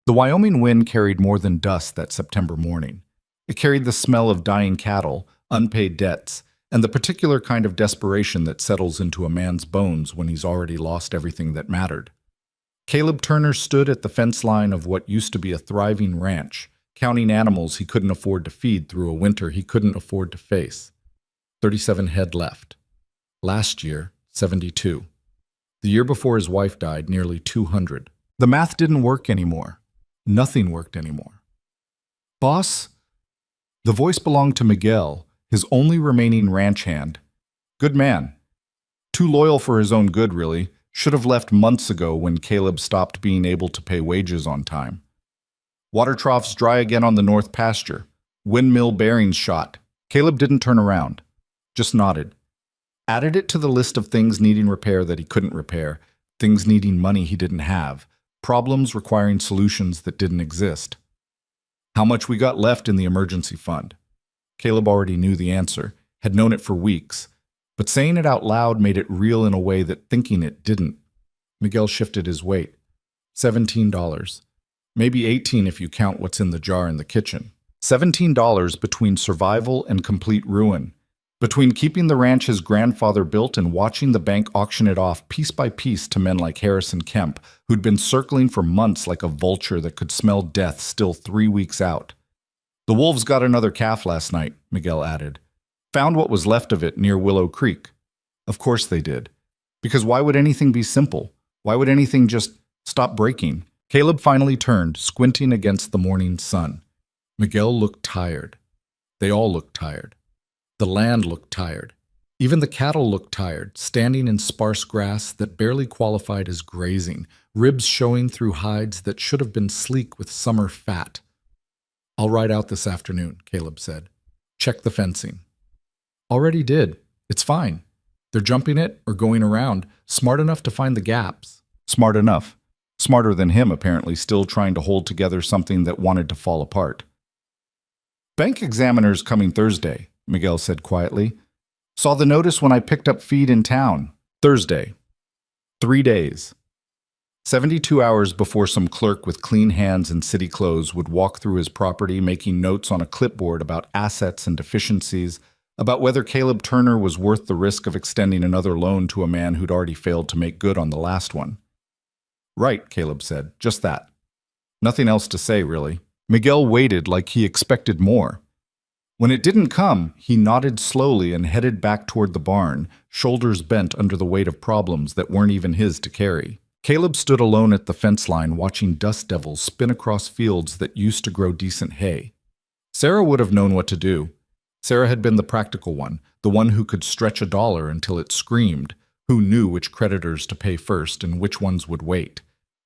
The Wyoming wind carried more than dust that September morning. It carried the smell of dying cattle, unpaid debts, and the particular kind of desperation that settles into a man's bones when he's already lost everything that mattered. Caleb Turner stood at the fence line of what used to be a thriving ranch, counting animals he couldn't afford to feed through a winter he couldn't afford to face. 37 head left. Last year, 72. The year before his wife died, nearly 200. The math didn't work anymore. Nothing worked anymore. Boss? The voice belonged to Miguel, his only remaining ranch hand. Good man. Too loyal for his own good, really. Should have left months ago when Caleb stopped being able to pay wages on time. Water troughs dry again on the north pasture. Windmill bearings shot. Caleb didn't turn around. Just nodded. Added it to the list of things needing repair that he couldn't repair, things needing money he didn't have, problems requiring solutions that didn't exist. How much we got left in the emergency fund? Caleb already knew the answer, had known it for weeks, but saying it out loud made it real in a way that thinking it didn't. Miguel shifted his weight. $17. Maybe 18 if you count what's in the jar in the kitchen. $17 between survival and complete ruin. Between keeping the ranch his grandfather built and watching the bank auction it off piece by piece to men like Harrison Kemp, who'd been circling for months like a vulture that could smell death still 3 weeks out. The wolves got another calf last night, Miguel added. Found what was left of it near Willow Creek. Of course they did. Because why would anything be simple? Why would anything just stop breaking? Caleb finally turned, squinting against the morning sun. Miguel looked tired. They all looked tired. The land looked tired. Even the cattle looked tired, standing in sparse grass that barely qualified as grazing, ribs showing through hides that should have been sleek with summer fat. I'll ride out this afternoon, Caleb said. Check the fencing. Already did. It's fine. They're jumping it or going around, smart enough to find the gaps. Smart enough. Smarter than him, apparently, still trying to hold together something that wanted to fall apart. Bank examiner's coming Thursday, Miguel said quietly. Saw the notice when I picked up feed in town. Thursday. 3 days. 72 hours before some clerk with clean hands and city clothes would walk through his property making notes on a clipboard about assets and deficiencies, about whether Caleb Turner was worth the risk of extending another loan to a man who'd already failed to make good on the last one. Right, Caleb said. Just that. Nothing else to say, really. Miguel waited like he expected more. When it didn't come, he nodded slowly and headed back toward the barn, shoulders bent under the weight of problems that weren't even his to carry. Caleb stood alone at the fence line watching dust devils spin across fields that used to grow decent hay. Sarah would have known what to do. Sarah had been the practical one, the one who could stretch a dollar until it screamed, who knew which creditors to pay first and which ones would wait.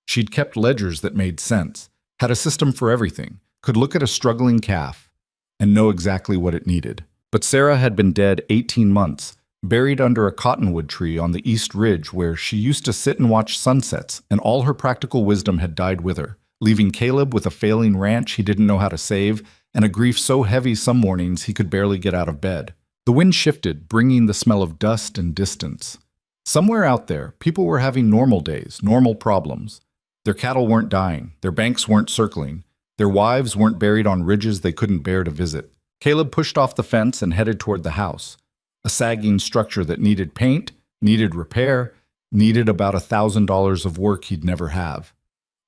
She'd kept ledgers that made sense, had a system for everything, could look at a struggling calf, and know exactly what it needed. But Sarah had been dead 18 months, buried under a cottonwood tree on the East Ridge where she used to sit and watch sunsets, and all her practical wisdom had died with her, leaving Caleb with a failing ranch he didn't know how to save, and a grief so heavy some mornings he could barely get out of bed. The wind shifted, bringing the smell of dust and distance. Somewhere out there, people were having normal days, normal problems. Their cattle weren't dying, their banks weren't circling, their wives weren't buried on ridges they couldn't bear to visit. Caleb pushed off the fence and headed toward the house, a sagging structure that needed paint, needed repair, needed about $1,000 of work he'd never have.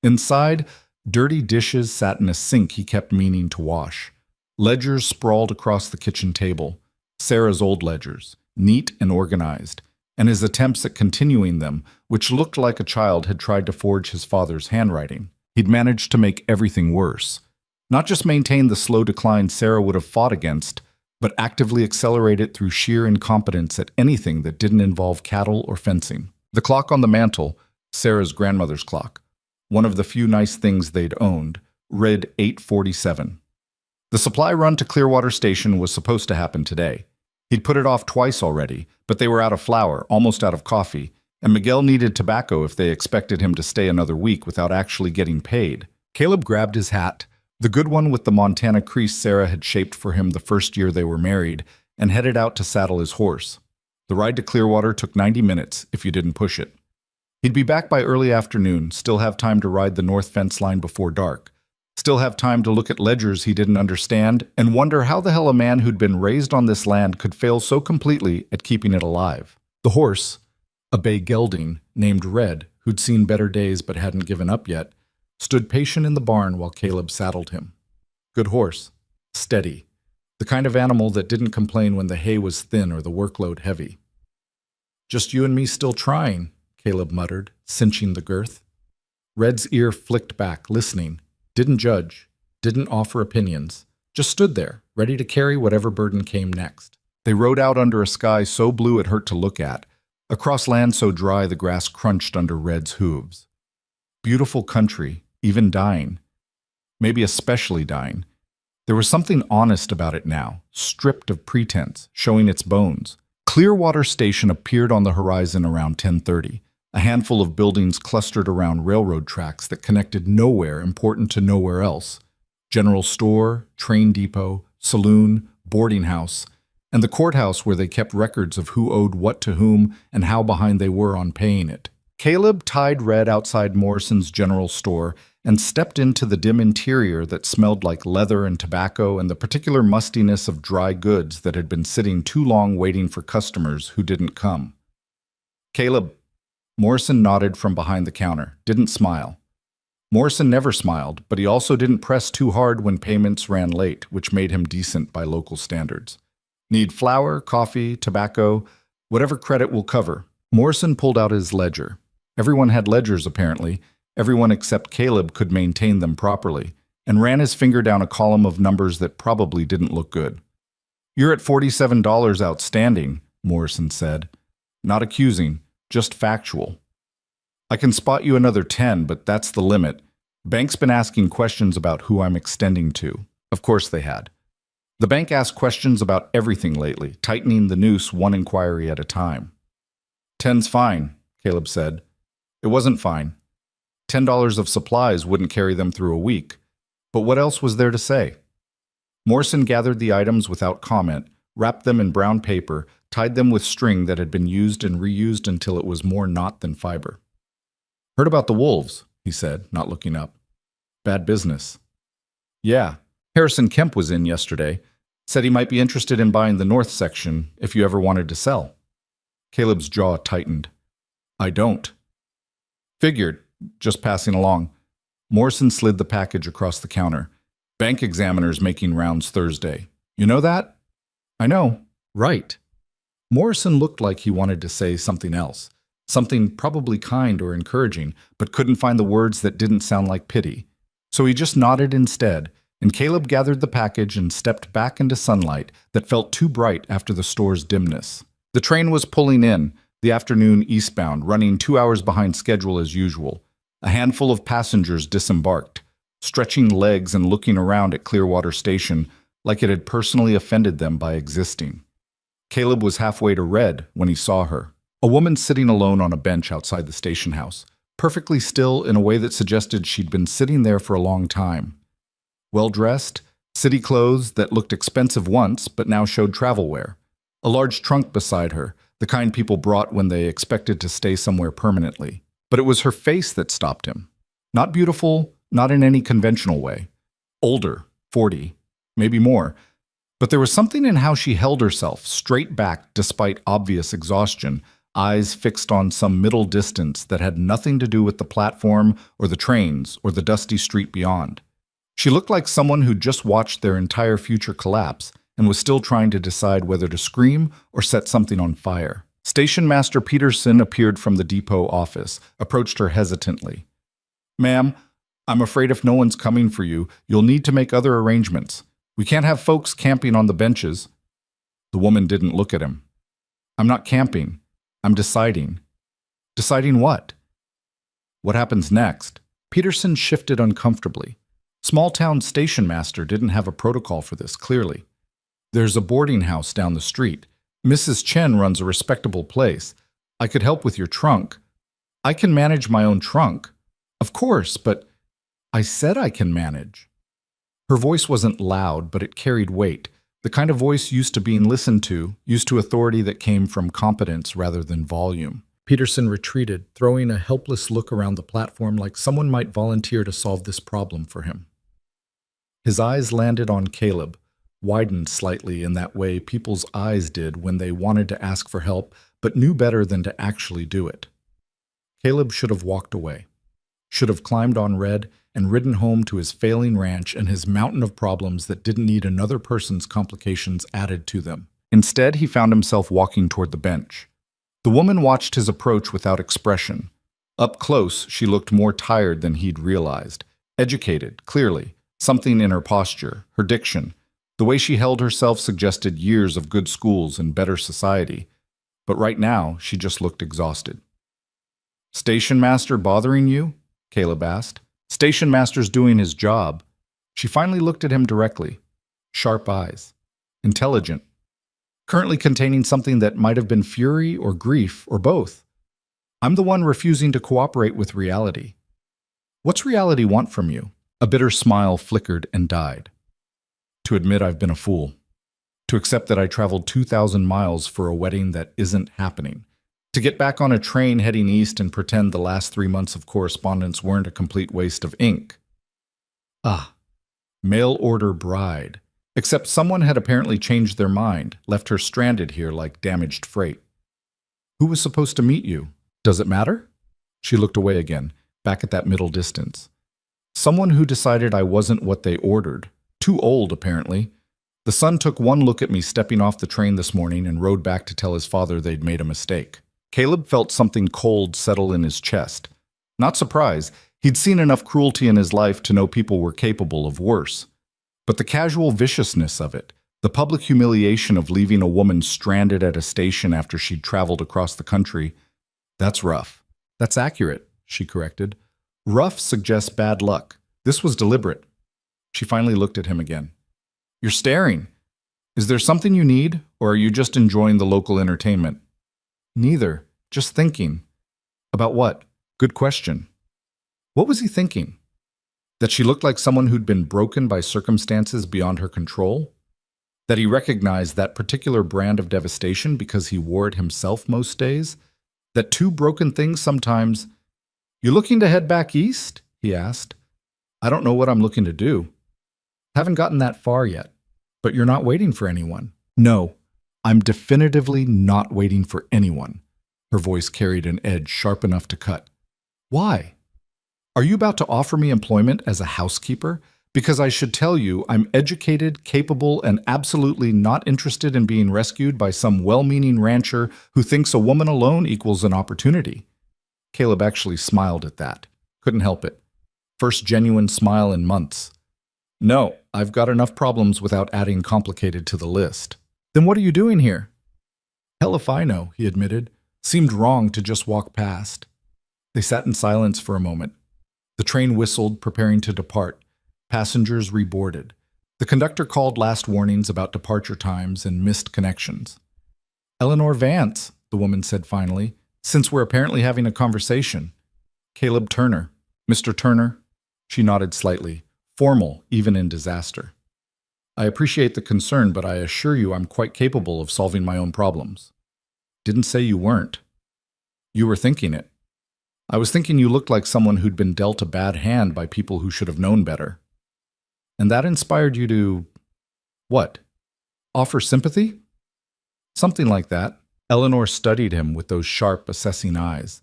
Inside, dirty dishes sat in a sink he kept meaning to wash. Ledgers sprawled across the kitchen table, Sarah's old ledgers, neat and organized, and his attempts at continuing them, which looked like a child had tried to forge his father's handwriting. He'd managed to make everything worse. Not just maintain the slow decline Sarah would have fought against, but actively accelerate it through sheer incompetence at anything that didn't involve cattle or fencing. The clock on the mantel, Sarah's grandmother's clock, one of the few nice things they'd owned, read 8:47. The supply run to Clearwater Station was supposed to happen today. He'd put it off twice already, but they were out of flour, almost out of coffee, and Miguel needed tobacco if they expected him to stay another week without actually getting paid. Caleb grabbed his hat, the good one with the Montana crease Sarah had shaped for him the first year they were married, and headed out to saddle his horse. The ride to Clearwater took 90 minutes if you didn't push it. He'd be back by early afternoon, still have time to ride the north fence line before dark, still have time to look at ledgers he didn't understand and wonder how the hell a man who'd been raised on this land could fail so completely at keeping it alive. The horse, a bay gelding named Red, who'd seen better days but hadn't given up yet, stood patient in the barn while Caleb saddled him. Good horse, steady, the kind of animal that didn't complain when the hay was thin or the workload heavy. "Just you and me still trying," Caleb muttered, cinching the girth. Red's ear flicked back, listening, didn't judge, didn't offer opinions, just stood there, ready to carry whatever burden came next. They rode out under a sky so blue it hurt to look at, across land so dry the grass crunched under Red's hooves. Beautiful country, even dying. Maybe especially dying. There was something honest about it now, stripped of pretense, showing its bones. Clearwater Station appeared on the horizon around 10:30. A handful of buildings clustered around railroad tracks that connected nowhere important to nowhere else. General store, train depot, saloon, boarding house, and the courthouse where they kept records of who owed what to whom and how behind they were on paying it. Caleb tied Red outside Morrison's general store and stepped into the dim interior that smelled like leather and tobacco and the particular mustiness of dry goods that had been sitting too long waiting for customers who didn't come. "Caleb," Morrison nodded from behind the counter, didn't smile. Morrison never smiled, but he also didn't press too hard when payments ran late, which made him decent by local standards. "Need flour, coffee, tobacco, whatever credit will cover." Morrison pulled out his ledger. Everyone had ledgers, apparently. Everyone except Caleb could maintain them properly, and ran his finger down a column of numbers that probably didn't look good. "You're at $47 outstanding," Morrison said. Not accusing, just factual. "I can spot you another 10, but that's the limit. Bank's been asking questions about who I'm extending to." Of course they had. The bank asked questions about everything lately, tightening the noose one inquiry at a time. "10's fine," Caleb said. It wasn't fine. $10 of supplies wouldn't carry them through a week. But what else was there to say? Morrison gathered the items without comment, wrapped them in brown paper, tied them with string that had been used and reused until it was more knot than fiber. "Heard about the wolves," he said, not looking up. "Bad business." "Yeah. Harrison Kemp was in yesterday. Said he might be interested in buying the north section if you ever wanted to sell." Caleb's jaw tightened. "I don't." "Figured. Just passing along." Morrison slid the package across the counter. "Bank examiner's making rounds Thursday. You know that?" "I know." "Right." Morrison looked like he wanted to say something else, something probably kind or encouraging, but couldn't find the words that didn't sound like pity. So he just nodded instead, and Caleb gathered the package and stepped back into sunlight that felt too bright after the store's dimness. The train was pulling in, the afternoon eastbound, running 2 hours behind schedule as usual. A handful of passengers disembarked, stretching legs and looking around at Clearwater Station like it had personally offended them by existing. Caleb was halfway to Red when he saw her, a woman sitting alone on a bench outside the station house, perfectly still in a way that suggested she'd been sitting there for a long time. Well-dressed, city clothes that looked expensive once but now showed travel wear. A large trunk beside her, the kind people brought when they expected to stay somewhere permanently. But it was her face that stopped him. Not beautiful, not in any conventional way. Older, 40, maybe more. But there was something in how she held herself, straight back despite obvious exhaustion, eyes fixed on some middle distance that had nothing to do with the platform or the trains or the dusty street beyond. She looked like someone who'd just watched their entire future collapse and was still trying to decide whether to scream or set something on fire. Station Master Peterson appeared from the depot office, approached her hesitantly. "Ma'am, I'm afraid if no one's coming for you, you'll need to make other arrangements. We can't have folks camping on the benches." The woman didn't look at him. "I'm not camping. I'm deciding." "Deciding what?" "What happens next?" Peterson shifted uncomfortably. Small-town station master didn't have a protocol for this, clearly. "There's a boarding house down the street. Mrs. Chen runs a respectable place. I could help with your trunk." "I can manage my own trunk." "Of course, but—" "I said I can manage." Her voice wasn't loud, but it carried weight, the kind of voice used to being listened to, used to authority that came from competence rather than volume. Peterson retreated, throwing a helpless look around the platform like someone might volunteer to solve this problem for him. His eyes landed on Caleb, widened slightly in that way people's eyes did when they wanted to ask for help but knew better than to actually do it. Caleb should have walked away, should have climbed on Red and ridden home to his failing ranch and his mountain of problems that didn't need another person's complications added to them. Instead, he found himself walking toward the bench. The woman watched his approach without expression. Up close, she looked more tired than he'd realized. Educated, clearly. Something in her posture, her diction, the way she held herself suggested years of good schools and better society. But right now, she just looked exhausted. "Station master bothering you?" Caleb asked. "Station master's doing his job." She finally looked at him directly. Sharp eyes. Intelligent. Currently containing something that might have been fury or grief or both. "I'm the one refusing to cooperate with reality." "What's reality want from you?" A bitter smile flickered and died. "To admit I've been a fool. To accept that I traveled 2,000 miles for a wedding that isn't happening. To get back on a train heading east and pretend the last 3 months of correspondence weren't a complete waste of ink." Ah, mail order bride. Except someone had apparently changed their mind, left her stranded here like damaged freight. "Who was supposed to meet you? Does it matter?" She looked away again, back at that middle distance. "Someone who decided I wasn't what they ordered. Too old, apparently. The son took one look at me stepping off the train this morning and rode back to tell his father they'd made a mistake." Caleb felt something cold settle in his chest. Not surprised. He'd seen enough cruelty in his life to know people were capable of worse. But the casual viciousness of it, the public humiliation of leaving a woman stranded at a station after she'd traveled across the country, that's rough. "That's accurate," she corrected. "Rough suggests bad luck. This was deliberate." She finally looked at him again. "You're staring. Is there something you need, or are you just enjoying the local entertainment?" "Neither. Just thinking." "About what?" "Good question." What was he thinking? That she looked like someone who'd been broken by circumstances beyond her control? That he recognized that particular brand of devastation because he wore it himself most days? That two broken things sometimes... "You looking to head back east?" he asked. "I don't know what I'm looking to do." "Haven't gotten that far yet. But you're not waiting for anyone." "No, I'm definitively not waiting for anyone." Her voice carried an edge sharp enough to cut. "Why? Are you about to offer me employment as a housekeeper? Because I should tell you, I'm educated, capable, and absolutely not interested in being rescued by some well-meaning rancher who thinks a woman alone equals an opportunity." Caleb actually smiled at that. Couldn't help it. First genuine smile in months. "No, I've got enough problems without adding complicated to the list." "Then what are you doing here?" "Hell if I know," he admitted. Seemed wrong to just walk past. They sat in silence for a moment. The train whistled, preparing to depart. Passengers reboarded. The conductor called last warnings about departure times and missed connections. "Eleanor Vance," the woman said finally, "since we're apparently having a conversation." "Caleb Turner." "Mr. Turner?" She nodded slightly, formal even in disaster. "I appreciate the concern, but I assure you I'm quite capable of solving my own problems." "Didn't say you weren't." "You were thinking it." "I was thinking you looked like someone who'd been dealt a bad hand by people who should have known better." "And that inspired you to... what? Offer sympathy?" "Something like that." Eleanor studied him with those sharp, assessing eyes.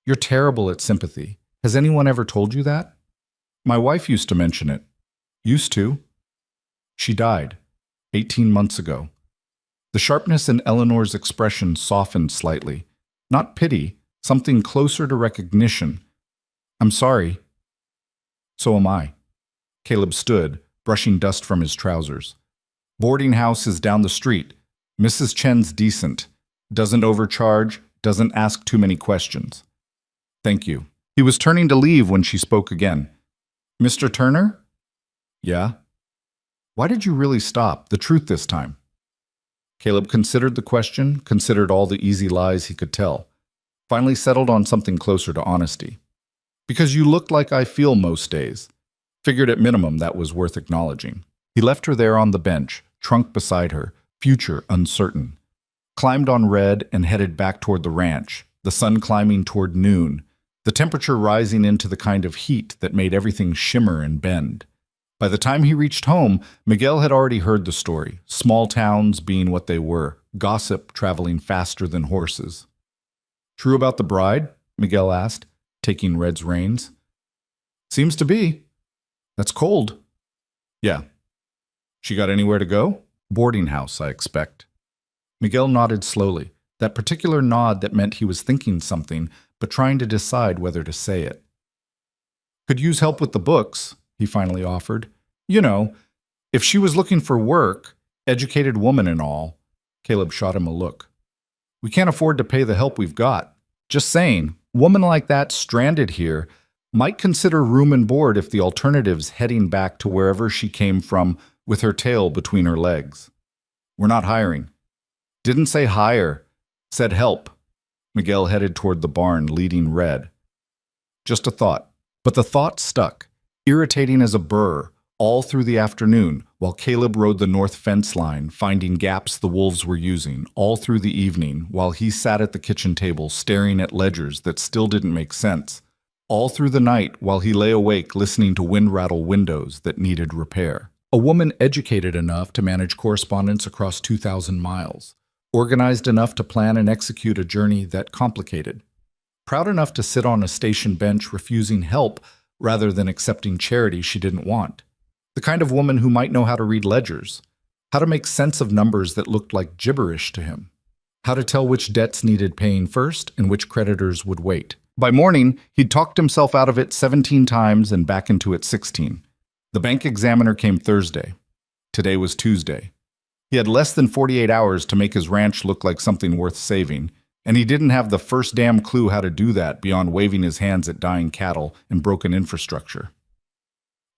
"You're terrible at sympathy. Has anyone ever told you that?" "My wife used to mention it." "Used to?" "She died 18 months ago." The sharpness in Eleanor's expression softened slightly. Not pity, something closer to recognition. "I'm sorry." "So am I." Caleb stood, brushing dust from his trousers. "Boarding house is down the street. Mrs. Chen's decent. Doesn't overcharge, doesn't ask too many questions." "Thank you." He was turning to leave when she spoke again. "Mr. Turner?" "Yeah?" "Why did you really stop? The truth this time?" Caleb considered the question, considered all the easy lies he could tell. Finally settled on something closer to honesty. "Because you looked like I feel most days." Figured at minimum that was worth acknowledging. He left her there on the bench, trunk beside her, future uncertain. Climbed on Red and headed back toward the ranch, the sun climbing toward noon, the temperature rising into the kind of heat that made everything shimmer and bend. By the time he reached home, Miguel had already heard the story, small towns being what they were, gossip traveling faster than horses. "True about the bride?" Miguel asked, taking Red's reins. "Seems to be. That's cold." "Yeah." "She got anywhere to go?" "Boarding house, I expect." Miguel nodded slowly, that particular nod that meant he was thinking something, but trying to decide whether to say it. "Could use help with the books," he finally offered. "You know, if she was looking for work, educated woman and all." Caleb shot him a look. "We can't afford to pay the help we've got. Just saying, woman like that stranded here might consider room and board if the alternative's heading back to wherever she came from with her tail between her legs. We're not hiring." "Didn't say hire, said help." Miguel headed toward the barn, leading Red. Just a thought. But the thought stuck, irritating as a burr, all through the afternoon, while Caleb rode the north fence line, finding gaps the wolves were using, all through the evening, while he sat at the kitchen table staring at ledgers that still didn't make sense, all through the night while he lay awake listening to wind rattle windows that needed repair. A woman educated enough to manage correspondence across 2,000 miles, organized enough to plan and execute a journey that complicated, proud enough to sit on a station bench refusing help rather than accepting charity she didn't want. The kind of woman who might know how to read ledgers, how to make sense of numbers that looked like gibberish to him, how to tell which debts needed paying first and which creditors would wait. By morning, he'd talked himself out of it 17 times and back into it 16. The bank examiner came Thursday. Today was Tuesday. He had less than 48 hours to make his ranch look like something worth saving, and he didn't have the first damn clue how to do that beyond waving his hands at dying cattle and broken infrastructure.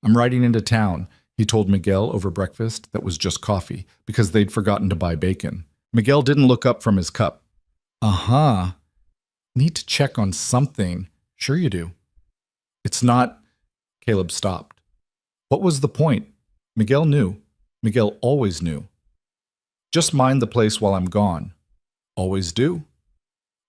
"I'm riding into town," he told Miguel over breakfast that was just coffee, because they'd forgotten to buy bacon. Miguel didn't look up from his cup. "Uh-huh. Need to check on something." "Sure you do." "It's not—" Caleb stopped. What was the point? Miguel knew. Miguel always knew. "Just mind the place while I'm gone." "Always do."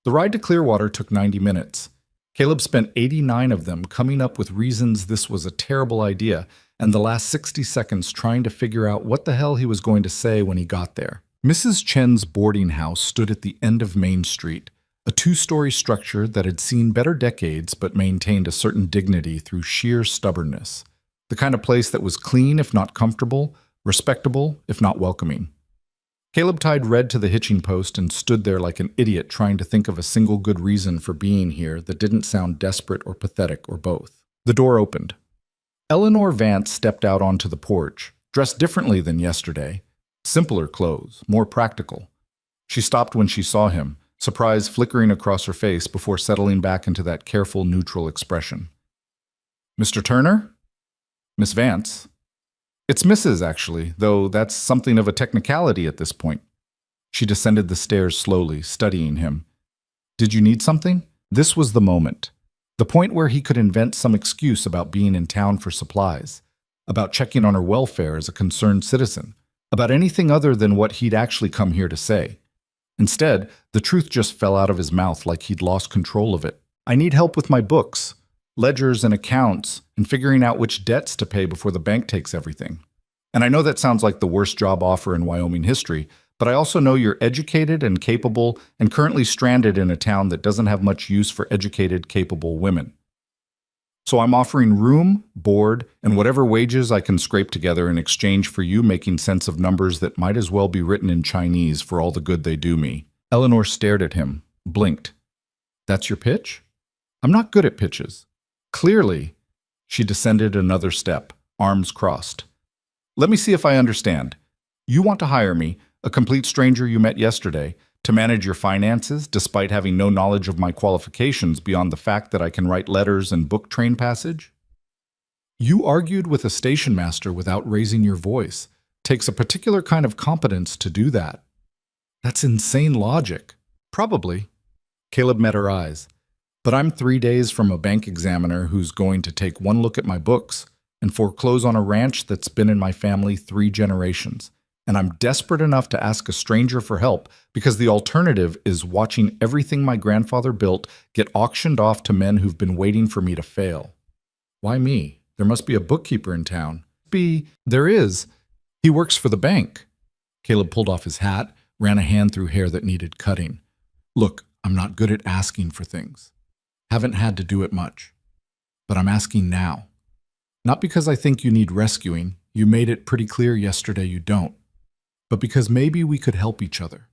The ride to Clearwater took 90 minutes. Caleb spent 89 of them coming up with reasons this was a terrible idea, and the last 60 seconds trying to figure out what the hell he was going to say when he got there. Mrs. Chen's boarding house stood at the end of Main Street, a 2-story structure that had seen better decades but maintained a certain dignity through sheer stubbornness. The kind of place that was clean if not comfortable, respectable if not welcoming. Caleb tied Red to the hitching post and stood there like an idiot trying to think of a single good reason for being here that didn't sound desperate or pathetic or both. The door opened. Eleanor Vance stepped out onto the porch, dressed differently than yesterday. Simpler clothes, more practical. She stopped when she saw him, surprise flickering across her face before settling back into that careful, neutral expression. "Mr. Turner?" "Miss Vance." "It's Mrs., actually, though that's something of a technicality at this point." She descended the stairs slowly, studying him. "Did you need something?" This was the moment. The point where he could invent some excuse about being in town for supplies, about checking on her welfare as a concerned citizen, about anything other than what he'd actually come here to say. Instead, the truth just fell out of his mouth like he'd lost control of it. "I need help with my books, ledgers and accounts, and figuring out which debts to pay before the bank takes everything. And I know that sounds like the worst job offer in Wyoming history, but I also know you're educated and capable and currently stranded in a town that doesn't have much use for educated, capable women. So I'm offering room, board, and whatever wages I can scrape together in exchange for you making sense of numbers that might as well be written in Chinese for all the good they do me." Eleanor stared at him, blinked. "That's your pitch?" "I'm not good at pitches." "Clearly." She descended another step, arms crossed. "Let me see if I understand. You want to hire me, a complete stranger you met yesterday, to manage your finances despite having no knowledge of my qualifications beyond the fact that I can write letters and book train passage?" "You argued with a station master without raising your voice. Takes a particular kind of competence to do that." "That's insane logic." "Probably." Caleb met her eyes. "But I'm 3 days from a bank examiner who's going to take one look at my books and foreclose on a ranch that's been in my family 3 generations. And I'm desperate enough to ask a stranger for help because the alternative is watching everything my grandfather built get auctioned off to men who've been waiting for me to fail. Why me? There must be a bookkeeper in town. There is. He works for the bank. Caleb pulled off his hat, ran a hand through hair that needed cutting. Look, I'm not good at asking for things. Haven't had to do it much. But I'm asking now. Not because I think you need rescuing. You made it pretty clear yesterday you don't. But because maybe we could help each other.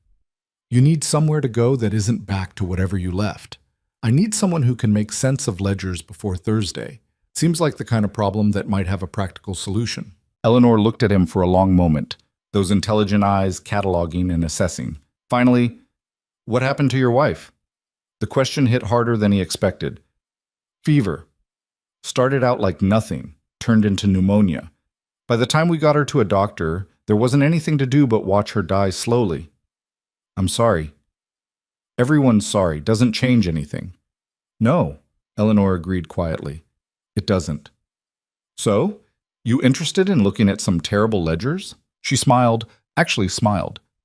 You need somewhere to go that isn't back to whatever you left. I need someone who can make sense of ledgers before Thursday. Seems like the kind of problem that might have a practical solution. Eleanor looked at him for a long moment, those intelligent eyes cataloging and assessing. Finally, what happened to your wife? The question hit harder than he expected. Fever. Started out like nothing, turned into pneumonia. By the time we got her to a doctor, there wasn't anything to do but watch her die slowly. I'm sorry. Everyone's sorry. Doesn't change anything. No, Eleanor agreed quietly. It doesn't. So, you interested in looking at some terrible ledgers? She smiled,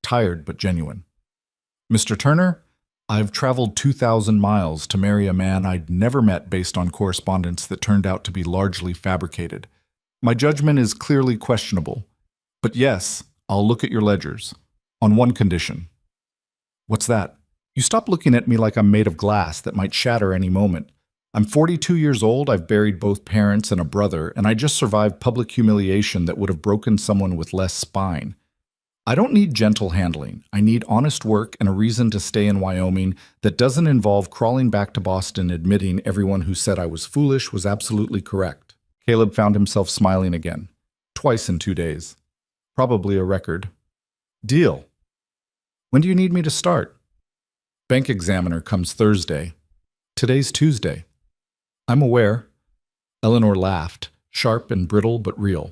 tired but genuine. Mr. Turner, I've traveled 2,000 miles to marry a man I'd never met based on correspondence that turned out to be largely fabricated. My judgment is clearly questionable. But yes, I'll look at your ledgers. On one condition. What's that? You stop looking at me like I'm made of glass that might shatter any moment. I'm 42 years old, I've buried both parents and a brother, and I just survived public humiliation that would have broken someone with less spine. I don't need gentle handling. I need honest work and a reason to stay in Wyoming that doesn't involve crawling back to Boston admitting everyone who said I was foolish was absolutely correct. Caleb found himself smiling again. Twice in 2 days. Probably a record. Deal. When do you need me to start? Bank examiner comes Thursday. Today's Tuesday. I'm aware. Eleanor laughed, sharp and brittle but real.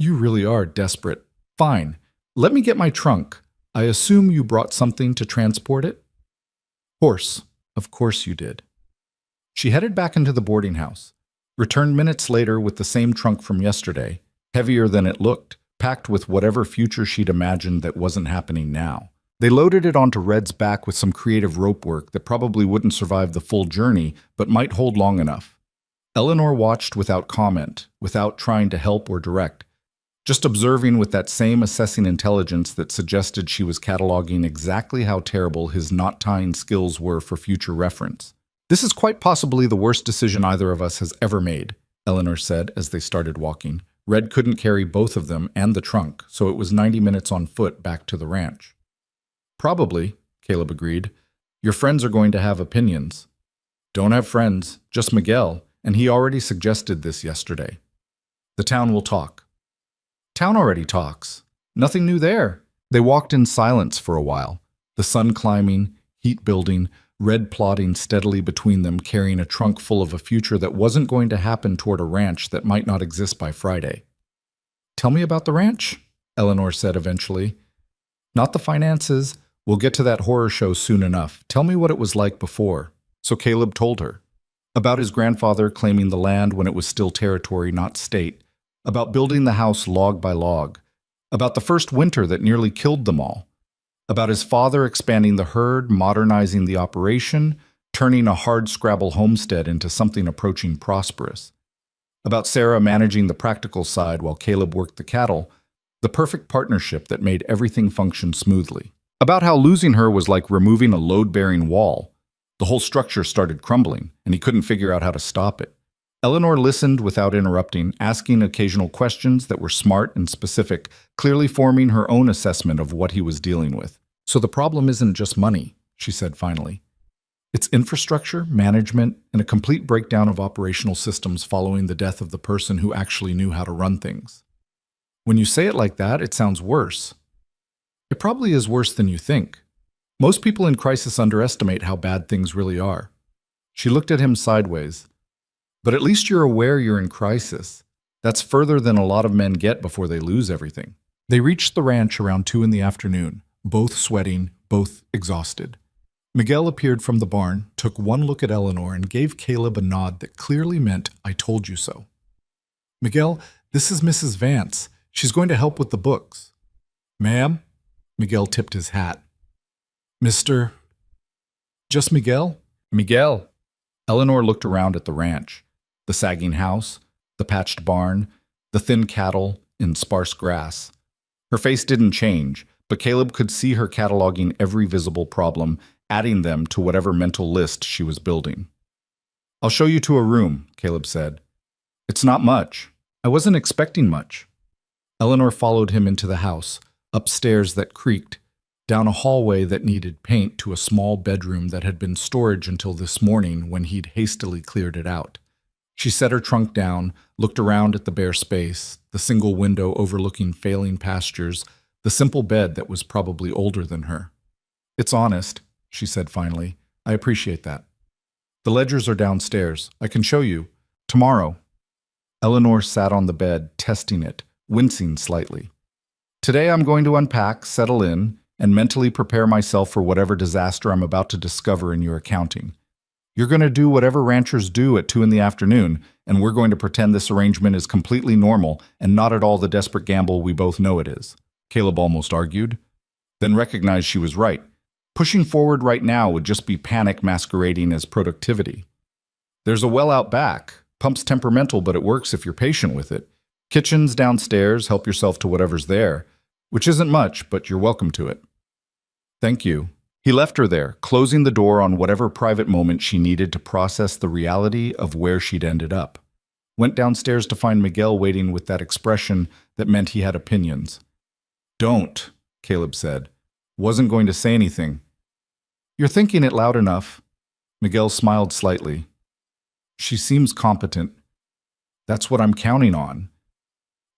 You really are desperate. Fine. Let me get my trunk. I assume you brought something to transport it? Horse. Of course you did. She headed back into the boarding house, returned minutes later with the same trunk from yesterday, heavier than it looked, packed with whatever future she'd imagined that wasn't happening now. They loaded it onto Red's back with some creative rope work that probably wouldn't survive the full journey, but might hold long enough. Eleanor watched without comment, without trying to help or direct, just observing with that same assessing intelligence that suggested she was cataloging exactly how terrible his knot-tying skills were for future reference. This is quite possibly the worst decision either of us has ever made, Eleanor said as they started walking. Red couldn't carry both of them and the trunk, so it was 90 minutes on foot back to the ranch. Probably, Caleb agreed. Your friends are going to have opinions. Don't have friends, just Miguel, and he already suggested this yesterday. The town will talk. Town already talks. Nothing new there. They walked in silence for a while, the sun climbing, heat building, Red plodding steadily between them, carrying a trunk full of a future that wasn't going to happen toward a ranch that might not exist by Friday. Tell me about the ranch, Eleanor said eventually. Not the finances. We'll get to that horror show soon enough. Tell me what it was like before. So Caleb told her. About his grandfather claiming the land when it was still territory, not state. About building the house log by log. About the first winter that nearly killed them all. About his father expanding the herd, modernizing the operation, turning a hard-scrabble homestead into something approaching prosperous. About Sarah managing the practical side while Caleb worked the cattle, the perfect partnership that made everything function smoothly. About how losing her was like removing a load-bearing wall. The whole structure started crumbling, and he couldn't figure out how to stop it. Eleanor listened without interrupting, asking occasional questions that were smart and specific, clearly forming her own assessment of what he was dealing with. So the problem isn't just money, she said finally. It's infrastructure, management, and a complete breakdown of operational systems following the death of the person who actually knew how to run things. When you say it like that, it sounds worse. It probably is worse than you think. Most people in crisis underestimate how bad things really are. She looked at him sideways. But at least you're aware you're in crisis. That's further than a lot of men get before they lose everything. They reached the ranch around 2 p.m, both sweating, both exhausted. Miguel appeared from the barn, took one look at Eleanor, and gave Caleb a nod that clearly meant, "I told you so." "Miguel, this is Mrs. Vance. She's going to help with the books." Ma'am? Miguel tipped his hat. Mr. Just Miguel? Miguel. Eleanor looked around at the ranch, the sagging house, the patched barn, the thin cattle in sparse grass. Her face didn't change, but Caleb could see her cataloging every visible problem, adding them to whatever mental list she was building. I'll show you to a room, Caleb said. It's not much. I wasn't expecting much. Eleanor followed him into the house, up stairs that creaked, down a hallway that needed paint to a small bedroom that had been storage until this morning when he'd hastily cleared it out. She set her trunk down, looked around at the bare space, the single window overlooking failing pastures, the simple bed that was probably older than her. It's honest, she said finally. I appreciate that. The ledgers are downstairs. I can show you. Tomorrow. Eleanor sat on the bed, testing it, wincing slightly. Today I'm going to unpack, settle in, and mentally prepare myself for whatever disaster I'm about to discover in your accounting. You're going to do whatever ranchers do at 2 in the afternoon, and we're going to pretend this arrangement is completely normal and not at all the desperate gamble we both know it is, Caleb almost argued. Then recognized she was right. Pushing forward right now would just be panic masquerading as productivity. There's a well out back. Pump's temperamental, but it works if you're patient with it. Kitchen's downstairs, help yourself to whatever's there, which isn't much, but you're welcome to it. Thank you. He left her there, closing the door on whatever private moment she needed to process the reality of where she'd ended up. Went downstairs to find Miguel waiting with that expression that meant he had opinions. Don't, Caleb said. Wasn't going to say anything. You're thinking it loud enough. Miguel smiled slightly. She seems competent. That's what I'm counting on.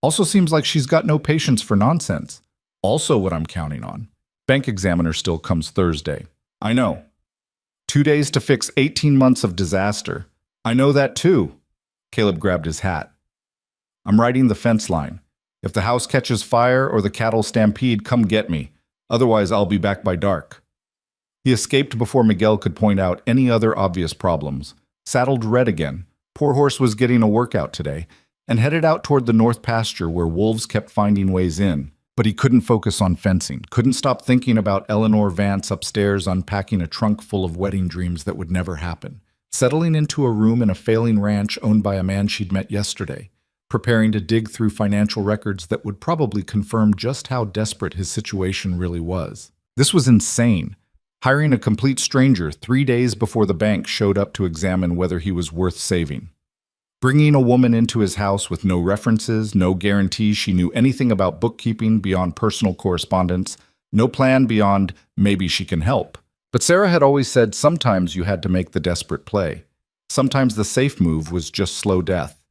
Also seems like she's got no patience for nonsense. Also what I'm counting on. Bank examiner still comes Thursday. I know. 2 days to fix 18 months of disaster. I know that too. Caleb grabbed his hat. I'm riding the fence line. If the house catches fire or the cattle stampede, come get me. Otherwise, I'll be back by dark. He escaped before Miguel could point out any other obvious problems. Saddled red again. Poor horse was getting a workout today, and headed out toward the north pasture where wolves kept finding ways in. But he couldn't focus on fencing, couldn't stop thinking about Eleanor Vance upstairs unpacking a trunk full of wedding dreams that would never happen, settling into a room in a failing ranch owned by a man she'd met yesterday, preparing to dig through financial records that would probably confirm just how desperate his situation really was. This was insane. Hiring a complete stranger 3 days before the bank showed up to examine whether he was worth saving. Bringing a woman into his house with no references, no guarantee she knew anything about bookkeeping beyond personal correspondence, no plan beyond maybe she can help. But Sarah had always said sometimes you had to make the desperate play. Sometimes the safe move was just slow death.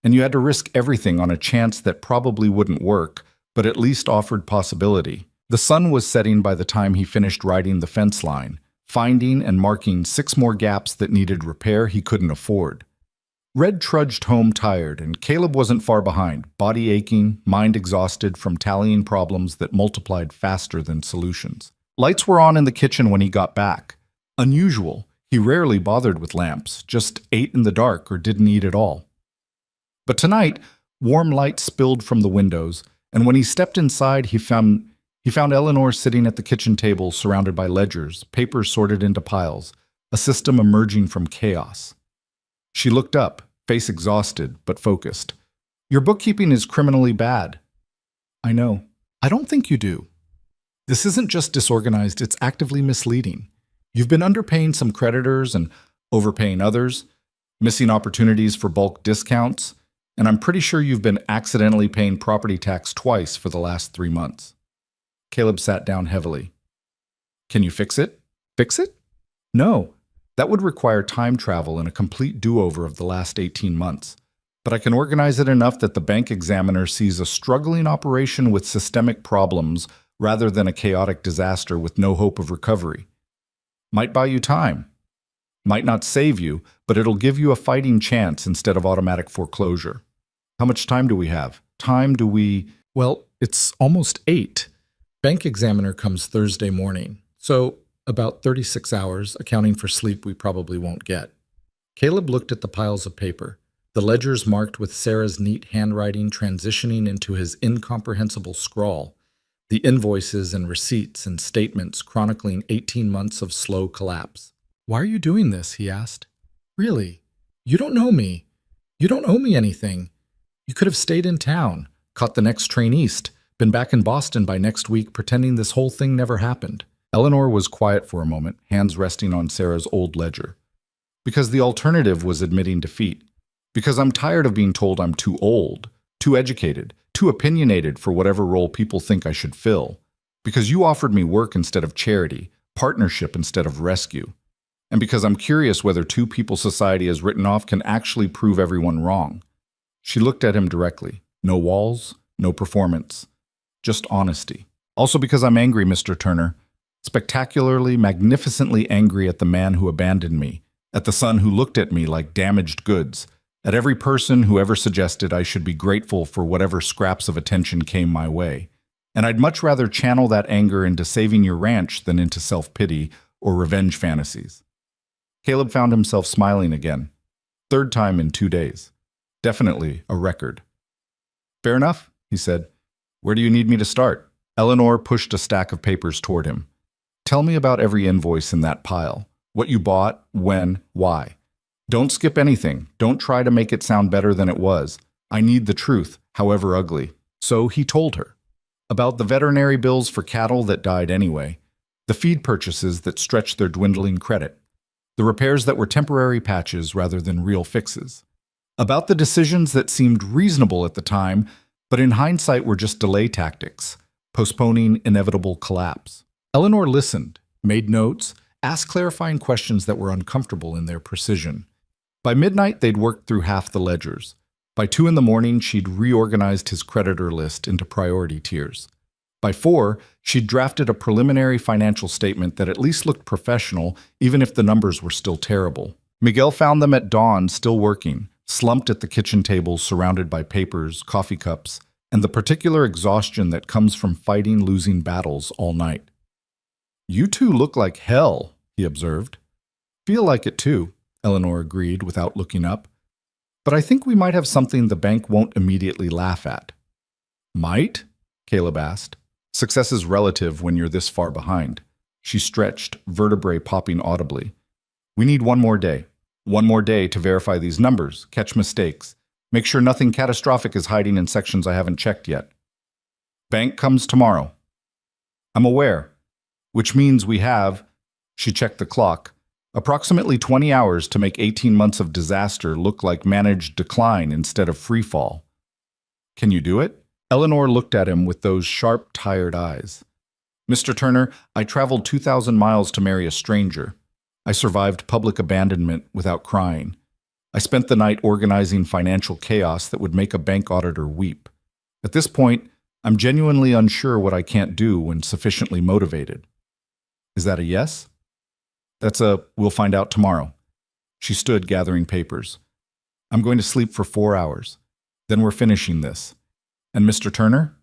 And you had to risk everything on a chance that probably wouldn't work, but at least offered possibility. The sun was setting by the time he finished riding the fence line, finding and marking 6 more gaps that needed repair he couldn't afford. Red trudged home tired, and Caleb wasn't far behind, body aching, mind exhausted from tallying problems that multiplied faster than solutions. Lights were on in the kitchen when he got back. Unusual. He rarely bothered with lamps, just ate in the dark or didn't eat at all. But tonight, warm light spilled from the windows, and when he stepped inside, he found Eleanor sitting at the kitchen table surrounded by ledgers, papers sorted into piles, a system emerging from chaos. She looked up, face exhausted but focused. Your bookkeeping is criminally bad. I know. I don't think you do. This isn't just disorganized, it's actively misleading. You've been underpaying some creditors and overpaying others, missing opportunities for bulk discounts, and I'm pretty sure you've been accidentally paying property tax twice for the last 3 months. Caleb sat down heavily. Can you fix it? Fix it? No. That would require time travel and a complete do-over of the last 18 months. But I can organize it enough that the bank examiner sees a struggling operation with systemic problems rather than a chaotic disaster with no hope of recovery. Might buy you time. Might not save you, but it'll give you a fighting chance instead of automatic foreclosure. How much time do we have? Well, it's almost 8. Bank examiner comes Thursday morning, so about 36 hours, accounting for sleep we probably won't get. Caleb looked at the piles of paper, the ledgers marked with Sarah's neat handwriting transitioning into his incomprehensible scrawl, The invoices and receipts and statements chronicling 18 months of slow collapse. "Why are you doing this?" he asked. "Really? You don't know me. You don't owe me anything. You could have stayed in town, caught the next train east, been back in Boston by next week pretending this whole thing never happened." Eleanor was quiet for a moment, hands resting on Sarah's old ledger. "Because the alternative was admitting defeat. Because I'm tired of being told I'm too old, too educated, too opinionated for whatever role people think I should fill. Because you offered me work instead of charity, partnership instead of rescue. And because I'm curious whether two people society has written off can actually prove everyone wrong." She looked at him directly. No walls, no performance. Just honesty. "Also because I'm angry, Mr. Turner. Spectacularly, magnificently angry at the man who abandoned me, at the son who looked at me like damaged goods, at every person who ever suggested I should be grateful for whatever scraps of attention came my way. And I'd much rather channel that anger into saving your ranch than into self-pity or revenge fantasies." Caleb found himself smiling again. Third time in 2 days. Definitely a record. "Fair enough," he said. "Where do you need me to start?" Eleanor pushed a stack of papers toward him. "Tell me about every invoice in that pile. What you bought, when, why. Don't skip anything. Don't try to make it sound better than it was. I need the truth, however ugly." So he told her. About the veterinary bills for cattle that died anyway, the feed purchases that stretched their dwindling credit, the repairs that were temporary patches rather than real fixes. About the decisions that seemed reasonable at the time, but in hindsight were just delay tactics, postponing inevitable collapse. Eleanor listened, made notes, asked clarifying questions that were uncomfortable in their precision. By midnight, they'd worked through half the ledgers. By 2 in the morning, she'd reorganized his creditor list into priority tiers. By 4, she'd drafted a preliminary financial statement that at least looked professional, even if the numbers were still terrible. Miguel found them at dawn, still working, slumped at the kitchen table surrounded by papers, coffee cups, and the particular exhaustion that comes from fighting losing battles all night. "You two look like hell," he observed. "Feel like it too," Eleanor agreed without looking up. "But I think we might have something the bank won't immediately laugh at." "Might?" Caleb asked. "Success is relative when you're this far behind." She stretched, vertebrae popping audibly. "We need one more day. One more day to verify these numbers, catch mistakes, make sure nothing catastrophic is hiding in sections I haven't checked yet. Bank comes tomorrow." "I'm aware. Which means we have," she checked the clock, "approximately 20 hours to make 18 months of disaster look like managed decline instead of free fall. Can you do it?" Eleanor looked at him with those sharp, tired eyes. "Mr. Turner, I traveled 2,000 miles to marry a stranger. I survived public abandonment without crying. I spent the night organizing financial chaos that would make a bank auditor weep. At this point, I'm genuinely unsure what I can't do when sufficiently motivated." "Is that a yes?" "That's a we'll find out tomorrow." She stood gathering papers. "I'm going to sleep for 4 hours. Then we're finishing this. And Mr. Turner?"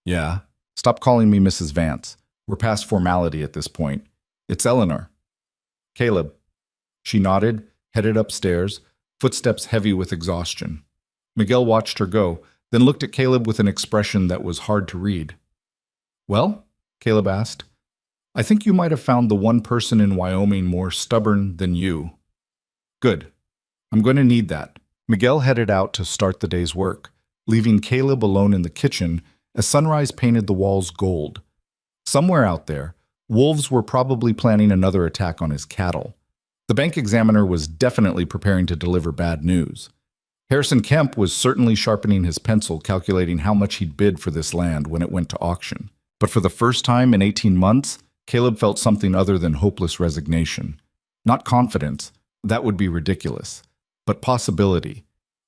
"Yeah. Stop calling me Mrs. Vance. We're past formality at this point. It's Eleanor." "Caleb." She nodded, headed upstairs, footsteps heavy with exhaustion. Miguel watched her go, then looked at Caleb with an expression that was hard to read. "Well?" Caleb asked. "I think you might have found the one person in Wyoming more stubborn than you." "Good. I'm going to need that." Miguel headed out to start the day's work, leaving Caleb alone in the kitchen as sunrise painted the walls gold. Somewhere out there, wolves were probably planning another attack on his cattle. The bank examiner was definitely preparing to deliver bad news. Harrison Kemp was certainly sharpening his pencil, calculating how much he'd bid for this land when it went to auction. But for the first time in 18 months, Caleb felt something other than hopeless resignation. Not confidence, that would be ridiculous, but possibility.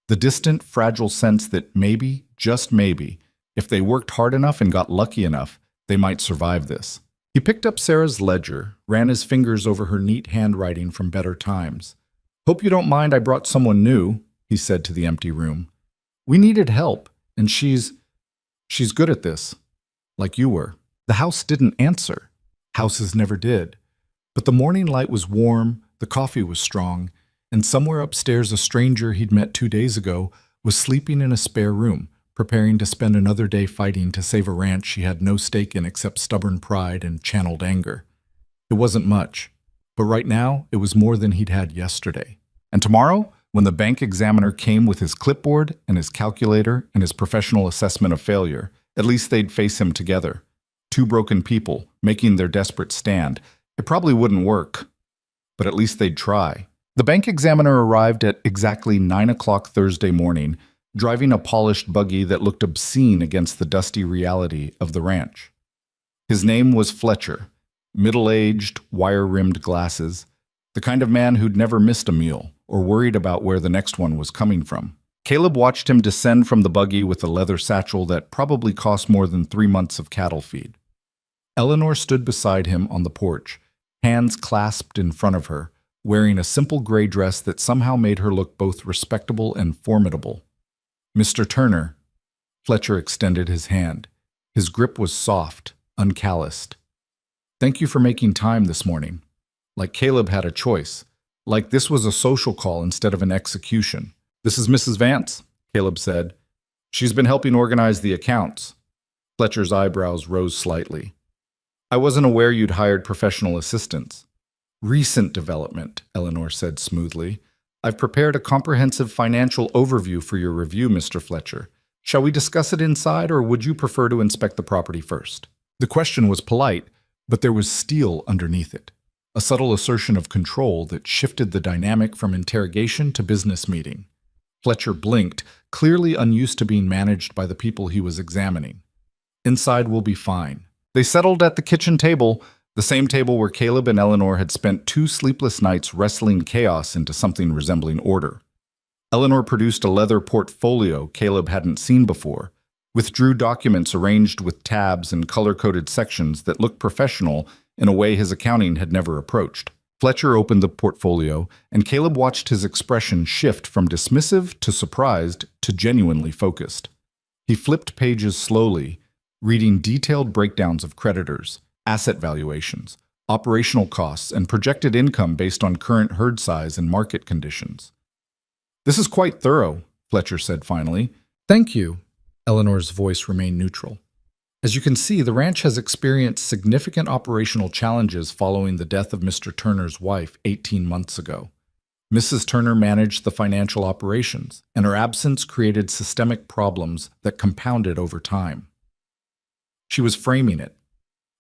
The distant, fragile sense that maybe, just maybe, if they worked hard enough and got lucky enough, they might survive this. He picked up Sarah's ledger, ran his fingers over her neat handwriting from better times. "Hope you don't mind I brought someone new," he said to the empty room. "We needed help, and she's good at this, like you were." The house didn't answer. Houses never did. But the morning light was warm, the coffee was strong, and somewhere upstairs a stranger he'd met 2 days ago was sleeping in a spare room, preparing to spend another day fighting to save a ranch she had no stake in except stubborn pride and channeled anger. It wasn't much, but right now it was more than he'd had yesterday. And tomorrow, when the bank examiner came with his clipboard and his calculator and his professional assessment of failure, at least they'd face him together. Two broken people making their desperate stand. It probably wouldn't work, but at least they'd try. The bank examiner arrived at exactly 9 o'clock Thursday morning, driving a polished buggy that looked obscene against the dusty reality of the ranch. His name was Fletcher, middle-aged, wire-rimmed glasses, the kind of man who'd never missed a meal or worried about where the next one was coming from. Caleb watched him descend from the buggy with a leather satchel that probably cost more than 3 months of cattle feed. Eleanor stood beside him on the porch, hands clasped in front of her, wearing a simple gray dress that somehow made her look both respectable and formidable. "Mr. Turner." Fletcher extended his hand. His grip was soft, uncalloused. "Thank you for making time this morning." Like Caleb had a choice. Like this was a social call instead of an execution. "This is Mrs. Vance," Caleb said. "She's been helping organize the accounts." Fletcher's eyebrows rose slightly. "I wasn't aware you'd hired professional assistants." "Recent development," Eleanor said smoothly. "I've prepared a comprehensive financial overview for your review, Mr. Fletcher. Shall we discuss it inside, or would you prefer to inspect the property first?" The question was polite, but there was steel underneath it, a subtle assertion of control that shifted the dynamic from interrogation to business meeting. Fletcher blinked, clearly unused to being managed by the people he was examining. "Inside will be fine." They settled at the kitchen table, the same table where Caleb and Eleanor had spent 2 sleepless nights wrestling chaos into something resembling order. Eleanor produced a leather portfolio Caleb hadn't seen before, withdrew documents arranged with tabs and color-coded sections that looked professional in a way his accounting had never approached. Fletcher opened the portfolio, and Caleb watched his expression shift from dismissive to surprised to genuinely focused. He flipped pages slowly, reading detailed breakdowns of creditors, asset valuations, operational costs, and projected income based on current herd size and market conditions. "This is quite thorough," Fletcher said finally. "Thank you." Eleanor's voice remained neutral. "As you can see, the ranch has experienced significant operational challenges following the death of Mr. Turner's wife 18 months ago. Mrs. Turner managed the financial operations, and her absence created systemic problems that compounded over time." She was framing it,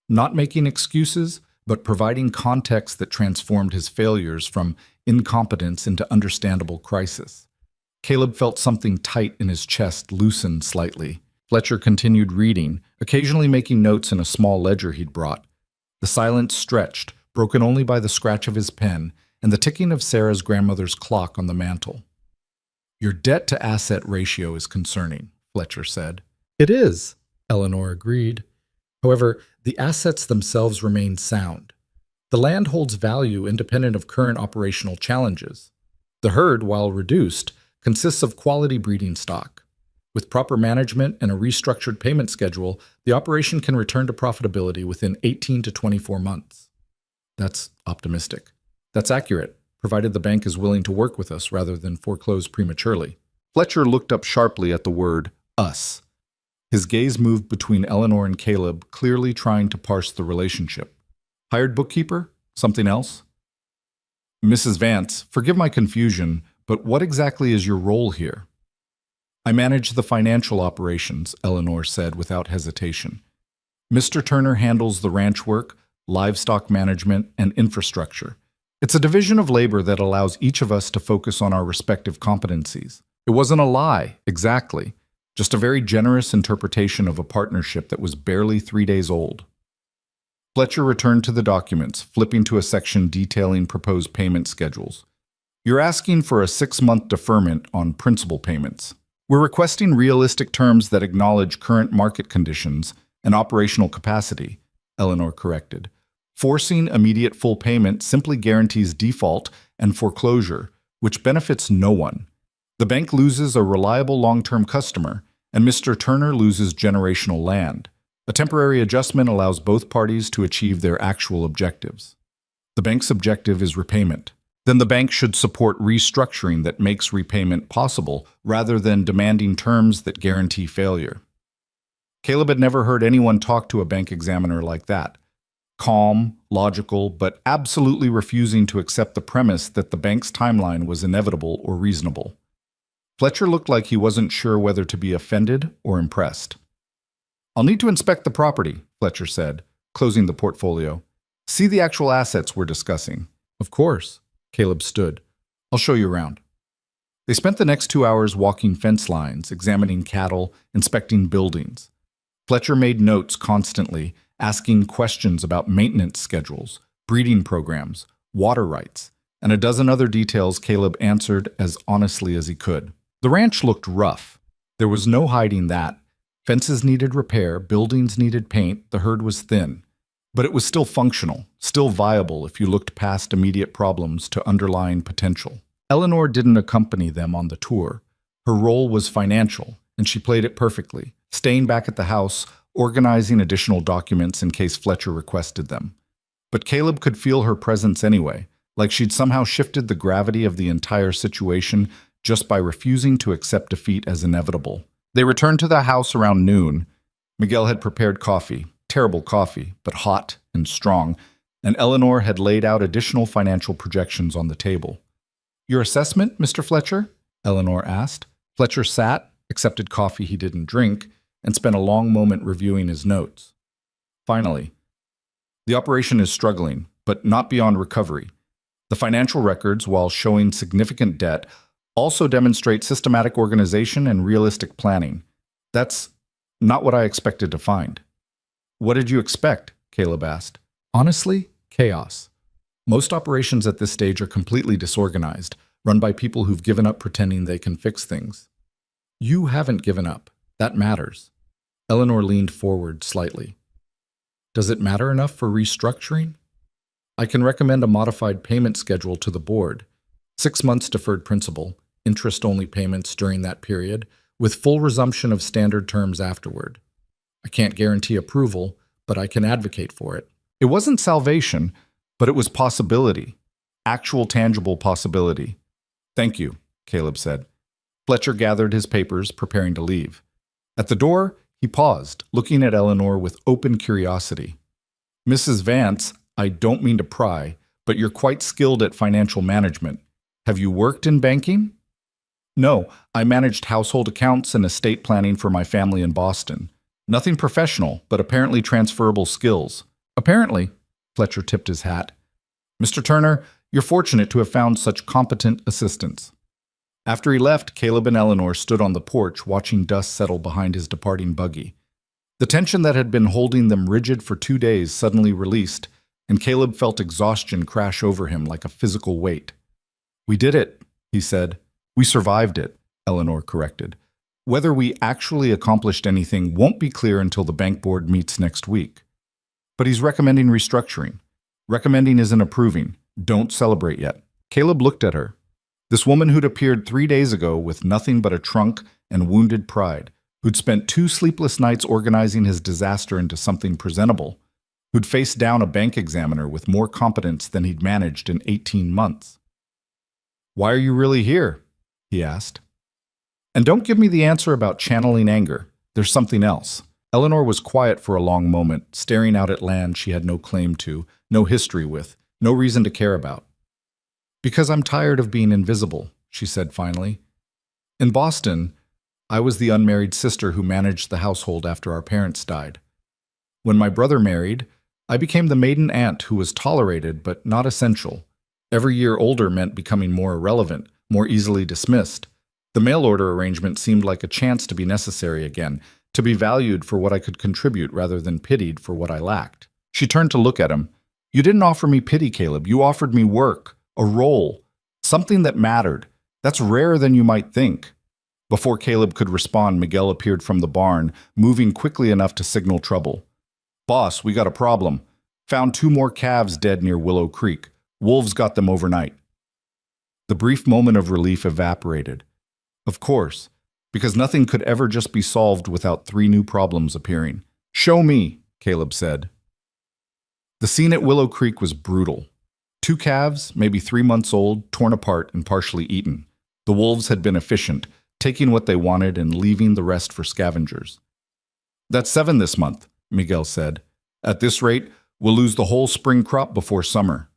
not making excuses, but providing context that transformed his failures from incompetence into understandable crisis. Caleb felt something tight in his chest loosen slightly. Fletcher continued reading, occasionally making notes in a small ledger he'd brought. The silence stretched, broken only by the scratch of his pen and the ticking of Sarah's grandmother's clock on the mantel. "Your debt-to-asset ratio is concerning," Fletcher said. "It is," Eleanor agreed. "However, the assets themselves remain sound. The land holds value independent of current operational challenges. The herd, while reduced, consists of quality breeding stock. With proper management and a restructured payment schedule, the operation can return to profitability within 18 to 24 months. That's optimistic. That's accurate, provided the bank is willing to work with us rather than foreclose prematurely." Fletcher looked up sharply at the word, us. His gaze moved between Eleanor and Caleb, clearly trying to parse the relationship. "Hired bookkeeper? Something else?" "Mrs. Vance, forgive my confusion, but what exactly is your role here?" "I manage the financial operations," Eleanor said without hesitation. "Mr. Turner handles the ranch work, livestock management, and infrastructure. It's a division of labor that allows each of us to focus on our respective competencies." It wasn't a lie, exactly. Just a very generous interpretation of a partnership that was barely 3 days old. Fletcher returned to the documents, flipping to a section detailing proposed payment schedules. "You're asking for a 6-month deferment on principal payments. We're requesting realistic terms that acknowledge current market conditions and operational capacity," Eleanor corrected. "Forcing immediate full payment simply guarantees default and foreclosure, which benefits no one. The bank loses a reliable long-term customer, and Mr. Turner loses generational land. A temporary adjustment allows both parties to achieve their actual objectives. The bank's objective is repayment. Then the bank should support restructuring that makes repayment possible rather than demanding terms that guarantee failure. Caleb had never heard anyone talk to a bank examiner like that. Calm, logical, but absolutely refusing to accept the premise that the bank's timeline was inevitable or reasonable. Fletcher looked like he wasn't sure whether to be offended or impressed. "I'll need to inspect the property," Fletcher said, closing the portfolio. "See the actual assets we're discussing." "Of course." Caleb stood. "I'll show you around." They spent the next 2 hours walking fence lines, examining cattle, inspecting buildings. Fletcher made notes constantly, asking questions about maintenance schedules, breeding programs, water rights, and a dozen other details Caleb answered as honestly as he could. The ranch looked rough. There was no hiding that. Fences needed repair, buildings needed paint, the herd was thin. But it was still functional, still viable if you looked past immediate problems to underlying potential. Eleanor didn't accompany them on the tour. Her role was financial, and she played it perfectly, staying back at the house, organizing additional documents in case Fletcher requested them. But Caleb could feel her presence anyway, like she'd somehow shifted the gravity of the entire situation just by refusing to accept defeat as inevitable. They returned to the house around noon. Miguel had prepared coffee, terrible coffee, but hot and strong, and Eleanor had laid out additional financial projections on the table. "Your assessment, Mr. Fletcher?" Eleanor asked. Fletcher sat, accepted coffee he didn't drink, and spent a long moment reviewing his notes. Finally, "The operation is struggling, but not beyond recovery. The financial records, while showing significant debt, also demonstrate systematic organization and realistic planning. That's not what I expected to find." "What did you expect?" Caleb asked. "Honestly, chaos. Most operations at this stage are completely disorganized, run by people who've given up pretending they can fix things. You haven't given up. That matters." Eleanor leaned forward slightly. "Does it matter enough for restructuring? I can recommend a modified payment schedule to the board. 6 months deferred principal, interest-only payments during that period, with full resumption of standard terms afterward. I can't guarantee approval, but I can advocate for it." It wasn't salvation, but it was possibility. Actual tangible possibility. "Thank you," Caleb said. Fletcher gathered his papers, preparing to leave. At the door, he paused, looking at Eleanor with open curiosity. "Mrs. Vance, I don't mean to pry, but you're quite skilled at financial management. Have you worked in banking?" "No, I managed household accounts and estate planning for my family in Boston. Nothing professional, but apparently transferable skills." "Apparently," Fletcher tipped his hat. "Mr. Turner, you're fortunate to have found such competent assistants." After he left, Caleb and Eleanor stood on the porch watching dust settle behind his departing buggy. The tension that had been holding them rigid for 2 days suddenly released, and Caleb felt exhaustion crash over him like a physical weight. "We did it," he said. "We survived it," Eleanor corrected. "Whether we actually accomplished anything won't be clear until the bank board meets next week. But he's recommending restructuring. Recommending isn't approving. Don't celebrate yet." Caleb looked at her. This woman who'd appeared 3 days ago with nothing but a trunk and wounded pride, who'd spent 2 sleepless nights organizing his disaster into something presentable, who'd faced down a bank examiner with more competence than he'd managed in 18 months. "Why are you really here?" he asked. "And don't give me the answer about channeling anger. There's something else." Eleanor was quiet for a long moment, staring out at land she had no claim to, no history with, no reason to care about. "Because I'm tired of being invisible," she said finally. "In Boston, I was the unmarried sister who managed the household after our parents died. When my brother married, I became the maiden aunt who was tolerated but not essential. Every year older meant becoming more irrelevant, more easily dismissed. The mail order arrangement seemed like a chance to be necessary again, to be valued for what I could contribute rather than pitied for what I lacked." She turned to look at him. "You didn't offer me pity, Caleb. You offered me work, a role, something that mattered. That's rarer than you might think." Before Caleb could respond, Miguel appeared from the barn, moving quickly enough to signal trouble. "Boss, we got a problem. Found 2 more calves dead near Willow Creek. Wolves got them overnight." The brief moment of relief evaporated. Of course, because nothing could ever just be solved without 3 new problems appearing. "Show me," Caleb said. The scene at Willow Creek was brutal. 2 calves, maybe 3 months old, torn apart and partially eaten. The wolves had been efficient, taking what they wanted and leaving the rest for scavengers. "That's 7 this month," Miguel said. "At this rate, we'll lose the whole spring crop before summer."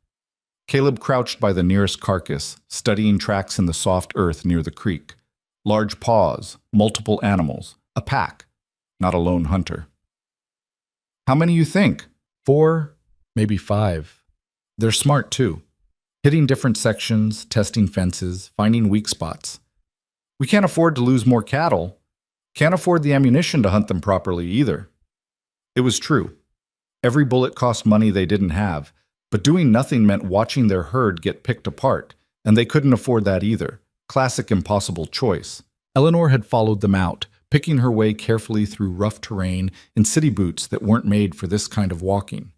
Caleb crouched by the nearest carcass, studying tracks in the soft earth near the creek. Large paws, multiple animals, a pack, not a lone hunter. "How many you think?" 4, maybe 5. They're smart too, hitting different sections, testing fences, finding weak spots. "We can't afford to lose more cattle. Can't afford the ammunition to hunt them properly either." It was true. Every bullet cost money they didn't have, but doing nothing meant watching their herd get picked apart, and they couldn't afford that either. Classic impossible choice. Eleanor had followed them out, picking her way carefully through rough terrain in city boots that weren't made for this kind of walking.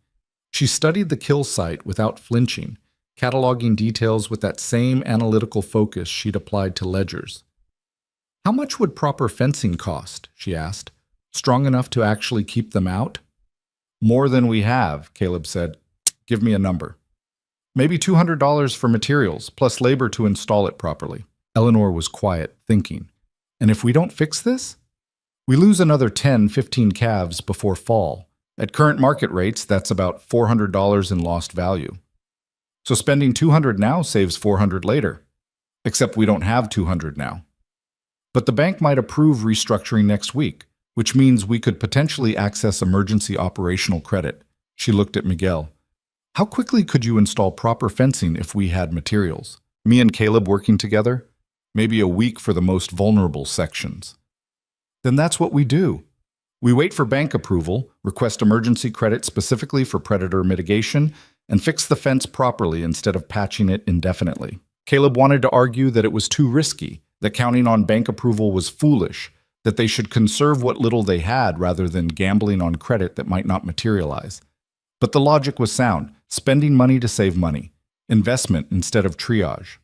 She studied the kill site without flinching, cataloging details with that same analytical focus she'd applied to ledgers. "How much would proper fencing cost?" she asked. "Strong enough to actually keep them out?" "More than we have," Caleb said. "Give me a number." "Maybe $200 for materials, plus labor to install it properly." Eleanor was quiet, thinking. "And if we don't fix this? We lose another 10, 15 calves before fall. At current market rates, that's about $400 in lost value. So spending $200 now saves $400 later. Except we don't have $200 now. But the bank might approve restructuring next week, which means we could potentially access emergency operational credit." She looked at Miguel. "How quickly could you install proper fencing if we had materials? Me and Caleb working together? Maybe a week for the most vulnerable sections." "Then that's what we do. We wait for bank approval, request emergency credit specifically for predator mitigation, and fix the fence properly instead of patching it indefinitely." Caleb wanted to argue that it was too risky, that counting on bank approval was foolish, that they should conserve what little they had rather than gambling on credit that might not materialize. But the logic was sound: spending money to save money, investment instead of triage.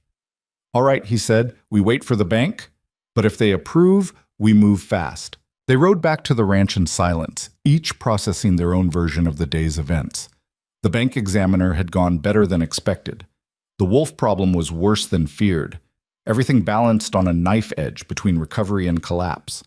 "All right," he said, "we wait for the bank, but if they approve, we move fast." They rode back to the ranch in silence, each processing their own version of the day's events. The bank examiner had gone better than expected. The wolf problem was worse than feared. Everything balanced on a knife edge between recovery and collapse.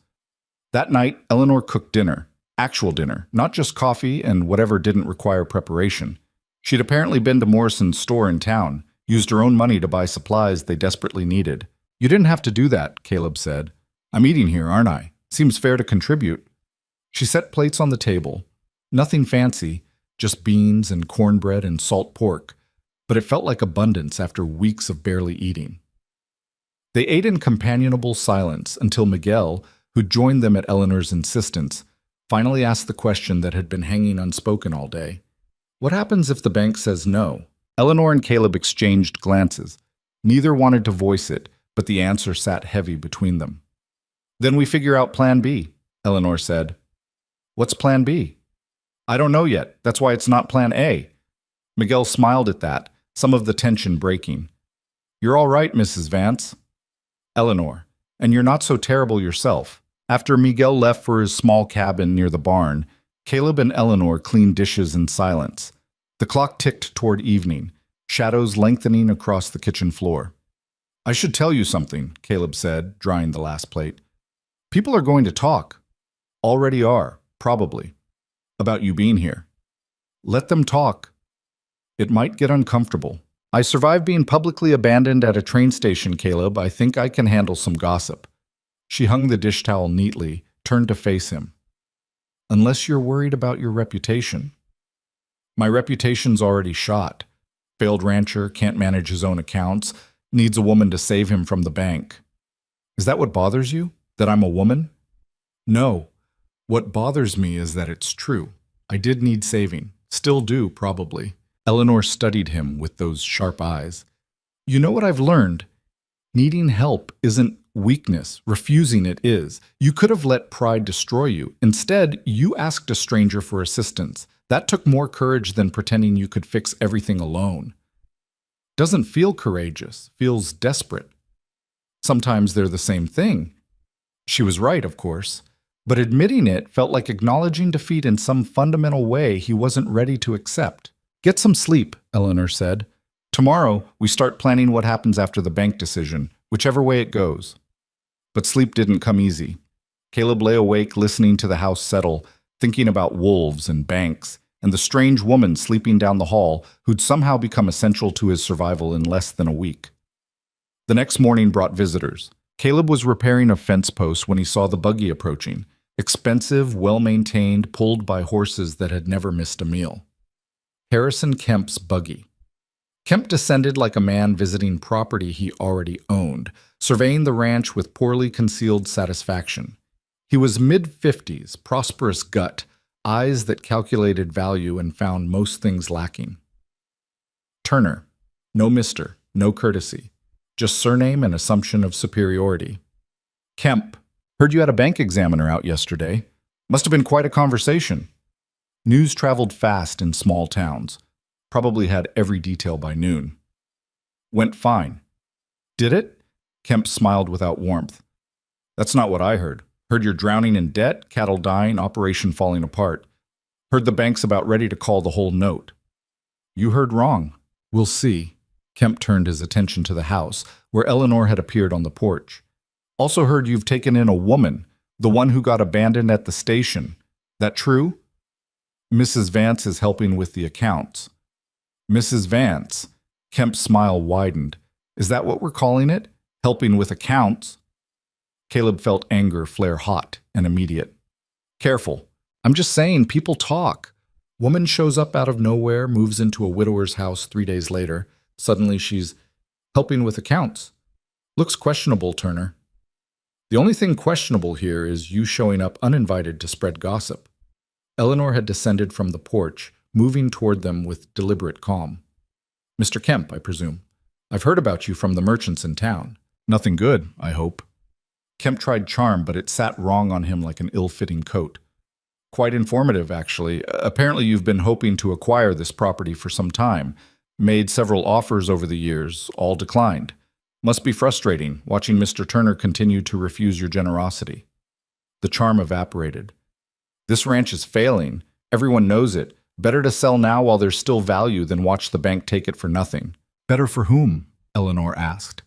That night, Eleanor cooked dinner. Actual dinner, not just coffee and whatever didn't require preparation. She'd apparently been to Morrison's store in town, used her own money to buy supplies they desperately needed. "You didn't have to do that," Caleb said. "I'm eating here, aren't I? Seems fair to contribute." She set plates on the table. Nothing fancy, just beans and cornbread and salt pork, but it felt like abundance after weeks of barely eating. They ate in companionable silence until Miguel, who joined them at Eleanor's insistence, finally asked the question that had been hanging unspoken all day. "What happens if the bank says no?" Eleanor and Caleb exchanged glances. Neither wanted to voice it, but the answer sat heavy between them. "Then we figure out Plan B," Eleanor said. "What's Plan B?" "I don't know yet. That's why it's not Plan A." Miguel smiled at that, some of the tension breaking. "You're all right, Mrs. Vance." "Eleanor, and you're not so terrible yourself." After Miguel left for his small cabin near the barn, Caleb and Eleanor cleaned dishes in silence. The clock ticked toward evening, shadows lengthening across the kitchen floor. "I should tell you something," Caleb said, drying the last plate. "People are going to talk. Already are, probably. About you being here. Let them talk. It might get uncomfortable. I survived being publicly abandoned at a train station, Caleb. I think I can handle some gossip." She hung the dish towel neatly, turned to face him. "Unless you're worried about your reputation." "My reputation's already shot. Failed rancher, can't manage his own accounts, needs a woman to save him from the bank." "Is that what bothers you? That I'm a woman?" "No. What bothers me is that it's true. I did need saving. Still do, probably." Eleanor studied him with those sharp eyes. "You know what I've learned? Needing help isn't weakness. Refusing it is. You could have let pride destroy you. Instead, you asked a stranger for assistance. That took more courage than pretending you could fix everything alone. Doesn't feel courageous. Feels desperate. Sometimes they're the same thing." She was right, of course. But admitting it felt like acknowledging defeat in some fundamental way he wasn't ready to accept. "Get some sleep," Eleanor said. Tomorrow, we start planning what happens after the bank decision, whichever way it goes. But sleep didn't come easy. Caleb lay awake listening to the house settle, thinking about wolves and banks, and the strange woman sleeping down the hall who'd somehow become essential to his survival in less than a week. The next morning brought visitors. Caleb was repairing a fence post when he saw the buggy approaching, expensive, well-maintained, pulled by horses that had never missed a meal. Harrison Kemp's buggy. Kemp descended like a man visiting property he already owned, surveying the ranch with poorly concealed satisfaction. He was mid-50s, prosperous gut, eyes that calculated value and found most things lacking. Turner. No mister, no courtesy. Just surname and assumption of superiority. Kemp. Heard you had a bank examiner out yesterday. Must have been quite a conversation. News traveled fast in small towns. Probably had every detail by noon. Went fine. Did it? Kemp smiled without warmth. That's not what I heard. Heard you're drowning in debt, cattle dying, operation falling apart. Heard the bank's about ready to call the whole note. You heard wrong. We'll see. Kemp turned his attention to the house, where Eleanor had appeared on the porch. Also heard you've taken in a woman, the one who got abandoned at the station. That true? Mrs. Vance is helping with the accounts. Mrs. Vance. Kemp's smile widened. Is that what we're calling it? Helping with accounts? Caleb felt anger flare hot and immediate. Careful. I'm just saying, people talk. Woman shows up out of nowhere, moves into a widower's house 3 days later. Suddenly she's helping with accounts. Looks questionable, Turner. The only thing questionable here is you showing up uninvited to spread gossip. Eleanor had descended from the porch, moving toward them with deliberate calm. Mr. Kemp, I presume. I've heard about you from the merchants in town. Nothing good, I hope. Kemp tried charm, but it sat wrong on him like an ill-fitting coat. Quite informative, actually. Apparently you've been hoping to acquire this property for some time. Made several offers over the years, all declined. Must be frustrating, watching Mr. Turner continue to refuse your generosity. The charm evaporated. This ranch is failing. Everyone knows it. Better to sell now while there's still value than watch the bank take it for nothing. Better for whom? Eleanor asked.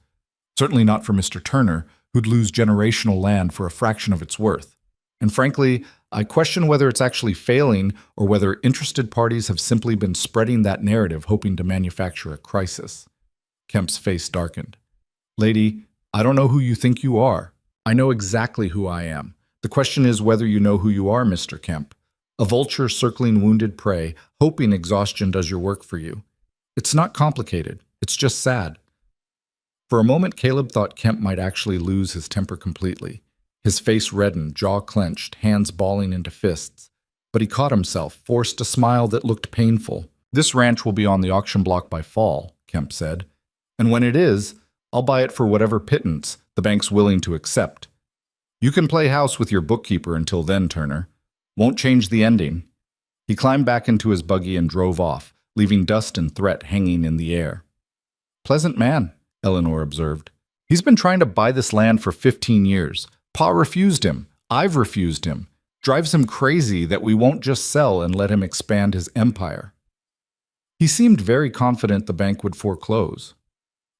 Certainly not for Mr. Turner, who'd lose generational land for a fraction of its worth. And frankly, I question whether it's actually failing or whether interested parties have simply been spreading that narrative hoping to manufacture a crisis. Kemp's face darkened. Lady, I don't know who you think you are. I know exactly who I am. The question is whether you know who you are, Mr. Kemp. A vulture circling wounded prey, hoping exhaustion does your work for you. It's not complicated. It's just sad. For a moment, Caleb thought Kemp might actually lose his temper completely. His face reddened, jaw clenched, hands balling into fists. But he caught himself, forced a smile that looked painful. This ranch will be on the auction block by fall, Kemp said. And when it is, I'll buy it for whatever pittance the bank's willing to accept. You can play house with your bookkeeper until then, Turner. Won't change the ending. He climbed back into his buggy and drove off, leaving dust and threat hanging in the air. Pleasant man, Eleanor observed. He's been trying to buy this land for 15 years. Pa refused him. I've refused him. Drives him crazy that we won't just sell and let him expand his empire. He seemed very confident the bank would foreclose.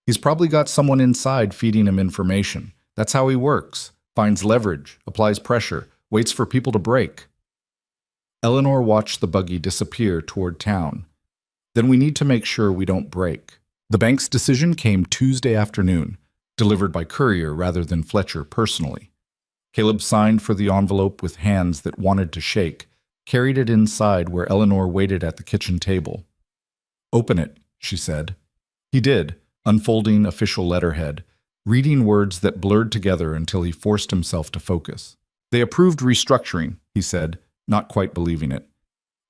He's probably got someone inside feeding him information. That's how he works. Finds leverage, applies pressure, waits for people to break. Eleanor watched the buggy disappear toward town. Then we need to make sure we don't break. The bank's decision came Tuesday afternoon, delivered by courier rather than Fletcher personally. Caleb signed for the envelope with hands that wanted to shake, carried it inside where Eleanor waited at the kitchen table. Open it, she said. He did, unfolding official letterhead, reading words that blurred together until he forced himself to focus. They approved restructuring, he said, not quite believing it.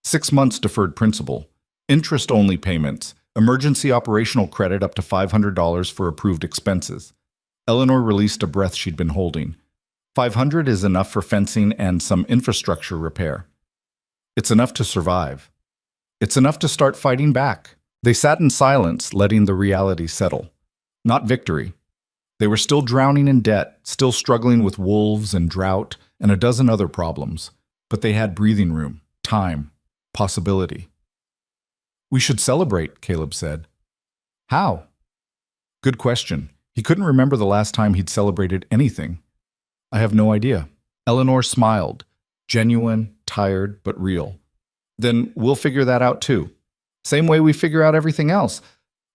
6 months deferred principal, interest-only payments, emergency operational credit up to $500 for approved expenses. Eleanor released a breath she'd been holding. $500 is enough for fencing and some infrastructure repair. It's enough to survive. It's enough to start fighting back. They sat in silence, letting the reality settle. Not victory. They were still drowning in debt, still struggling with wolves and drought and a dozen other problems. But they had breathing room, time, possibility. We should celebrate, Caleb said. How? Good question. He couldn't remember the last time he'd celebrated anything. I have no idea. Eleanor smiled. Genuine, tired, but real. Then we'll figure that out too. Same way we figure out everything else,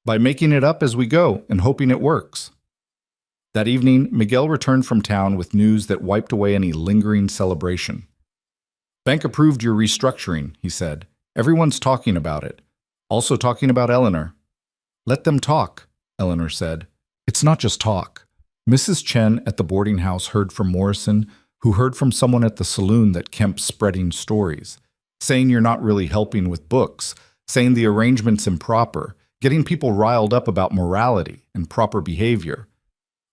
by making it up as we go and hoping it works. That evening, Miguel returned from town with news that wiped away any lingering celebration. Bank approved your restructuring, he said. Everyone's talking about it. Also talking about Eleanor. Let them talk, Eleanor said. It's not just talk. Mrs. Chen at the boarding house heard from Morrison, who heard from someone at the saloon that Kemp's spreading stories, saying you're not really helping with books, saying the arrangement's improper, getting people riled up about morality and proper behavior.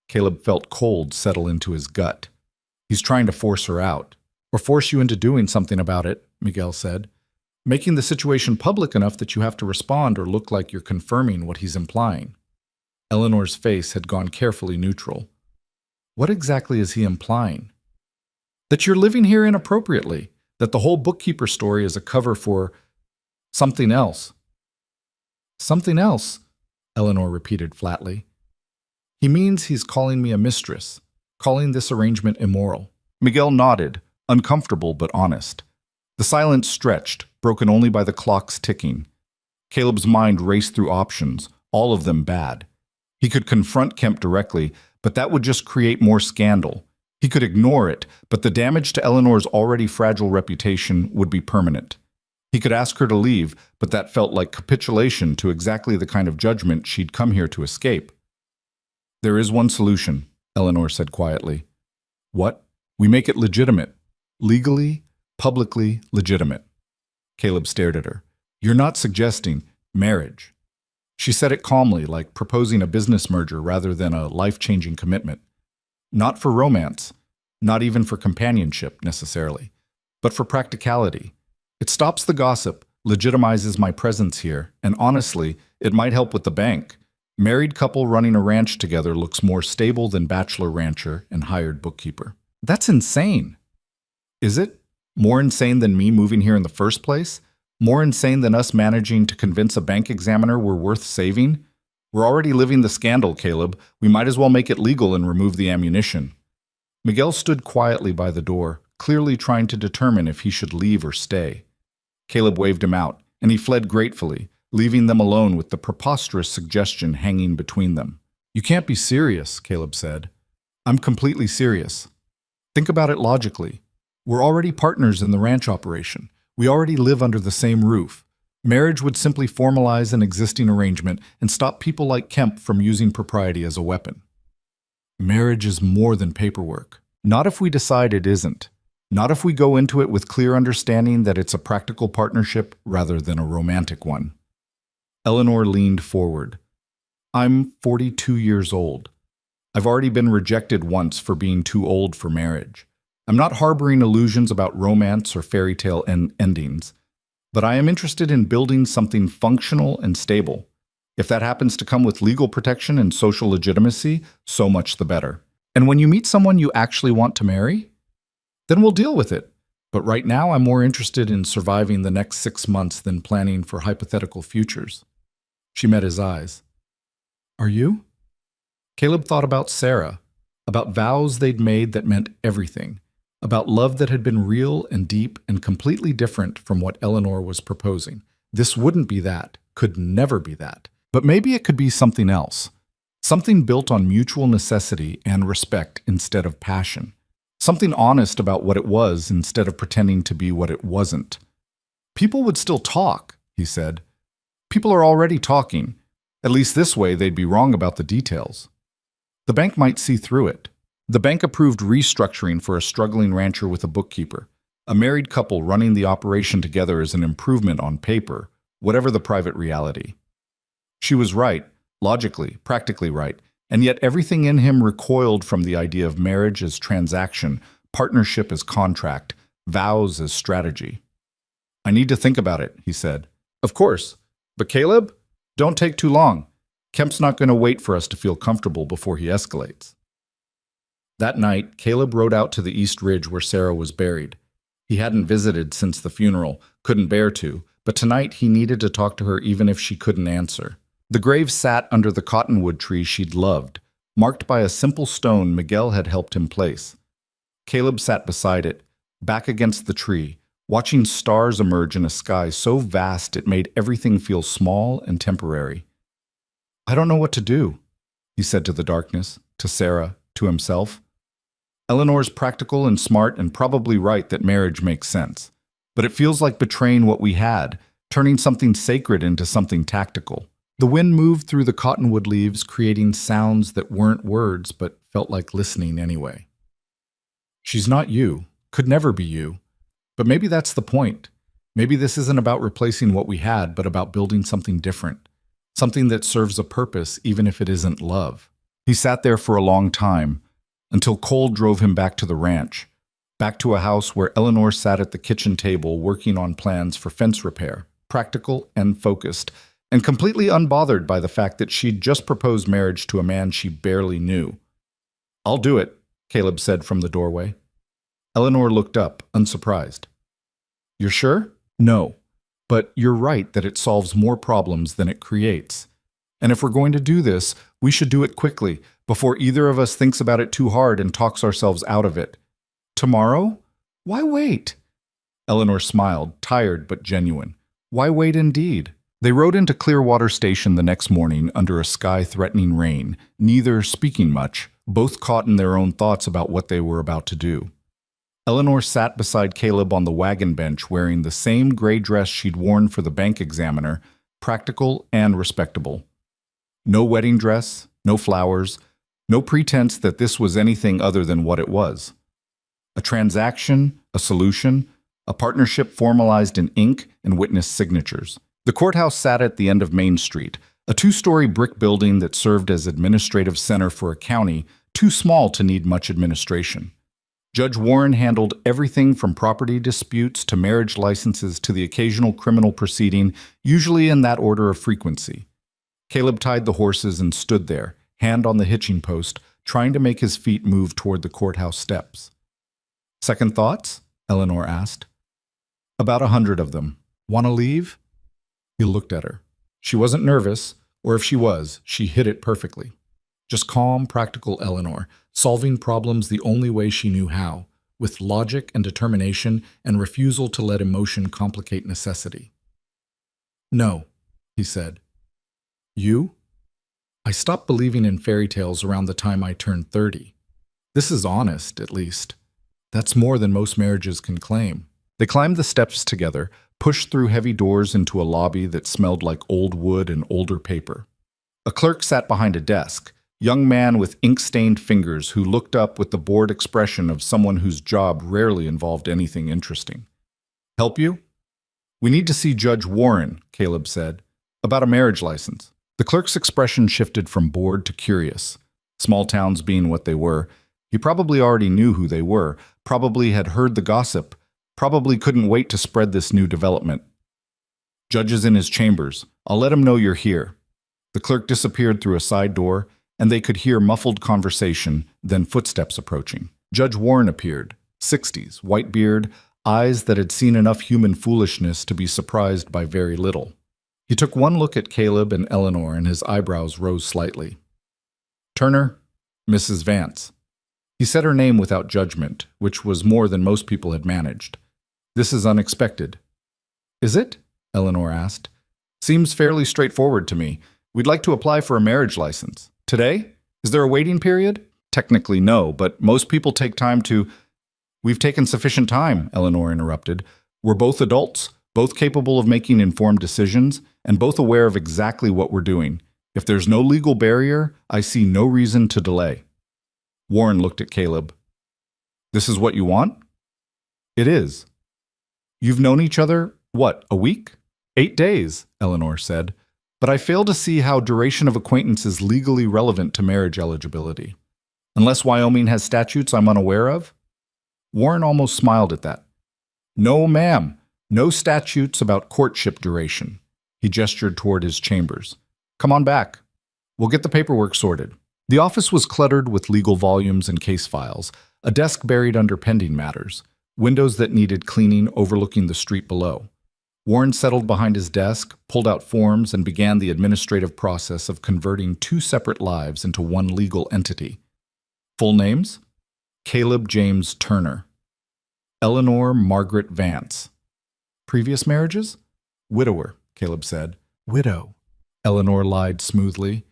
Caleb felt cold settle into his gut. He's trying to force her out. Or force you into doing something about it, Miguel said. Making the situation public enough that you have to respond or look like you're confirming what he's implying. Eleanor's face had gone carefully neutral. What exactly is he implying? That you're living here inappropriately, that the whole bookkeeper story is a cover for something else. Something else, Eleanor repeated flatly. He means he's calling me a mistress, calling this arrangement immoral. Miguel nodded, uncomfortable but honest. The silence stretched, broken only by the clock's ticking. Caleb's mind raced through options, all of them bad. He could confront Kemp directly, but that would just create more scandal. He could ignore it, but the damage to Eleanor's already fragile reputation would be permanent. He could ask her to leave, but that felt like capitulation to exactly the kind of judgment she'd come here to escape. There is one solution, Eleanor said quietly. What? We make it legitimate. Legally, publicly legitimate. Caleb stared at her. You're not suggesting marriage. She said it calmly, like proposing a business merger rather than a life-changing commitment. Not for romance, not even for companionship necessarily, but for practicality. It stops the gossip, legitimizes my presence here, and honestly, it might help with the bank. Married couple running a ranch together looks more stable than bachelor rancher and hired bookkeeper. That's insane. Is it? More insane than me moving here in the first place? More insane than us managing to convince a bank examiner we're worth saving? We're already living the scandal, Caleb. We might as well make it legal and remove the ammunition. Miguel stood quietly by the door, clearly trying to determine if he should leave or stay. Caleb waved him out, and he fled gratefully, leaving them alone with the preposterous suggestion hanging between them. You can't be serious, Caleb said. I'm completely serious. Think about it logically. We're already partners in the ranch operation. We already live under the same roof. Marriage would simply formalize an existing arrangement and stop people like Kemp from using propriety as a weapon. Marriage is more than paperwork. Not if we decide it isn't. Not if we go into it with clear understanding that it's a practical partnership rather than a romantic one. Eleanor leaned forward. I'm 42 years old. I've already been rejected once for being too old for marriage. I'm not harboring illusions about romance or fairy tale endings, but I am interested in building something functional and stable. If that happens to come with legal protection and social legitimacy, so much the better. And when you meet someone you actually want to marry, then we'll deal with it. But right now I'm more interested in surviving the next 6 months than planning for hypothetical futures. She met his eyes. Are you? Caleb thought about Sarah, about vows they'd made that meant everything, about love that had been real and deep and completely different from what Eleanor was proposing. This wouldn't be that, could never be that. But maybe it could be something else. Something built on mutual necessity and respect instead of passion. Something honest about what it was instead of pretending to be what it wasn't. People would still talk, he said. People are already talking. At least this way they'd be wrong about the details. The bank might see through it. The bank approved restructuring for a struggling rancher with a bookkeeper. A married couple running the operation together is an improvement on paper, whatever the private reality. She was right, logically, practically right, and yet everything in him recoiled from the idea of marriage as transaction, partnership as contract, vows as strategy. I need to think about it, he said. Of course. But Caleb, don't take too long. Kemp's not going to wait for us to feel comfortable before he escalates. That night, Caleb rode out to the East Ridge where Sarah was buried. He hadn't visited since the funeral, couldn't bear to, but tonight he needed to talk to her even if she couldn't answer. The grave sat under the cottonwood tree she'd loved, marked by a simple stone Miguel had helped him place. Caleb sat beside it, back against the tree, watching stars emerge in a sky so vast it made everything feel small and temporary. "I don't know what to do," he said to the darkness, to Sarah, to himself. Eleanor's practical and smart and probably right that marriage makes sense. But it feels like betraying what we had, turning something sacred into something tactical. The wind moved through the cottonwood leaves, creating sounds that weren't words but felt like listening anyway. "She's not you, could never be you. But maybe that's the point. Maybe this isn't about replacing what we had, but about building something different. Something that serves a purpose, even if it isn't love." He sat there for a long time, until cold drove him back to the ranch, back to a house where Eleanor sat at the kitchen table working on plans for fence repair, practical and focused, and completely unbothered by the fact that she'd just proposed marriage to a man she barely knew. "I'll do it," Caleb said from the doorway. Eleanor looked up, unsurprised. "You're sure?" "No, but you're right that it solves more problems than it creates. And if we're going to do this, we should do it quickly, before either of us thinks about it too hard and talks ourselves out of it. Tomorrow? Why wait?" Eleanor smiled, tired but genuine. Why wait indeed? They rode into Clearwater Station the next morning under a sky-threatening rain, neither speaking much, both caught in their own thoughts about what they were about to do. Eleanor sat beside Caleb on the wagon bench wearing the same gray dress she'd worn for the bank examiner, practical and respectable. No wedding dress, no flowers, no pretense that this was anything other than what it was. A transaction, a solution, a partnership formalized in ink and witness signatures. The courthouse sat at the end of Main Street, a two-story brick building that served as administrative center for a county too small to need much administration. Judge Warren handled everything from property disputes to marriage licenses to the occasional criminal proceeding, usually in that order of frequency. Caleb tied the horses and stood there, hand on the hitching post, trying to make his feet move toward the courthouse steps. "Second thoughts?" Eleanor asked. "About 100 of them. Want to leave?" He looked at her. She wasn't nervous, or if she was, she hid it perfectly. Just calm, practical Eleanor, solving problems the only way she knew how, with logic and determination and refusal to let emotion complicate necessity. "No," he said. "You?" "I stopped believing in fairy tales around the time I turned 30. This is honest, at least. That's more than most marriages can claim." They climbed the steps together, pushed through heavy doors into a lobby that smelled like old wood and older paper. A clerk sat behind a desk, young man with ink-stained fingers who looked up with the bored expression of someone whose job rarely involved anything interesting. "Help you?" "We need to see Judge Warren," Caleb said, "about a marriage license." The clerk's expression shifted from bored to curious. Small towns being what they were, he probably already knew who they were, probably had heard the gossip, probably couldn't wait to spread this new development. "Judge is in his chambers. I'll let him know you're here." The clerk disappeared through a side door, and they could hear muffled conversation, then footsteps approaching. Judge Warren appeared, 60s, white beard, eyes that had seen enough human foolishness to be surprised by very little. He took one look at Caleb and Eleanor, and his eyebrows rose slightly. "Turner, Mrs. Vance." He said her name without judgment, which was more than most people had managed. "This is unexpected." "Is it?" Eleanor asked. "Seems fairly straightforward to me. We'd like to apply for a marriage license. Today? Is there a waiting period?" "Technically, no, but most people take time to—" "We've taken sufficient time," Eleanor interrupted. "We're both adults, both capable of making informed decisions, and both aware of exactly what we're doing. If there's no legal barrier, I see no reason to delay." Warren looked at Caleb. "This is what you want?" "It is." "You've known each other, what, a week?" 8 days, Eleanor said. "But I fail to see how duration of acquaintance is legally relevant to marriage eligibility. Unless Wyoming has statutes I'm unaware of?" Warren almost smiled at that. "No, ma'am. No statutes about courtship duration." He gestured toward his chambers. "Come on back. We'll get the paperwork sorted." The office was cluttered with legal volumes and case files, a desk buried under pending matters, windows that needed cleaning overlooking the street below. Warren settled behind his desk, pulled out forms, and began the administrative process of converting two separate lives into one legal entity. Full names? Caleb James Turner. Eleanor Margaret Vance. Previous marriages? Widower, Caleb said. Widow. Eleanor lied smoothly,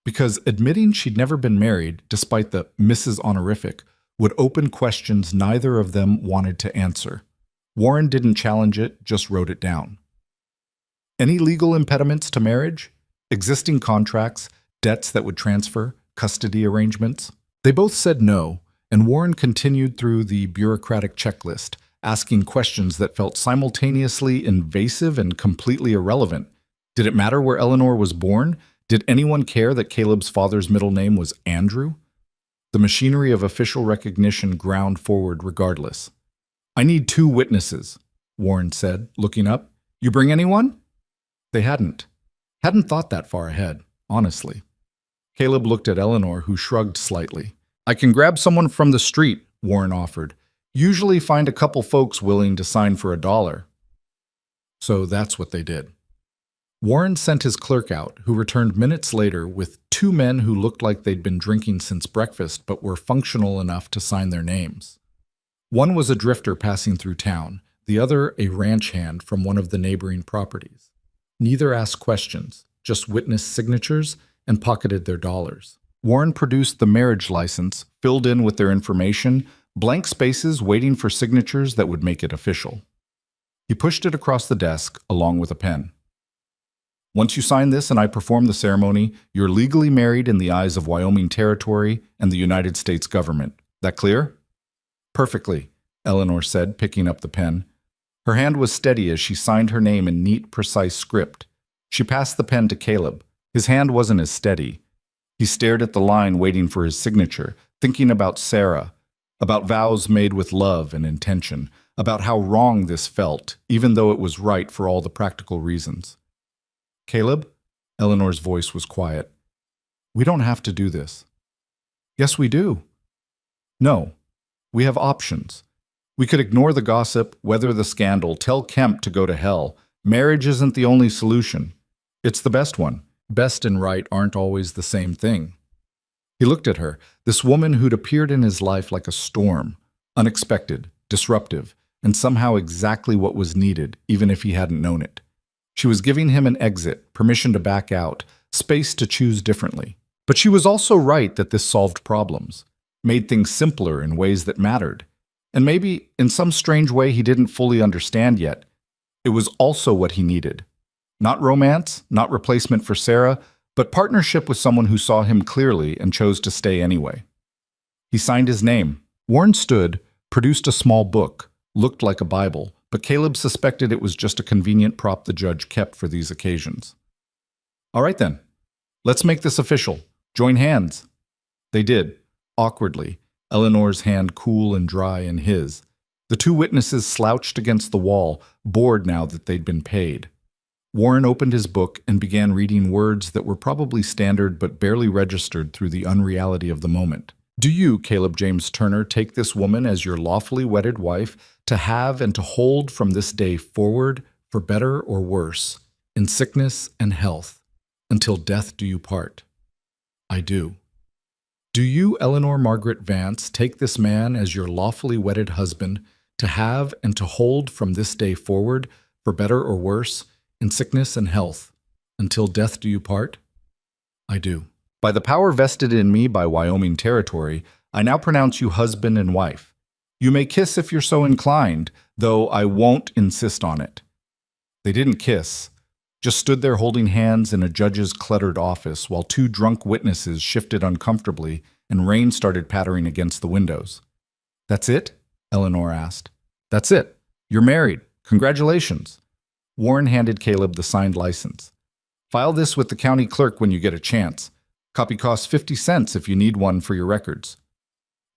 because admitting she'd never been married, despite the Mrs. Honorific, would open questions neither of them wanted to answer. Warren didn't challenge it, just wrote it down. Any legal impediments to marriage? Existing contracts, debts that would transfer, custody arrangements? They both said no, and Warren continued through the bureaucratic checklist, asking questions that felt simultaneously invasive and completely irrelevant. Did it matter where Eleanor was born? Did anyone care that Caleb's father's middle name was Andrew? The machinery of official recognition ground forward regardless. I need 2 witnesses, Warren said, looking up. You bring anyone? They hadn't. Hadn't thought that far ahead, honestly. Caleb looked at Eleanor, who shrugged slightly. I can grab someone from the street, Warren offered. Usually find a couple folks willing to sign for $1. So that's what they did. Warren sent his clerk out, who returned minutes later with 2 men who looked like they'd been drinking since breakfast but were functional enough to sign their names. One was a drifter passing through town, the other a ranch hand from one of the neighboring properties. Neither asked questions, just witnessed signatures and pocketed their dollars. Warren produced the marriage license, filled in with their information, blank spaces waiting for signatures that would make it official. He pushed it across the desk along with a pen. Once you sign this and I perform the ceremony, you're legally married in the eyes of Wyoming Territory and the United States government. That clear? Perfectly, Eleanor said, picking up the pen. Her hand was steady as she signed her name in neat, precise script. She passed the pen to Caleb. His hand wasn't as steady. He stared at the line waiting for his signature, thinking about Sarah, about vows made with love and intention, about how wrong this felt, even though it was right for all the practical reasons. Caleb? Eleanor's voice was quiet. We don't have to do this. Yes, we do. No. We have options. We could ignore the gossip, weather the scandal, tell Kemp to go to hell. Marriage isn't the only solution. It's the best one. Best and right aren't always the same thing. He looked at her, this woman who'd appeared in his life like a storm, unexpected, disruptive, and somehow exactly what was needed, even if he hadn't known it. She was giving him an exit, permission to back out, space to choose differently. But she was also right that this solved problems, made things simpler in ways that mattered. And maybe, in some strange way he didn't fully understand yet, it was also what he needed. Not romance, not replacement for Sarah, but partnership with someone who saw him clearly and chose to stay anyway. He signed his name. Warren stood, produced a small book, looked like a Bible, but Caleb suspected it was just a convenient prop the judge kept for these occasions. All right then, let's make this official. Join hands. They did, awkwardly, Eleanor's hand cool and dry in his. The 2 witnesses slouched against the wall, bored now that they'd been paid. Warren opened his book and began reading words that were probably standard but barely registered through the unreality of the moment. Do you, Caleb James Turner, take this woman as your lawfully wedded wife to have and to hold from this day forward, for better or worse, in sickness and health, until death do you part? I do. Do you, Eleanor Margaret Vance, take this man as your lawfully wedded husband to have and to hold from this day forward, for better or worse, in sickness and health, until death do you part? I do. By the power vested in me by Wyoming Territory, I now pronounce you husband and wife. You may kiss if you're so inclined, though I won't insist on it. They didn't kiss, just stood there holding hands in a judge's cluttered office while 2 drunk witnesses shifted uncomfortably and rain started pattering against the windows. That's it? Eleanor asked. That's it. You're married. Congratulations. Warren handed Caleb the signed license. File this with the county clerk when you get a chance. Copy costs 50 cents if you need one for your records.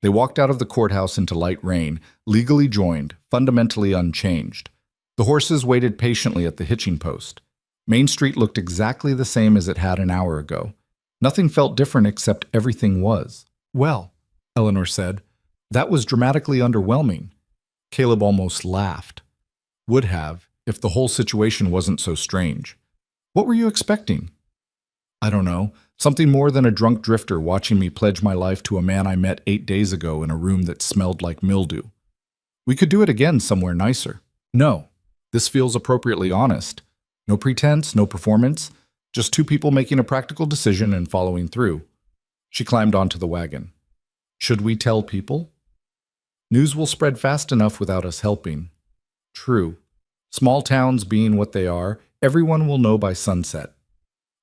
They walked out of the courthouse into light rain, legally joined, fundamentally unchanged. The horses waited patiently at the hitching post. Main Street looked exactly the same as it had an hour ago. Nothing felt different except everything was. Well, Eleanor said, that was dramatically underwhelming. Caleb almost laughed. Would have, if the whole situation wasn't so strange. What were you expecting? I don't know. Something more than a drunk drifter watching me pledge my life to a man I met 8 days ago in a room that smelled like mildew. We could do it again somewhere nicer. No, this feels appropriately honest. No pretense, no performance, just two people making a practical decision and following through. She climbed onto the wagon. Should we tell people? News will spread fast enough without us helping. True. Small towns being what they are, everyone will know by sunset.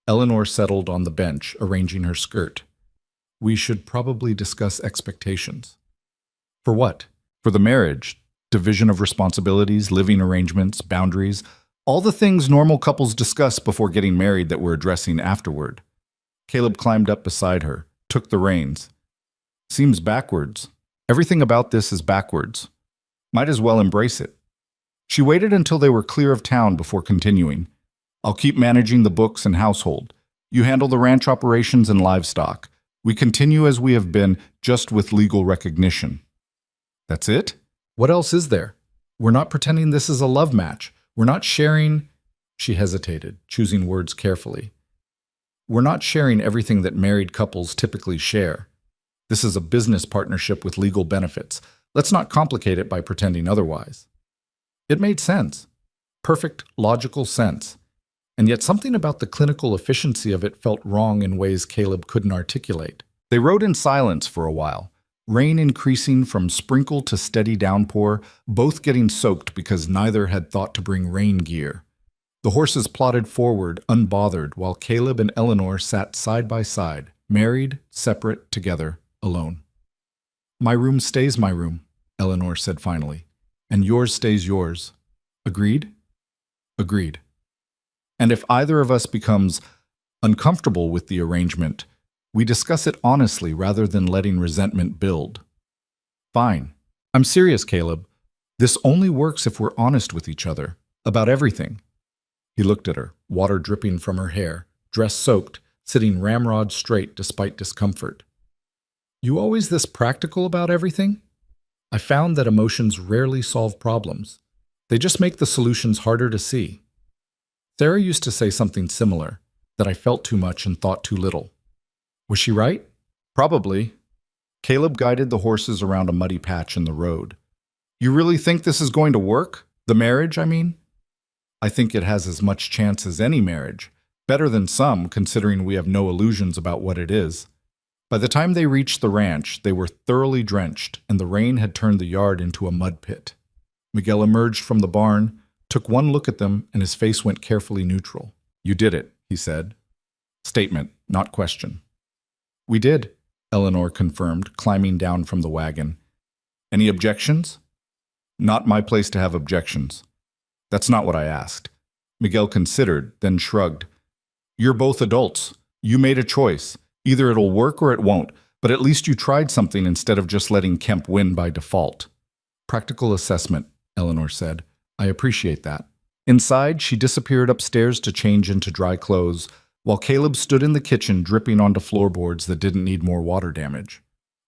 Eleanor settled on the bench, arranging her skirt. We should probably discuss expectations. For what? For the marriage, division of responsibilities, living arrangements, boundaries, all the things normal couples discuss before getting married that we're addressing afterward. Caleb climbed up beside her, took the reins. Seems backwards. Everything about this is backwards. Might as well embrace it. She waited until they were clear of town before continuing. I'll keep managing the books and household. You handle the ranch operations and livestock. We continue as we have been, just with legal recognition. That's it? What else is there? We're not pretending this is a love match. We're not sharing... She hesitated, choosing words carefully. We're not sharing everything that married couples typically share. This is a business partnership with legal benefits. Let's not complicate it by pretending otherwise. It made sense. Perfect, logical sense. And yet something about the clinical efficiency of it felt wrong in ways Caleb couldn't articulate. They rode in silence for a while, rain increasing from sprinkle to steady downpour, both getting soaked because neither had thought to bring rain gear. The horses plodded forward, unbothered, while Caleb and Eleanor sat side by side, married, separate, together, alone. My room stays my room, Eleanor said finally, and yours stays yours. Agreed? Agreed. And if either of us becomes uncomfortable with the arrangement, we discuss it honestly rather than letting resentment build. Fine. I'm serious, Caleb. This only works if we're honest with each other, about everything. He looked at her, water dripping from her hair, dress soaked, sitting ramrod straight despite discomfort. You always this practical about everything? I found that emotions rarely solve problems. They just make the solutions harder to see. Sarah used to say something similar, that I felt too much and thought too little. Was she right? Probably. Caleb guided the horses around a muddy patch in the road. You really think this is going to work? The marriage, I mean? I think it has as much chance as any marriage. Better than some, considering we have no illusions about what it is. By the time they reached the ranch, they were thoroughly drenched, and the rain had turned the yard into a mud pit. Miguel emerged from the barn, took one look at them, and his face went carefully neutral. You did it, he said. Statement, not question. We did, Eleanor confirmed, climbing down from the wagon. Any objections? Not my place to have objections. That's not what I asked. Miguel considered, then shrugged. You're both adults. You made a choice. Either it'll work or it won't, but at least you tried something instead of just letting Kemp win by default. Practical assessment, Eleanor said. I appreciate that. Inside, she disappeared upstairs to change into dry clothes, while Caleb stood in the kitchen dripping onto floorboards that didn't need more water damage.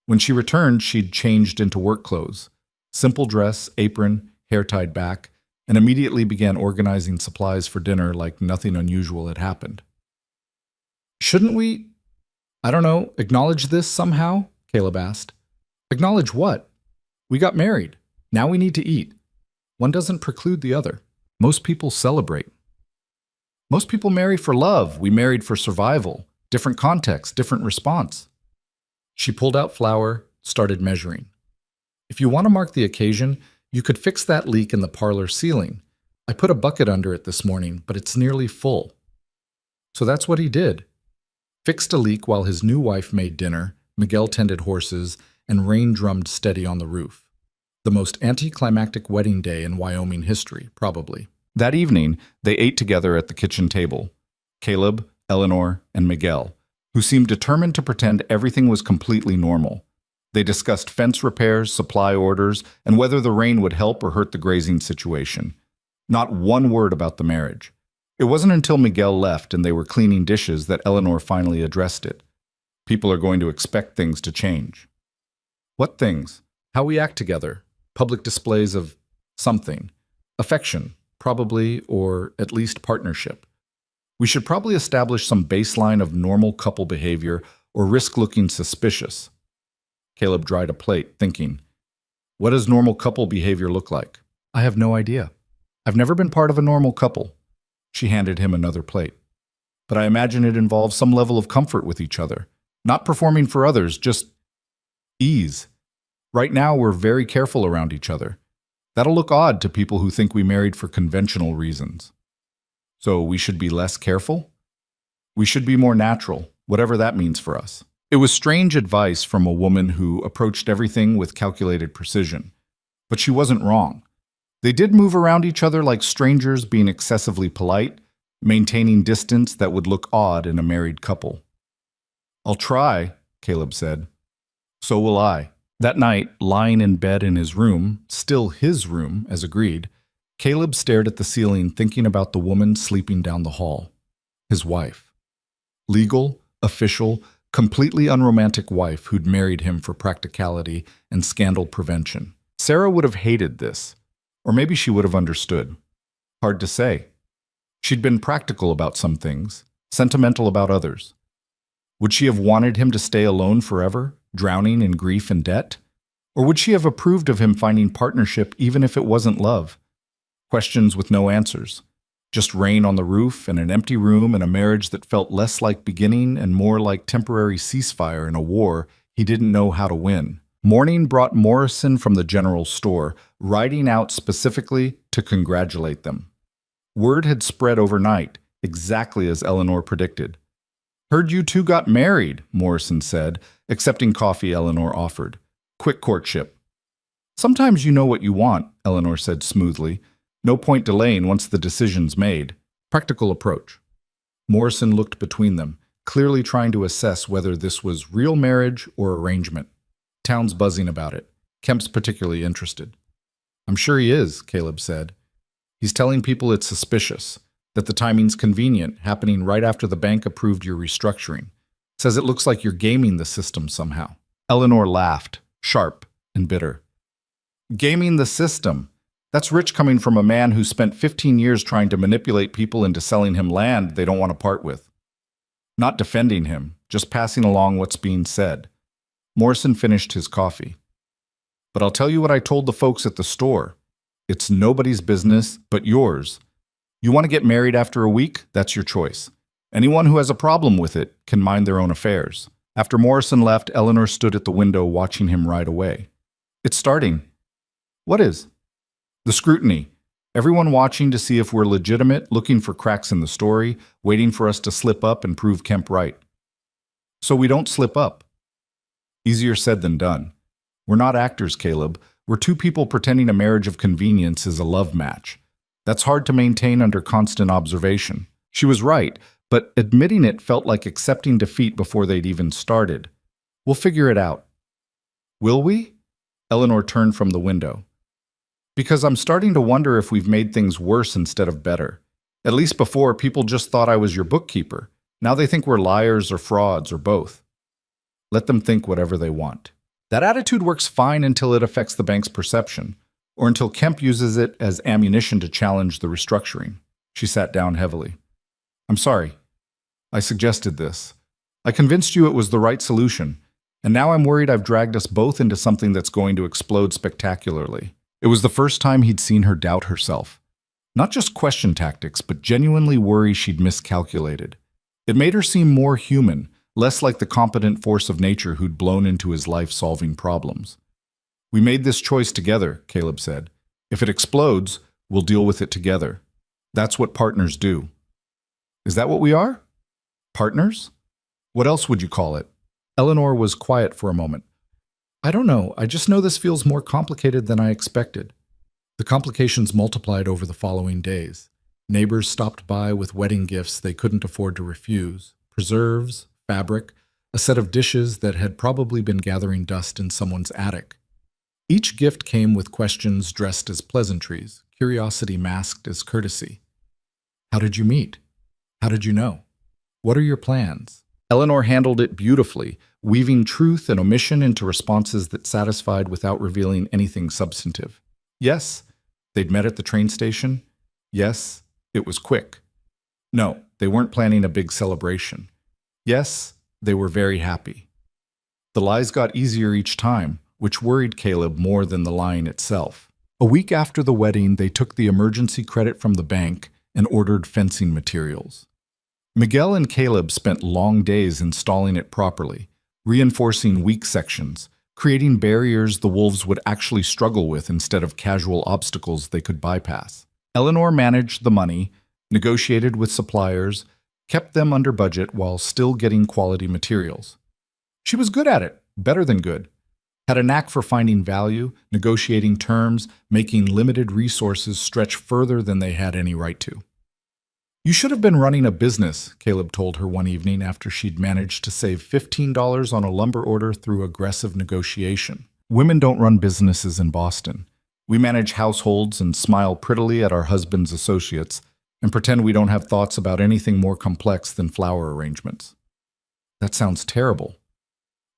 When she returned, she'd changed into work clothes. Simple dress, apron, hair tied back, and immediately began organizing supplies for dinner like nothing unusual had happened. Shouldn't we, acknowledge this somehow? Caleb asked. Acknowledge what? We got married. Now we need to eat. One doesn't preclude the other. Most people celebrate. Most people marry for love. We married for survival. Different context, different response. She pulled out flour, started measuring. If you want to mark the occasion, you could fix that leak in the parlor ceiling. I put a bucket under it this morning, but it's nearly full. So that's what he did. Fixed a leak while his new wife made dinner, Miguel tended horses, and rain drummed steady on the roof. The most anticlimactic wedding day in Wyoming history, probably. That evening, they ate together at the kitchen table. Caleb, Eleanor, and Miguel, who seemed determined to pretend everything was completely normal. They discussed fence repairs, supply orders, and whether the rain would help or hurt the grazing situation. Not one word about the marriage. It wasn't until Miguel left and they were cleaning dishes that Eleanor finally addressed it. People are going to expect things to change. What things? How we act together. Public displays of something. Affection. probably, or at least partnership. We should probably establish some baseline of normal couple behavior or risk looking suspicious. Caleb dried a plate, thinking, what does normal couple behavior look like? I have no idea. I've never been part of a normal couple. She handed him another plate. But I imagine it involves some level of comfort with each other. Not performing for others, just ease. Right now, we're very careful around each other. That'll look odd to people who think we married for conventional reasons. So we should be less careful? We should be more natural, whatever that means for us. It was strange advice from a woman who approached everything with calculated precision. But she wasn't wrong. They did move around each other like strangers, being excessively polite, maintaining distance that would look odd in a married couple. I'll try, Caleb said. So will I. That night, lying in bed in his room, still his room, as agreed, Caleb stared at the ceiling thinking about the woman sleeping down the hall. His wife. Legal, official, completely unromantic wife who'd married him for practicality and scandal prevention. Sarah would have hated this, or maybe she would have understood. Hard to say. She'd been practical about some things, sentimental about others. Would she have wanted him to stay alone forever, drowning in grief and debt? Or would she have approved of him finding partnership even if it wasn't love? Questions with no answers. Just rain on the roof and an empty room and a marriage that felt less like beginning and more like temporary ceasefire in a war he didn't know how to win. Morning brought Morrison from the general store, riding out specifically to congratulate them. Word had spread overnight, exactly as Eleanor predicted. Heard you two got married, Morrison said, accepting coffee Eleanor offered. Quick courtship. Sometimes you know what you want, Eleanor said smoothly. No point delaying once the decision's made. Practical approach. Morrison looked between them, clearly trying to assess whether this was real marriage or arrangement. Town's buzzing about it. Kemp's particularly interested. I'm sure he is, Caleb said. He's telling people it's suspicious, that the timing's convenient, happening right after the bank approved your restructuring. Says it looks like you're gaming the system somehow. Eleanor laughed, sharp and bitter. Gaming the system? That's rich coming from a man who spent 15 years trying to manipulate people into selling him land they don't want to part with. Not defending him, just passing along what's being said. Morrison finished his coffee. But I'll tell you what I told the folks at the store. It's nobody's business but yours. You want to get married after a week? That's your choice. Anyone who has a problem with it can mind their own affairs. After Morrison left, Eleanor stood at the window watching him ride away. It's starting. What is? The scrutiny. Everyone watching to see if we're legitimate, looking for cracks in the story, waiting for us to slip up and prove Kemp right. So we don't slip up. Easier said than done. We're not actors, Caleb. We're two people pretending a marriage of convenience is a love match. That's hard to maintain under constant observation. She was right, but admitting it felt like accepting defeat before they'd even started. We'll figure it out. Will we? Eleanor turned from the window. Because I'm starting to wonder if we've made things worse instead of better. At least before, people just thought I was your bookkeeper. Now they think we're liars or frauds or both. Let them think whatever they want. That attitude works fine until it affects the bank's perception, or until Kemp uses it as ammunition to challenge the restructuring. She sat down heavily. I'm sorry. I suggested this. I convinced you it was the right solution, and now I'm worried I've dragged us both into something that's going to explode spectacularly. It was the first time he'd seen her doubt herself. Not just question tactics, but genuinely worry she'd miscalculated. It made her seem more human, less like the competent force of nature who'd blown into his life solving problems. We made this choice together, Caleb said. If it explodes, we'll deal with it together. That's what partners do. Is that what we are? Partners? What else would you call it? Eleanor was quiet for a moment. I don't know. I just know this feels more complicated than I expected. The complications multiplied over the following days. Neighbors stopped by with wedding gifts they couldn't afford to refuse, preserves, fabric, a set of dishes that had probably been gathering dust in someone's attic. Each gift came with questions dressed as pleasantries, curiosity masked as courtesy. How did you meet? How did you know? What are your plans? Eleanor handled it beautifully, weaving truth and omission into responses that satisfied without revealing anything substantive. Yes, they'd met at the train station. Yes, it was quick. No, they weren't planning a big celebration. Yes, they were very happy. The lies got easier each time, which worried Caleb more than the lying itself. A week after the wedding, they took the emergency credit from the bank and ordered fencing materials. Miguel and Caleb spent long days installing it properly, reinforcing weak sections, creating barriers the wolves would actually struggle with instead of casual obstacles they could bypass. Eleanor managed the money, negotiated with suppliers, kept them under budget while still getting quality materials. She was good at it, better than good. Had a knack for finding value, negotiating terms, making limited resources stretch further than they had any right to. You should have been running a business, Caleb told her one evening after she'd managed to save $15 on a lumber order through aggressive negotiation. Women don't run businesses in Boston. We manage households and smile prettily at our husbands' associates and pretend we don't have thoughts about anything more complex than flower arrangements. That sounds terrible.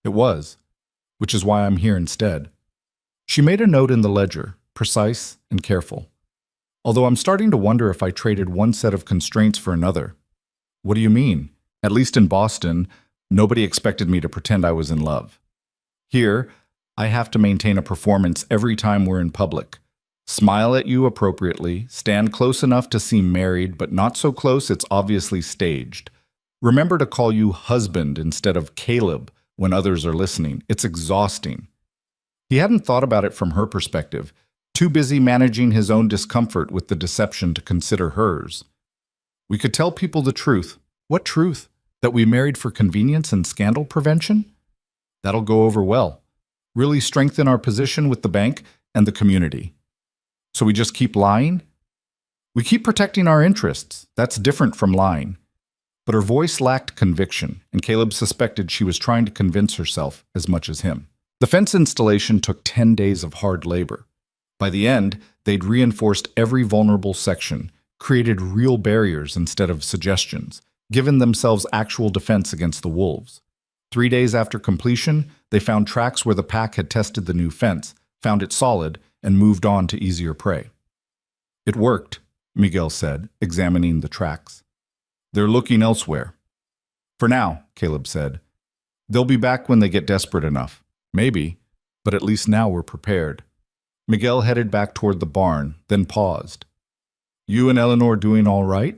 It was, which is why I'm here instead. She made a note in the ledger, precise and careful. Although I'm starting to wonder if I traded one set of constraints for another. What do you mean? At least in Boston, nobody expected me to pretend I was in love. Here, I have to maintain a performance every time we're in public. Smile at you appropriately, stand close enough to seem married, but not so close it's obviously staged. Remember to call you husband instead of Caleb when others are listening. It's exhausting. He hadn't thought about it from her perspective, too busy managing his own discomfort with the deception to consider hers. We could tell people the truth. What truth? That we married for convenience and scandal prevention? That'll go over well. Really strengthen our position with the bank and the community. So we just keep lying? We keep protecting our interests. That's different from lying. But her voice lacked conviction, and Caleb suspected she was trying to convince herself as much as him. The fence installation took 10 days of hard labor. By the end, they'd reinforced every vulnerable section, created real barriers instead of suggestions, given themselves actual defense against the wolves. 3 days after completion, they found tracks where the pack had tested the new fence, found it solid, and moved on to easier prey. It worked, Miguel said, examining the tracks. They're looking elsewhere. For now, Caleb said. They'll be back when they get desperate enough. Maybe, but at least now we're prepared. Miguel headed back toward the barn, then paused. You and Eleanor doing all right?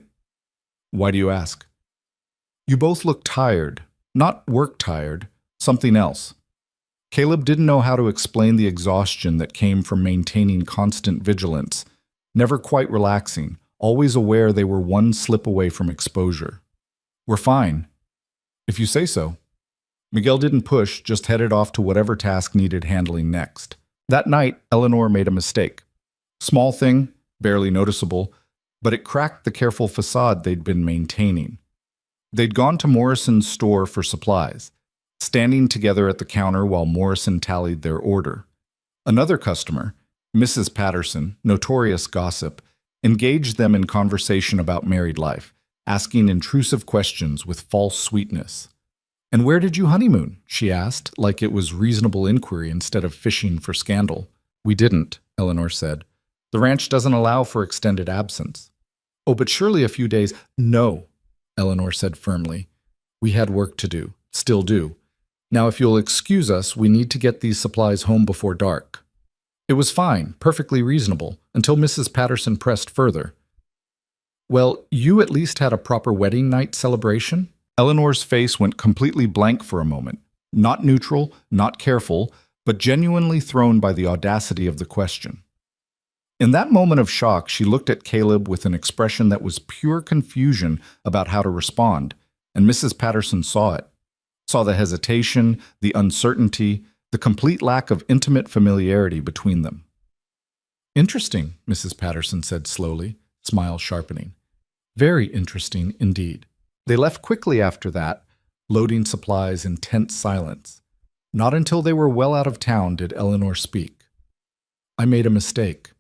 Why do you ask? You both look tired. Not work tired, something else. Caleb didn't know how to explain the exhaustion that came from maintaining constant vigilance, never quite relaxing, always aware they were one slip away from exposure. We're fine. If you say so. Miguel didn't push, just headed off to whatever task needed handling next. That night, Eleanor made a mistake. Small thing, barely noticeable, but it cracked the careful facade they'd been maintaining. They'd gone to Morrison's store for supplies, standing together at the counter while Morrison tallied their order. Another customer, Mrs. Patterson, notorious gossip, engaged them in conversation about married life, asking intrusive questions with false sweetness. And where did you honeymoon? She asked, like it was reasonable inquiry instead of fishing for scandal. We didn't, Eleanor said. The ranch doesn't allow for extended absence. Oh, but surely a few days. No, Eleanor said firmly. We had work to do, still do. Now, if you'll excuse us, we need to get these supplies home before dark. It was fine, perfectly reasonable, until Mrs. Patterson pressed further. Well, you at least had a proper wedding night celebration? Eleanor's face went completely blank for a moment, not neutral, not careful, but genuinely thrown by the audacity of the question. In that moment of shock, she looked at Caleb with an expression that was pure confusion about how to respond, and Mrs. Patterson saw it. Saw the hesitation, the uncertainty, the complete lack of intimate familiarity between them. Interesting, Mrs. Patterson said slowly, smile sharpening. Very interesting indeed. They left quickly after that, loading supplies in tense silence. Not until they were well out of town did Eleanor speak. I made a mistake.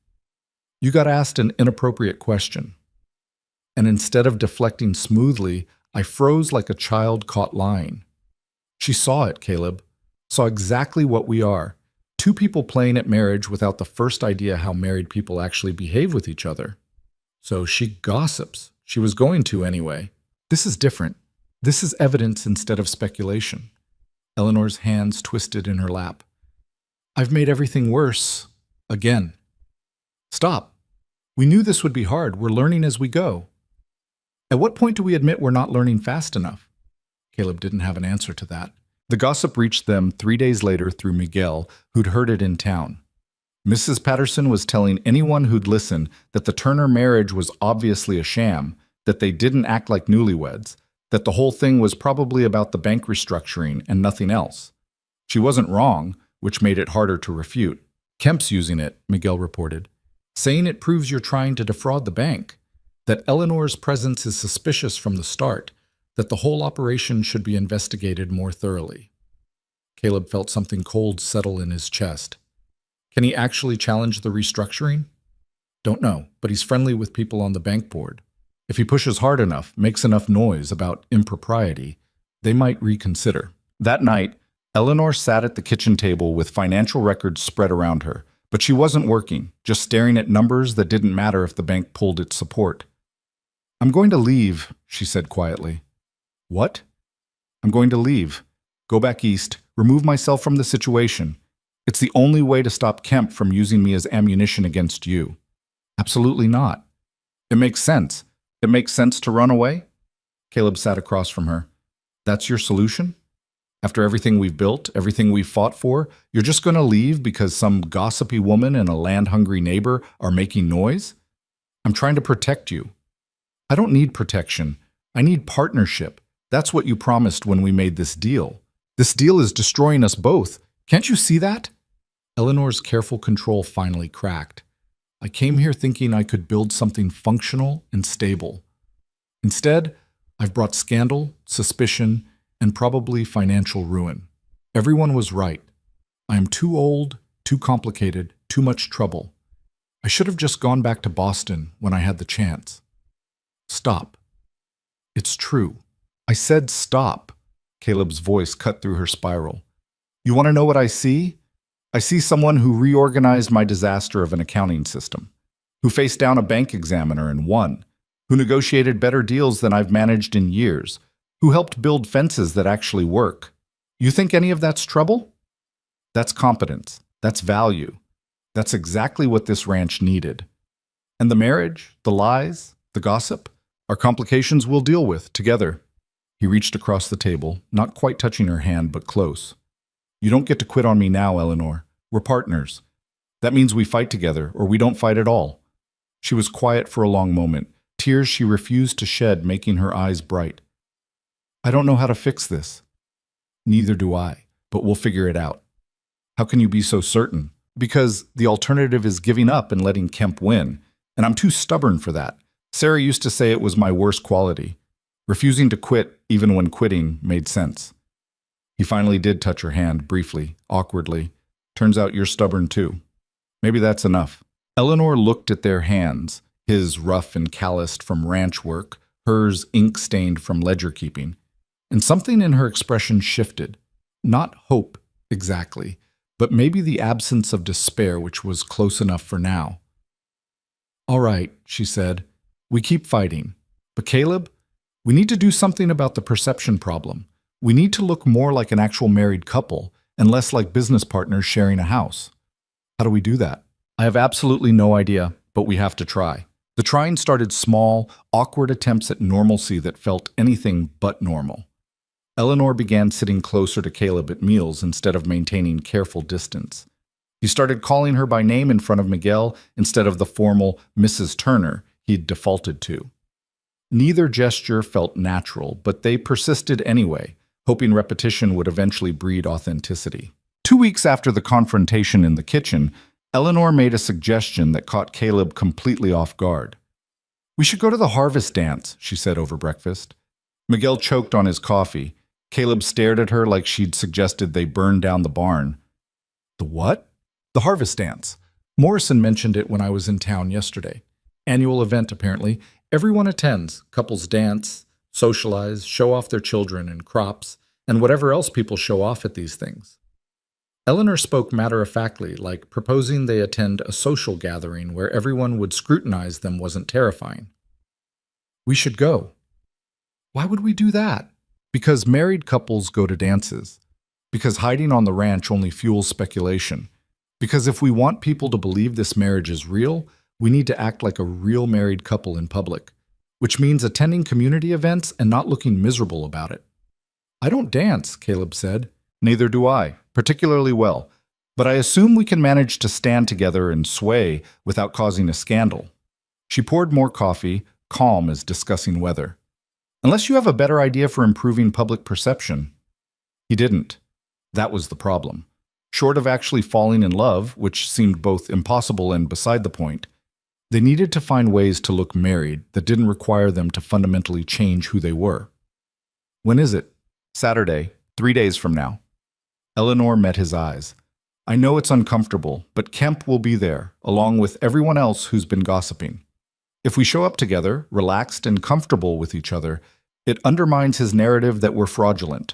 You got asked an inappropriate question. And instead of deflecting smoothly, I froze like a child caught lying. She saw it, Caleb. Saw exactly what we are. Two people playing at marriage without the first idea how married people actually behave with each other. So she gossips. She was going to anyway. This is different. This is evidence instead of speculation. Eleanor's hands twisted in her lap. I've made everything worse. Again. Stop. We knew this would be hard. We're learning as we go. At what point do we admit we're not learning fast enough? Caleb didn't have an answer to that. The gossip reached them 3 days later through Miguel, who'd heard it in town. Mrs. Patterson was telling anyone who'd listen that the Turner marriage was obviously a sham, that they didn't act like newlyweds, that the whole thing was probably about the bank restructuring and nothing else. She wasn't wrong, which made it harder to refute. Kemp's using it, Miguel reported, saying it proves you're trying to defraud the bank, that Eleanor's presence is suspicious from the start, that the whole operation should be investigated more thoroughly. Caleb felt something cold settle in his chest. Can he actually challenge the restructuring? Don't know, but he's friendly with people on the bank board. If he pushes hard enough, makes enough noise about impropriety, they might reconsider. That night, Eleanor sat at the kitchen table with financial records spread around her, but she wasn't working, just staring at numbers that didn't matter if the bank pulled its support. I'm going to leave, she said quietly. What? I'm going to leave. Go back east, remove myself from the situation. It's the only way to stop Kemp from using me as ammunition against you. Absolutely not. It makes sense. It makes sense to run away? Caleb sat across from her. That's your solution? After everything we've built, everything we've fought for, you're just going to leave because some gossipy woman and a land-hungry neighbor are making noise? I'm trying to protect you. I don't need protection. I need partnership. That's what you promised when we made this deal. This deal is destroying us both. Can't you see that? Eleanor's careful control finally cracked. I came here thinking I could build something functional and stable. Instead, I've brought scandal, suspicion, and probably financial ruin. Everyone was right. I am too old, too complicated, too much trouble. I should have just gone back to Boston when I had the chance. Stop. It's true. I said stop. Caleb's voice cut through her spiral. You want to know what I see? I see someone who reorganized my disaster of an accounting system, who faced down a bank examiner and won, who negotiated better deals than I've managed in years, who helped build fences that actually work. You think any of that's trouble? That's competence. That's value. That's exactly what this ranch needed. And the marriage, the lies, the gossip, are complications we'll deal with together. He reached across the table, not quite touching her hand, but close. You don't get to quit on me now, Eleanor. We're partners. That means we fight together, or we don't fight at all. She was quiet for a long moment, tears she refused to shed making her eyes bright. I don't know how to fix this. Neither do I, but we'll figure it out. How can you be so certain? Because the alternative is giving up and letting Kemp win, and I'm too stubborn for that. Sarah used to say it was my worst quality. Refusing to quit, even when quitting, made sense. He finally did touch her hand, briefly, awkwardly. Turns out you're stubborn too. Maybe that's enough. Eleanor looked at their hands, his rough and calloused from ranch work, hers ink-stained from ledger keeping. And something in her expression shifted. Not hope, exactly, but maybe the absence of despair which was close enough for now. All right, she said. We keep fighting. But Caleb, we need to do something about the perception problem. We need to look more like an actual married couple and less like business partners sharing a house. How do we do that? I have absolutely no idea, but we have to try. The trying started small, awkward attempts at normalcy that felt anything but normal. Eleanor began sitting closer to Caleb at meals instead of maintaining careful distance. He started calling her by name in front of Miguel instead of the formal Mrs. Turner he'd defaulted to. Neither gesture felt natural, but they persisted anyway, hoping repetition would eventually breed authenticity. 2 weeks after the confrontation in the kitchen, Eleanor made a suggestion that caught Caleb completely off guard. We should go to the harvest dance, she said over breakfast. Miguel choked on his coffee. Caleb stared at her like she'd suggested they burn down the barn. The what? The harvest dance. Morrison mentioned it when I was in town yesterday. Annual event, apparently. Everyone attends. Couples dance, socialize, show off their children and crops, and whatever else people show off at these things. Eleanor spoke matter-of-factly, like proposing they attend a social gathering where everyone would scrutinize them wasn't terrifying. We should go. Why would we do that? Because married couples go to dances. Because hiding on the ranch only fuels speculation. Because if we want people to believe this marriage is real, we need to act like a real married couple in public, which means attending community events and not looking miserable about it. I don't dance, Caleb said. Neither do I, particularly well, but I assume we can manage to stand together and sway without causing a scandal. She poured more coffee, calm as discussing weather. Unless you have a better idea for improving public perception. He didn't. That was the problem. Short of actually falling in love, which seemed both impossible and beside the point, they needed to find ways to look married that didn't require them to fundamentally change who they were. When is it? Saturday, 3 days from now. Eleanor met his eyes. I know it's uncomfortable, but Kemp will be there, along with everyone else who's been gossiping. If we show up together, relaxed and comfortable with each other, it undermines his narrative that we're fraudulent.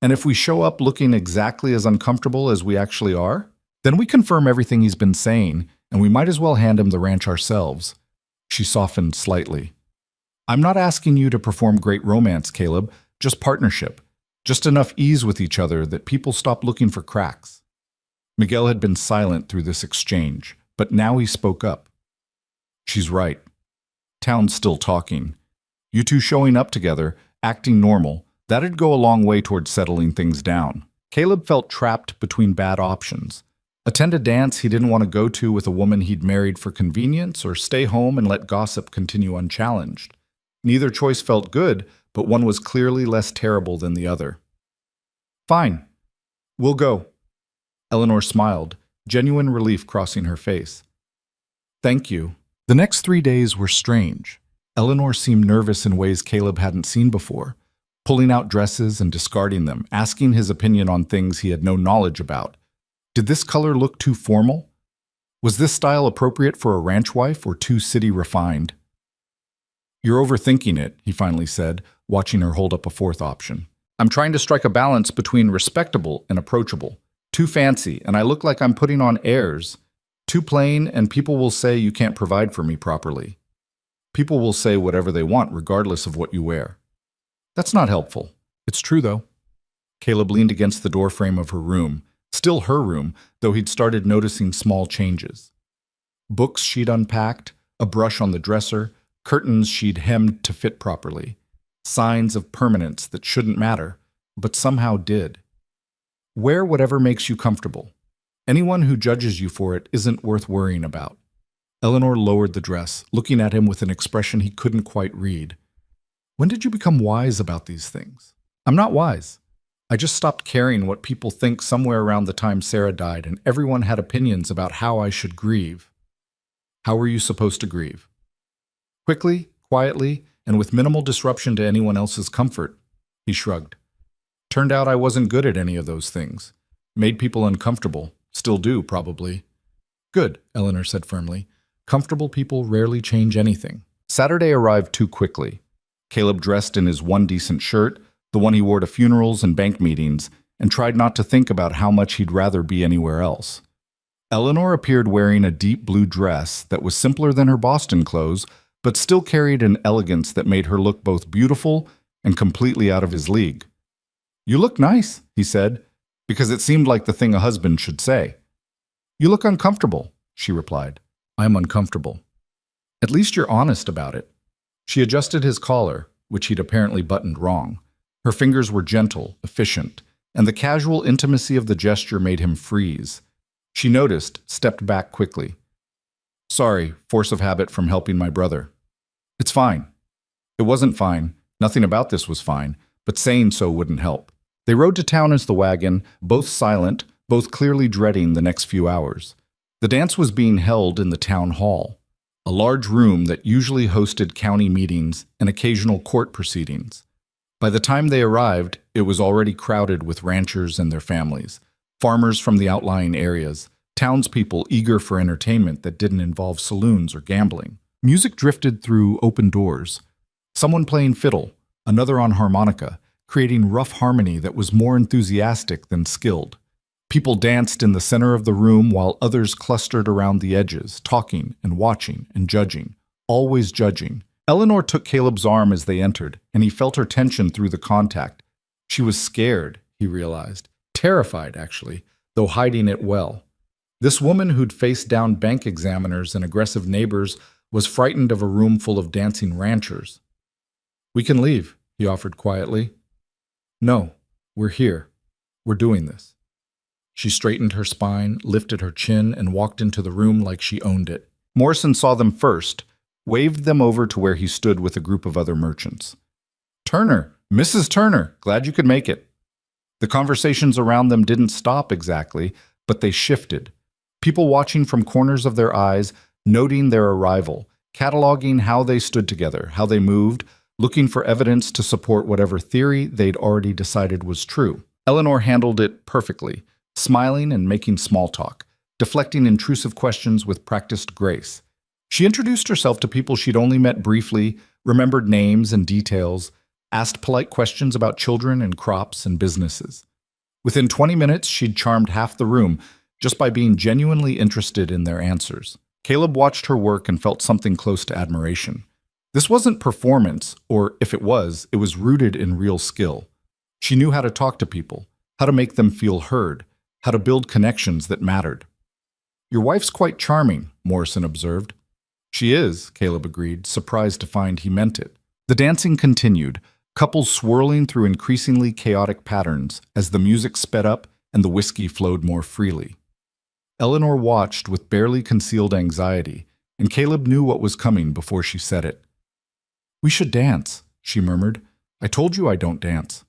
And if we show up looking exactly as uncomfortable as we actually are, then we confirm everything he's been saying, and we might as well hand him the ranch ourselves. She softened slightly. I'm not asking you to perform great romance, Caleb, just partnership. Just enough ease with each other that people stop looking for cracks. Miguel had been silent through this exchange, but now he spoke up. She's right. Town's still talking. You two showing up together, acting normal, that'd go a long way toward settling things down. Caleb felt trapped between bad options. Attend a dance he didn't want to go to with a woman he'd married for convenience, or stay home and let gossip continue unchallenged. Neither choice felt good, but one was clearly less terrible than the other. Fine. We'll go. Eleanor smiled, genuine relief crossing her face. Thank you. The next 3 days were strange. Eleanor seemed nervous in ways Caleb hadn't seen before, pulling out dresses and discarding them, asking his opinion on things he had no knowledge about. Did this color look too formal? Was this style appropriate for a ranch wife or too city refined? You're overthinking it, he finally said, watching her hold up a fourth option. I'm trying to strike a balance between respectable and approachable. Too fancy, and I look like I'm putting on airs. Too plain, and people will say you can't provide for me properly. People will say whatever they want, regardless of what you wear. That's not helpful. It's true, though. Caleb leaned against the doorframe of her room, still her room, though he'd started noticing small changes. Books she'd unpacked, a brush on the dresser, curtains she'd hemmed to fit properly. Signs of permanence that shouldn't matter, but somehow did. Wear whatever makes you comfortable. Anyone who judges you for it isn't worth worrying about. Eleanor lowered the dress, looking at him with an expression he couldn't quite read. When did you become wise about these things? I'm not wise. I just stopped caring what people think somewhere around the time Sarah died, and everyone had opinions about how I should grieve. How were you supposed to grieve? Quickly, quietly, and with minimal disruption to anyone else's comfort, he shrugged. Turned out I wasn't good at any of those things. Made people uncomfortable. Still do, probably. Good, Eleanor said firmly. Comfortable people rarely change anything. Saturday arrived too quickly. Caleb dressed in his one decent shirt, the one he wore to funerals and bank meetings, and tried not to think about how much he'd rather be anywhere else. Eleanor appeared wearing a deep blue dress that was simpler than her Boston clothes, but still carried an elegance that made her look both beautiful and completely out of his league. You look nice, he said, because it seemed like the thing a husband should say. You look uncomfortable, she replied. I'm uncomfortable. At least you're honest about it. She adjusted his collar, which he'd apparently buttoned wrong. Her fingers were gentle, efficient, and the casual intimacy of the gesture made him freeze. She noticed, stepped back quickly. Sorry, force of habit from helping my brother. It's fine. It wasn't fine. Nothing about this was fine, but saying so wouldn't help. They rode to town as the wagon, both silent, both clearly dreading the next few hours. The dance was being held in the town hall, a large room that usually hosted county meetings and occasional court proceedings. By the time they arrived, it was already crowded with ranchers and their families, farmers from the outlying areas, townspeople eager for entertainment that didn't involve saloons or gambling. Music drifted through open doors, someone playing fiddle, another on harmonica, creating rough harmony that was more enthusiastic than skilled. People danced in the center of the room while others clustered around the edges, talking and watching and judging, always judging. Eleanor took Caleb's arm as they entered, and he felt her tension through the contact. She was scared, he realized. Terrified, actually, though hiding it well. This woman who'd faced down bank examiners and aggressive neighbors was frightened of a room full of dancing ranchers. "We can leave," he offered quietly. "No, we're here. We're doing this." She straightened her spine, lifted her chin, and walked into the room like she owned it. Morrison saw them first, waved them over to where he stood with a group of other merchants. "Turner, Mrs. Turner, glad you could make it." The conversations around them didn't stop exactly, but they shifted. People watching from corners of their eyes, noting their arrival, cataloging how they stood together, how they moved, looking for evidence to support whatever theory they'd already decided was true. Eleanor handled it perfectly, smiling and making small talk, deflecting intrusive questions with practiced grace. She introduced herself to people she'd only met briefly, remembered names and details, asked polite questions about children and crops and businesses. Within 20 minutes, she'd charmed half the room just by being genuinely interested in their answers. Caleb watched her work and felt something close to admiration. This wasn't performance, or if it was rooted in real skill. She knew how to talk to people, how to make them feel heard, how to build connections that mattered. "Your wife's quite charming," Morrison observed. "She is," Caleb agreed, surprised to find he meant it. The dancing continued, couples swirling through increasingly chaotic patterns as the music sped up and the whiskey flowed more freely. Eleanor watched with barely concealed anxiety, and Caleb knew what was coming before she said it. "We should dance," she murmured. "I told you I don't dance.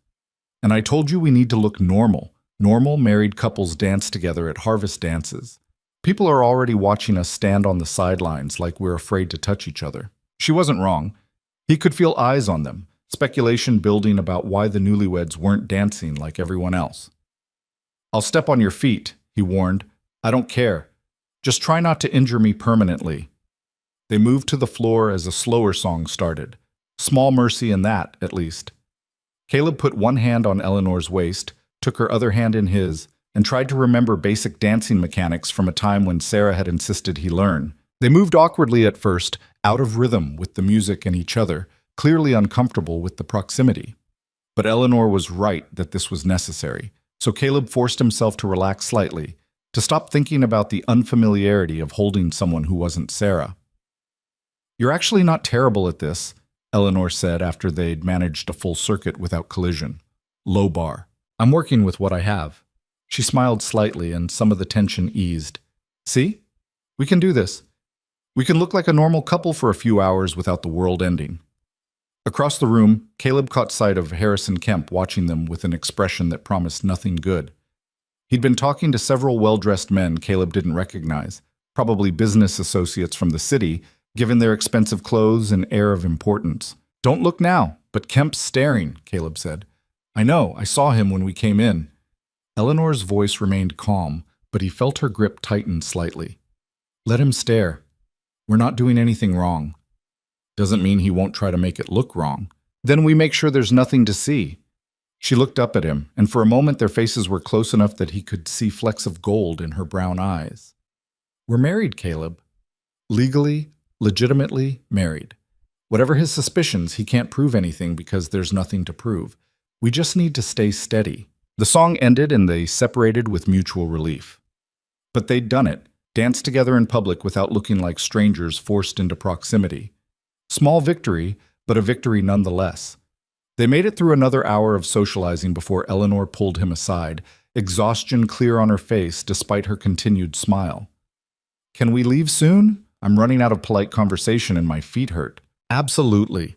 And I told you we need to look normal. Normal married couples dance together at harvest dances. People are already watching us stand on the sidelines like we're afraid to touch each other." She wasn't wrong. He could feel eyes on them, speculation building about why the newlyweds weren't dancing like everyone else. "I'll step on your feet," he warned. "I don't care. Just try not to injure me permanently." They moved to the floor as a slower song started. Small mercy in that, at least. Caleb put one hand on Eleanor's waist, took her other hand in his, and tried to remember basic dancing mechanics from a time when Sarah had insisted he learn. They moved awkwardly at first, out of rhythm with the music and each other, clearly uncomfortable with the proximity. But Eleanor was right that this was necessary, so Caleb forced himself to relax slightly, to stop thinking about the unfamiliarity of holding someone who wasn't Sarah. "You're actually not terrible at this," Eleanor said after they'd managed a full circuit without collision. "Low bar. I'm working with what I have." She smiled slightly and some of the tension eased. "See? We can do this. We can look like a normal couple for a few hours without the world ending." Across the room, Caleb caught sight of Harrison Kemp watching them with an expression that promised nothing good. He'd been talking to several well-dressed men Caleb didn't recognize, probably business associates from the city, given their expensive clothes and air of importance. "Don't look now, but Kemp's staring," Caleb said. "I know, I saw him when we came in." Eleanor's voice remained calm, but he felt her grip tighten slightly. "Let him stare. We're not doing anything wrong. Doesn't mean he won't try to make it look wrong. Then we make sure there's nothing to see." She looked up at him, and for a moment their faces were close enough that he could see flecks of gold in her brown eyes. "We're married, Caleb. Legally, legitimately married. Whatever his suspicions, he can't prove anything because there's nothing to prove. We just need to stay steady." The song ended and they separated with mutual relief. But they'd done it, danced together in public without looking like strangers forced into proximity. Small victory, but a victory nonetheless. They made it through another hour of socializing before Eleanor pulled him aside, exhaustion clear on her face despite her continued smile. "Can we leave soon? I'm running out of polite conversation and my feet hurt." "Absolutely."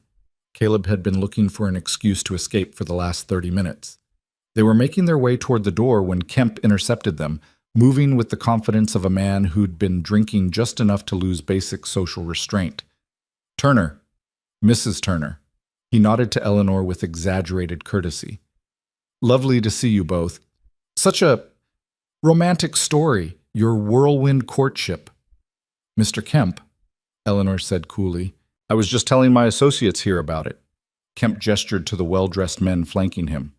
Caleb had been looking for an excuse to escape for the last 30 minutes. They were making their way toward the door when Kemp intercepted them, moving with the confidence of a man who'd been drinking just enough to lose basic social restraint. "Turner. Mrs. Turner." He nodded to Eleanor with exaggerated courtesy. "Lovely to see you both. Such a romantic story, your whirlwind courtship." "Mr. Kemp," Eleanor said coolly, "I was just telling my associates here about it." Kemp gestured to the well-dressed men flanking him.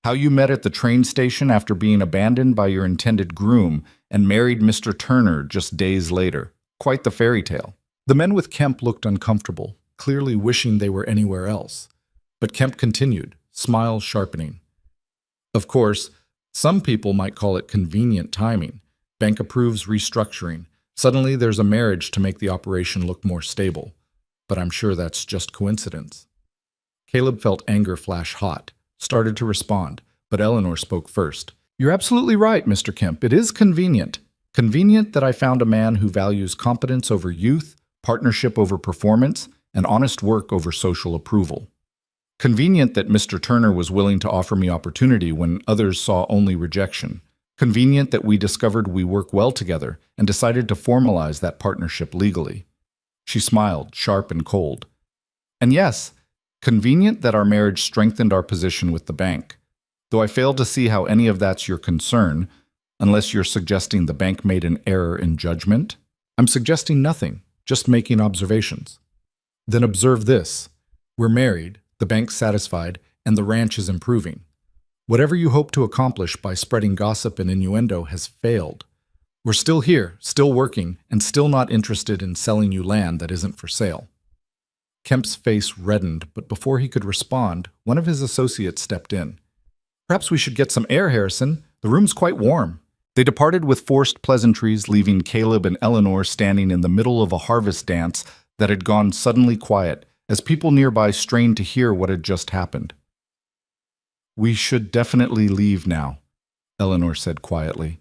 How you met at the train station after being abandoned by your intended groom and married Mr. Turner just days later. Quite the fairy tale. The men with Kemp looked uncomfortable, clearly wishing they were anywhere else. But Kemp continued, smile sharpening. Of course, some people might call it convenient timing. Bank approves restructuring. Suddenly there's a marriage to make the operation look more stable. But I'm sure that's just coincidence. Caleb felt anger flash hot, started to respond, but Eleanor spoke first. You're absolutely right, Mr. Kemp. It is convenient. Convenient that I found a man who values competence over youth, partnership over performance, and honest work over social approval. Convenient that Mr. Turner was willing to offer me opportunity when others saw only rejection. Convenient that we discovered we work well together and decided to formalize that partnership legally. She smiled, sharp and cold. And yes, convenient that our marriage strengthened our position with the bank. Though I fail to see how any of that's your concern, unless you're suggesting the bank made an error in judgment. I'm suggesting nothing, just making observations. Then observe this. We're married, the bank's satisfied, and the ranch is improving. Whatever you hope to accomplish by spreading gossip and innuendo has failed. We're still here, still working, and still not interested in selling you land that isn't for sale. Kemp's face reddened, but before he could respond, one of his associates stepped in. Perhaps we should get some air, Harrison. The room's quite warm. They departed with forced pleasantries, leaving Caleb and Eleanor standing in the middle of a harvest dance that had gone suddenly quiet, as people nearby strained to hear what had just happened. We should definitely leave now, Eleanor said quietly.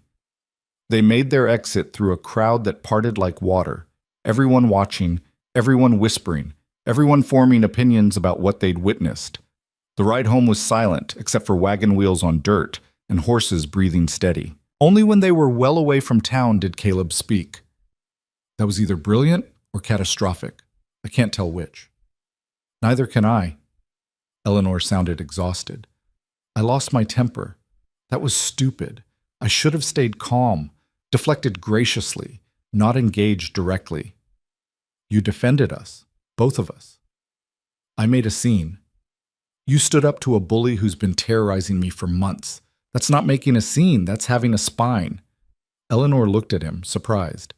They made their exit through a crowd that parted like water, everyone watching, everyone whispering, everyone forming opinions about what they'd witnessed. The ride home was silent, except for wagon wheels on dirt and horses breathing steady. Only when they were well away from town did Caleb speak. That was either brilliant or catastrophic. I can't tell which. Neither can I. Eleanor sounded exhausted. I lost my temper. That was stupid. I should have stayed calm, deflected graciously, not engaged directly. You defended us, both of us. I made a scene. You stood up to a bully who's been terrorizing me for months. That's not making a scene, that's having a spine. Eleanor looked at him, surprised.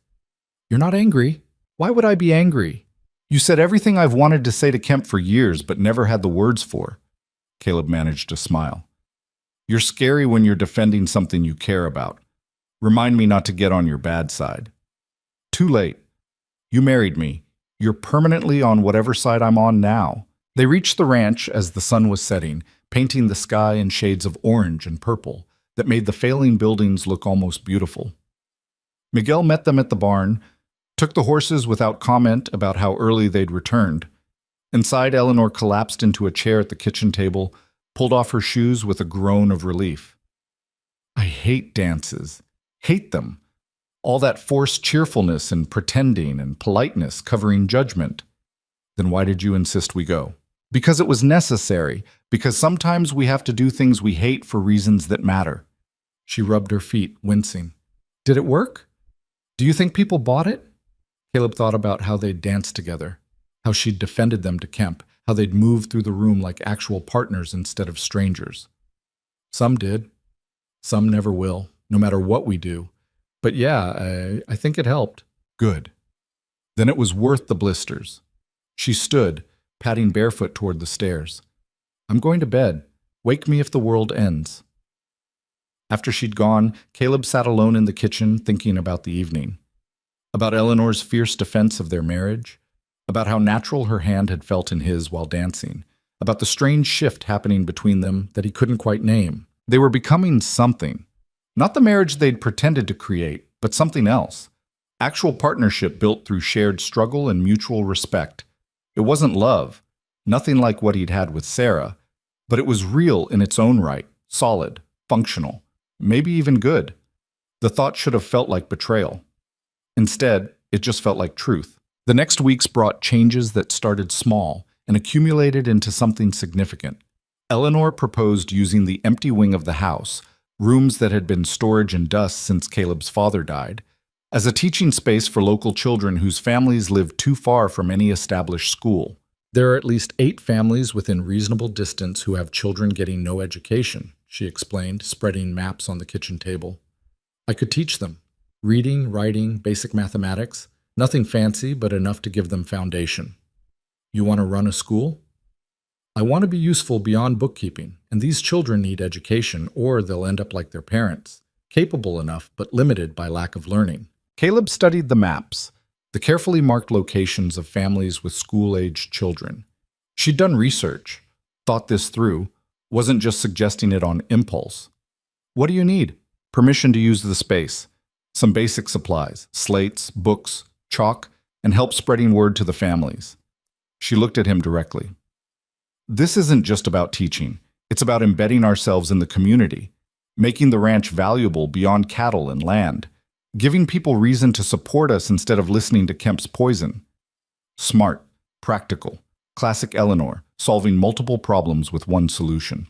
You're not angry? Why would I be angry? You said everything I've wanted to say to Kemp for years, but never had the words for. Caleb managed to smile. You're scary when you're defending something you care about. Remind me not to get on your bad side. Too late. You married me. You're permanently on whatever side I'm on now. They reached the ranch as the sun was setting, painting the sky in shades of orange and purple that made the failing buildings look almost beautiful. Miguel met them at the barn, took the horses without comment about how early they'd returned. Inside, Eleanor collapsed into a chair at the kitchen table, pulled off her shoes with a groan of relief. I hate dances. Hate them. All that forced cheerfulness and pretending and politeness covering judgment. Then why did you insist we go? Because it was necessary. Because sometimes we have to do things we hate for reasons that matter. She rubbed her feet, wincing. Did it work? Do you think people bought it? Caleb thought about how they'd danced together, how she'd defended them to Kemp, how they'd moved through the room like actual partners instead of strangers. Some did. Some never will, no matter what we do. But yeah, I think it helped. Good. Then it was worth the blisters. She stood, padding barefoot toward the stairs. I'm going to bed. Wake me if the world ends. After she'd gone, Caleb sat alone in the kitchen thinking about the evening. About Eleanor's fierce defense of their marriage. About how natural her hand had felt in his while dancing. About the strange shift happening between them that he couldn't quite name. They were becoming something. Not the marriage they'd pretended to create, but something else. Actual partnership built through shared struggle and mutual respect. It wasn't love, nothing like what he'd had with Sarah, but it was real in its own right, solid, functional, maybe even good. The thought should have felt like betrayal. Instead, it just felt like truth. The next weeks brought changes that started small and accumulated into something significant. Eleanor proposed using the empty wing of the house, rooms that had been storage and dust since Caleb's father died, as a teaching space for local children whose families lived too far from any established school. There are at least 8 families within reasonable distance who have children getting no education, she explained, spreading maps on the kitchen table. I could teach them. Reading, writing, basic mathematics. Nothing fancy, but enough to give them foundation. You want to run a school? I want to be useful beyond bookkeeping, and these children need education, or they'll end up like their parents, capable enough but limited by lack of learning. Caleb studied the maps, the carefully marked locations of families with school-aged children. She'd done research, thought this through, wasn't just suggesting it on impulse. What do you need? Permission to use the space. Some basic supplies, slates, books, chalk, and help spreading word to the families. She looked at him directly. This isn't just about teaching. It's about embedding ourselves in the community, making the ranch valuable beyond cattle and land, giving people reason to support us instead of listening to Kemp's poison. Smart, practical, classic Eleanor, solving multiple problems with one solution.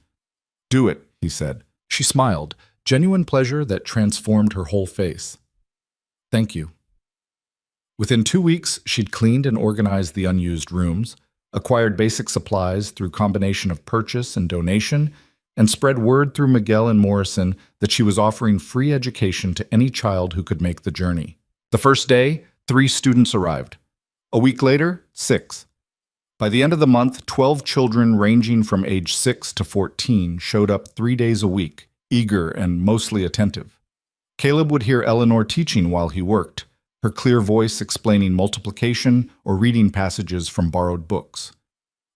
Do it, he said. She smiled, genuine pleasure that transformed her whole face. Thank you. Within 2 weeks, she'd cleaned and organized the unused rooms, acquired basic supplies through combination of purchase and donation, and spread word through Miguel and Morrison that she was offering free education to any child who could make the journey. The first day, 3 students arrived. A week later, 6. By the end of the month, 12 children ranging from age 6 to 14 showed up 3 days a week, eager and mostly attentive. Caleb would hear Eleanor teaching while he worked, her clear voice explaining multiplication or reading passages from borrowed books.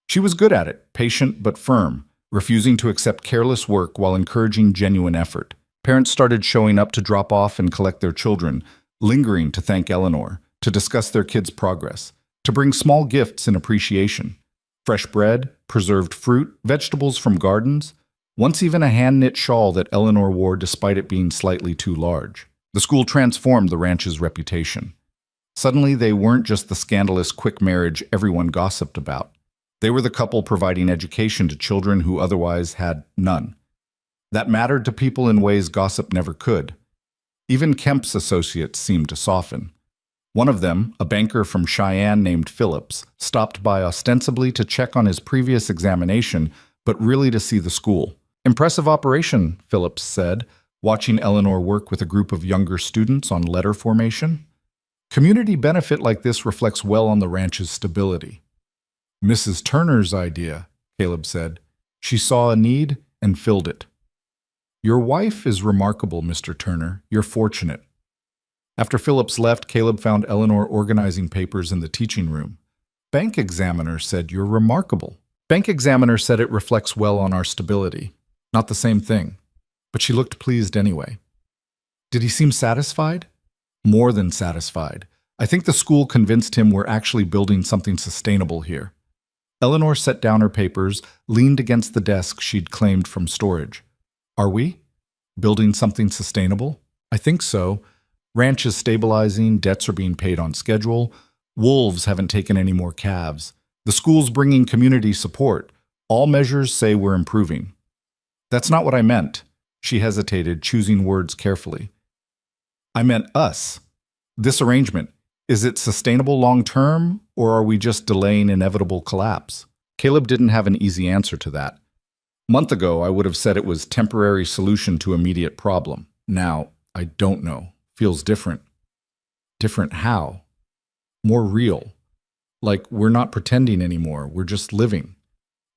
She was good at it, patient but firm, refusing to accept careless work while encouraging genuine effort. Parents started showing up to drop off and collect their children, lingering to thank Eleanor, to discuss their kids' progress, to bring small gifts in appreciation. Fresh bread, preserved fruit, vegetables from gardens, once even a hand-knit shawl that Eleanor wore despite it being slightly too large. The school transformed the ranch's reputation. Suddenly, they weren't just the scandalous quick marriage everyone gossiped about. They were the couple providing education to children who otherwise had none. That mattered to people in ways gossip never could. Even Kemp's associates seemed to soften. One of them, a banker from Cheyenne named Phillips, stopped by ostensibly to check on his previous examination, but really to see the school. Impressive operation, Phillips said, watching Eleanor work with a group of younger students on letter formation. Community benefit like this reflects well on the ranch's stability. Mrs. Turner's idea, Caleb said. She saw a need and filled it. Your wife is remarkable, Mr. Turner. You're fortunate. After Phillips left, Caleb found Eleanor organizing papers in the teaching room. Bank examiner said you're remarkable. Bank examiner said it reflects well on our stability. Not the same thing. But she looked pleased anyway. Did he seem satisfied? More than satisfied. I think the school convinced him we're actually building something sustainable here. Eleanor set down her papers, leaned against the desk she'd claimed from storage. Are we? Building something sustainable? I think so. Ranch is stabilizing, debts are being paid on schedule. Wolves haven't taken any more calves. The school's bringing community support. All measures say we're improving. That's not what I meant. She hesitated, choosing words carefully. I meant us. This arrangement. Is it sustainable long-term, or are we just delaying inevitable collapse? Caleb didn't have an easy answer to that. A month ago, I would have said it was temporary solution to immediate problem. Now, I don't know. Feels different. Different how? More real. Like we're not pretending anymore, we're just living.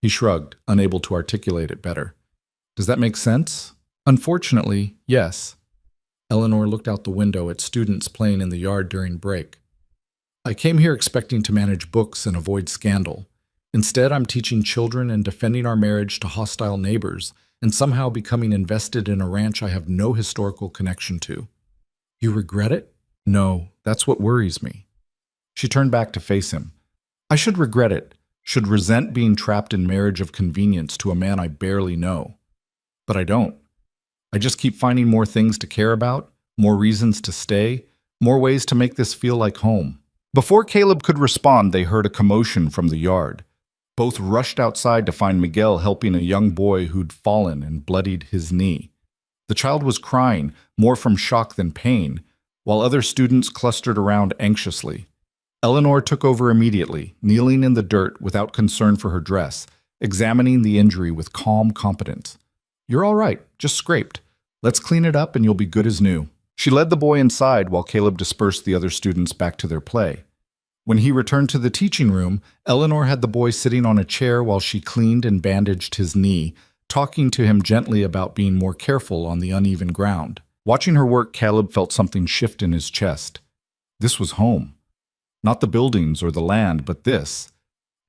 He shrugged, unable to articulate it better. Does that make sense? Unfortunately, yes. Eleanor looked out the window at students playing in the yard during break. I came here expecting to manage books and avoid scandal. Instead, I'm teaching children and defending our marriage to hostile neighbors, and somehow becoming invested in a ranch I have no historical connection to. You regret it? No, that's what worries me. She turned back to face him. I should regret it, should resent being trapped in marriage of convenience to a man I barely know. But I don't. I just keep finding more things to care about, more reasons to stay, more ways to make this feel like home. Before Caleb could respond, they heard a commotion from the yard. Both rushed outside to find Miguel helping a young boy who'd fallen and bloodied his knee. The child was crying, more from shock than pain, while other students clustered around anxiously. Eleanor took over immediately, kneeling in the dirt without concern for her dress, examining the injury with calm competence. You're all right, just scraped. Let's clean it up and you'll be good as new. She led the boy inside while Caleb dispersed the other students back to their play. When he returned to the teaching room, Eleanor had the boy sitting on a chair while she cleaned and bandaged his knee, talking to him gently about being more careful on the uneven ground. Watching her work, Caleb felt something shift in his chest. This was home. Not the buildings or the land, but this.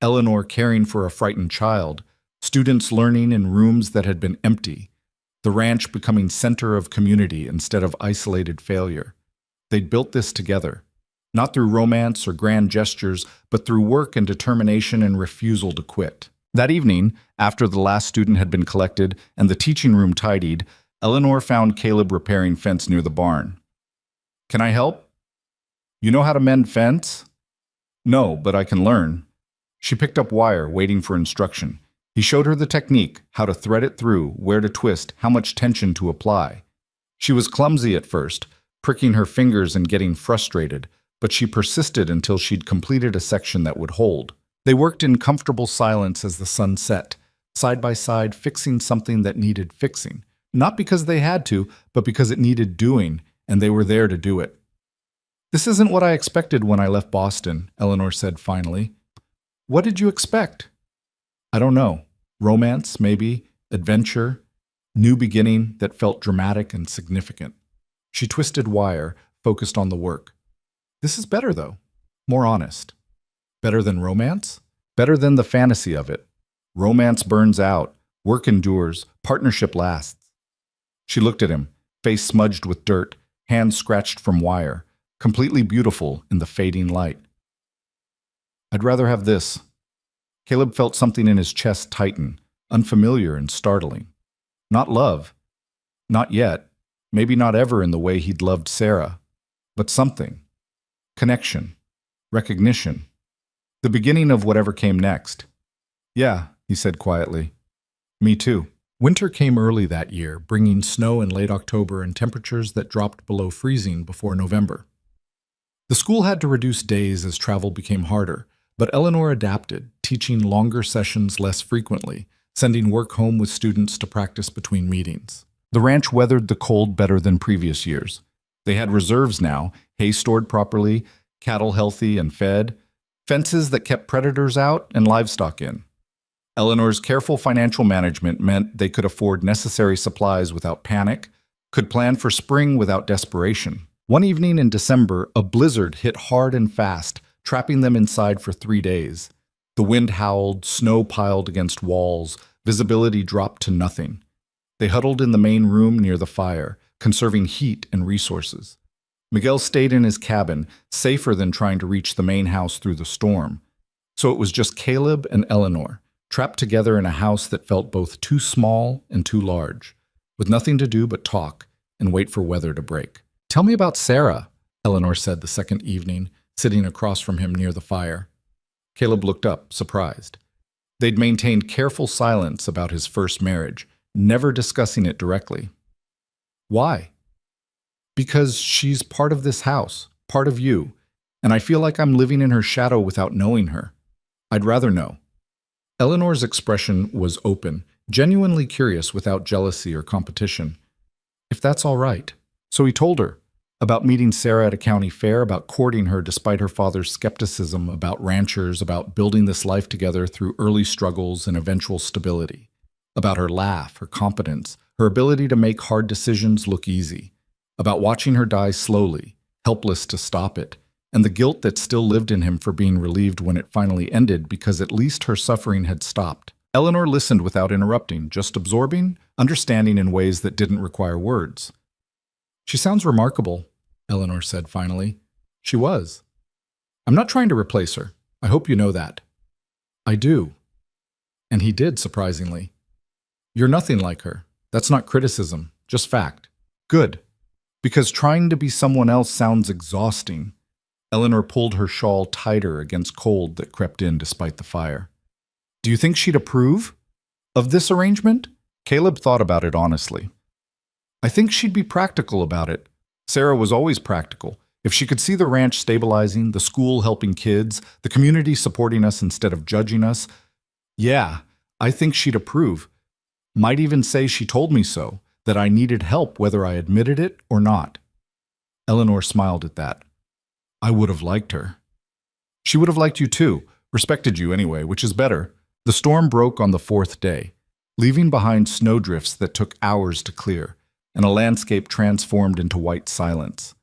Eleanor caring for a frightened child, students learning in rooms that had been empty, the ranch becoming center of community instead of isolated failure. They'd built this together, not through romance or grand gestures, but through work and determination and refusal to quit. That evening, after the last student had been collected and the teaching room tidied, Eleanor found Caleb repairing fence near the barn. "Can I help?" "You know how to mend fence?" "No, but I can learn." She picked up wire, waiting for instruction. He showed her the technique, how to thread it through, where to twist, how much tension to apply. She was clumsy at first, pricking her fingers and getting frustrated, but she persisted until she'd completed a section that would hold. They worked in comfortable silence as the sun set, side by side fixing something that needed fixing. Not because they had to, but because it needed doing, and they were there to do it. "This isn't what I expected when I left Boston," Eleanor said finally. "What did you expect?" "I don't know. Romance, maybe, adventure, new beginning that felt dramatic and significant." She twisted wire, focused on the work. "This is better, though. More honest. Better than romance? Better than the fantasy of it. Romance burns out, work endures, partnership lasts." She looked at him, face smudged with dirt, hands scratched from wire, completely beautiful in the fading light. "I'd rather have this." Caleb felt something in his chest tighten, unfamiliar and startling. Not love. Not yet. Maybe not ever in the way he'd loved Sarah. But something. Connection. Recognition. The beginning of whatever came next. "Yeah," he said quietly. "Me too." Winter came early that year, bringing snow in late October and temperatures that dropped below freezing before November. The school had to reduce days as travel became harder, but Eleanor adapted, teaching longer sessions less frequently, sending work home with students to practice between meetings. The ranch weathered the cold better than previous years. They had reserves now, hay stored properly, cattle healthy and fed, fences that kept predators out and livestock in. Eleanor's careful financial management meant they could afford necessary supplies without panic, could plan for spring without desperation. One evening in December, a blizzard hit hard and fast, trapping them inside for 3 days. The wind howled, snow piled against walls, visibility dropped to nothing. They huddled in the main room near the fire, conserving heat and resources. Miguel stayed in his cabin, safer than trying to reach the main house through the storm. So it was just Caleb and Eleanor, trapped together in a house that felt both too small and too large, with nothing to do but talk and wait for weather to break. "Tell me about Sarah," Eleanor said the second evening, sitting across from him near the fire. Caleb looked up, surprised. They'd maintained careful silence about his first marriage, never discussing it directly. "Why?" "Because she's part of this house, part of you, and I feel like I'm living in her shadow without knowing her. I'd rather know." Eleanor's expression was open, genuinely curious without jealousy or competition. If that's all right. So he told her about meeting Sarah at a county fair, about courting her despite her father's skepticism, about ranchers, about building this life together through early struggles and eventual stability, about her laugh, her competence, her ability to make hard decisions look easy, about watching her die slowly, helpless to stop it, and the guilt that still lived in him for being relieved when it finally ended because at least her suffering had stopped. Eleanor listened without interrupting, just absorbing, understanding in ways that didn't require words. "She sounds remarkable," Eleanor said finally. "She was. I'm not trying to replace her. I hope you know that." "I do." And he did, surprisingly. "You're nothing like her. That's not criticism, just fact." "Good. Because trying to be someone else sounds exhausting." Eleanor pulled her shawl tighter against cold that crept in despite the fire. "Do you think she'd approve of this arrangement?" Caleb thought about it honestly. "I think she'd be practical about it. Sarah was always practical. If she could see the ranch stabilizing, the school helping kids, the community supporting us instead of judging us, yeah, I think she'd approve. Might even say she told me so, that I needed help whether I admitted it or not. Eleanor smiled at that. I would have liked her. She would have liked you too, respected you anyway, which is better. The storm broke on the fourth day, leaving behind snowdrifts that took hours to clear, and a landscape transformed into white silence.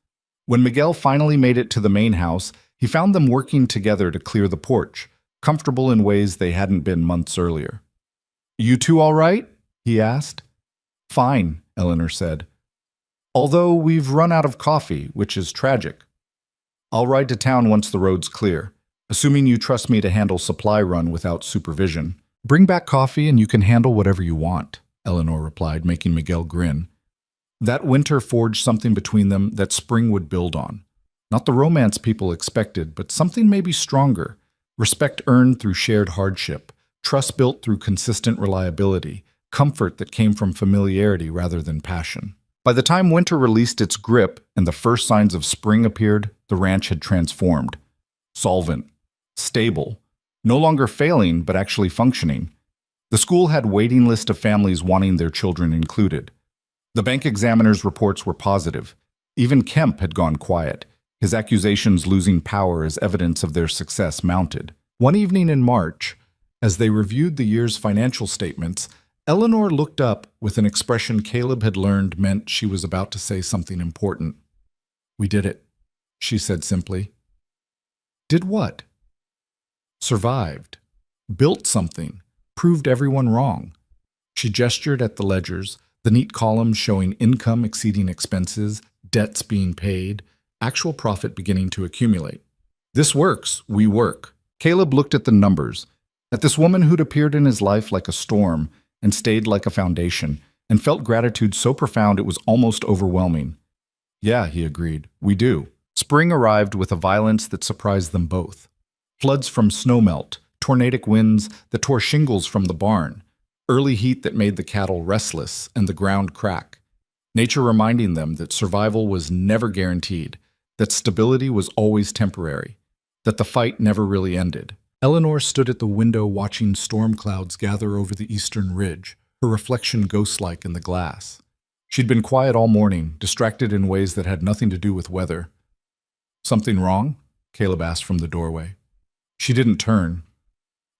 When Miguel finally made it to the main house, he found them working together to clear the porch, comfortable in ways they hadn't been months earlier. You two all right? He asked. Fine, Eleanor said. Although we've run out of coffee, which is tragic. I'll ride to town once the road's clear, assuming you trust me to handle supply run without supervision. Bring back coffee and you can handle whatever you want, Eleanor replied, making Miguel grin. That winter forged something between them that spring would build on. Not the romance people expected, but something maybe stronger. Respect earned through shared hardship, trust built through consistent reliability, comfort that came from familiarity rather than passion. By the time winter released its grip and the first signs of spring appeared, the ranch had transformed. Solvent, stable, no longer failing but actually functioning. The school had waiting list of families wanting their children included. The bank examiner's reports were positive. Even Kemp had gone quiet, his accusations losing power as evidence of their success mounted. One evening in March, as they reviewed the year's financial statements, Eleanor looked up with an expression Caleb had learned meant she was about to say something important. We did it, she said simply. Did what? Survived. Built something. Proved everyone wrong. She gestured at the ledgers, the neat columns showing income exceeding expenses, debts being paid, actual profit beginning to accumulate. This works. We work. Caleb looked at the numbers, at this woman who'd appeared in his life like a storm and stayed like a foundation, and felt gratitude so profound it was almost overwhelming. Yeah, he agreed. We do. Spring arrived with a violence that surprised them both. Floods from snowmelt, tornadic winds that tore shingles from the barn, early heat that made the cattle restless and the ground crack. Nature reminding them that survival was never guaranteed, that stability was always temporary, that the fight never really ended. Eleanor stood at the window watching storm clouds gather over the eastern ridge, her reflection ghost-like in the glass. She'd been quiet all morning, distracted in ways that had nothing to do with weather. Something wrong? Caleb asked from the doorway. She didn't turn.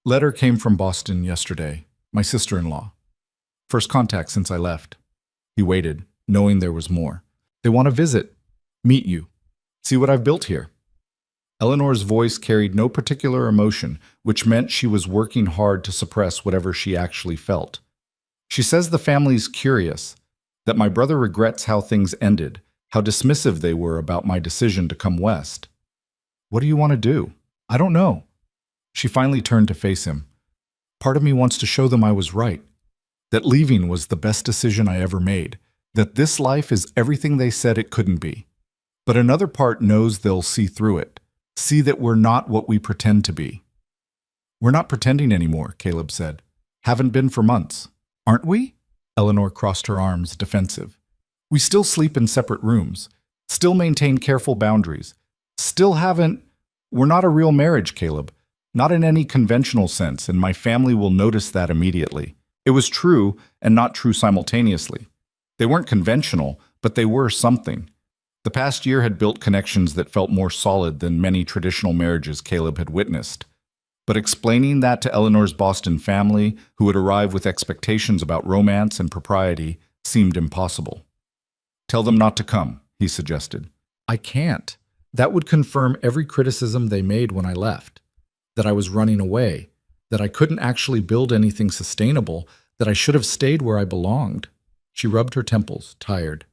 Letter came from Boston yesterday, my sister-in-law. First contact since I left. He waited, knowing there was more. They want to visit, meet you, see what I've built here. Eleanor's voice carried no particular emotion, which meant she was working hard to suppress whatever she actually felt. She says the family's curious, that my brother regrets how things ended, how dismissive they were about my decision to come west. What do you want to do? I don't know. She finally turned to face him. Part of me wants to show them I was right, that leaving was the best decision I ever made, that this life is everything they said it couldn't be. But another part knows they'll see through it. See that we're not what we pretend to be. We're not pretending anymore, Caleb said. Haven't been for months. Aren't we? Eleanor crossed her arms, defensive. We still sleep in separate rooms, still maintain careful boundaries, still haven't... We're not a real marriage, Caleb. Not in any conventional sense, and my family will notice that immediately. It was true and not true simultaneously. They weren't conventional, but they were something. The past year had built connections that felt more solid than many traditional marriages Caleb had witnessed. But explaining that to Eleanor's Boston family, who would arrive with expectations about romance and propriety, seemed impossible. Tell them not to come, he suggested. I can't. That would confirm every criticism they made when I left. That I was running away. That I couldn't actually build anything sustainable. That I should have stayed where I belonged. She rubbed her temples, tired.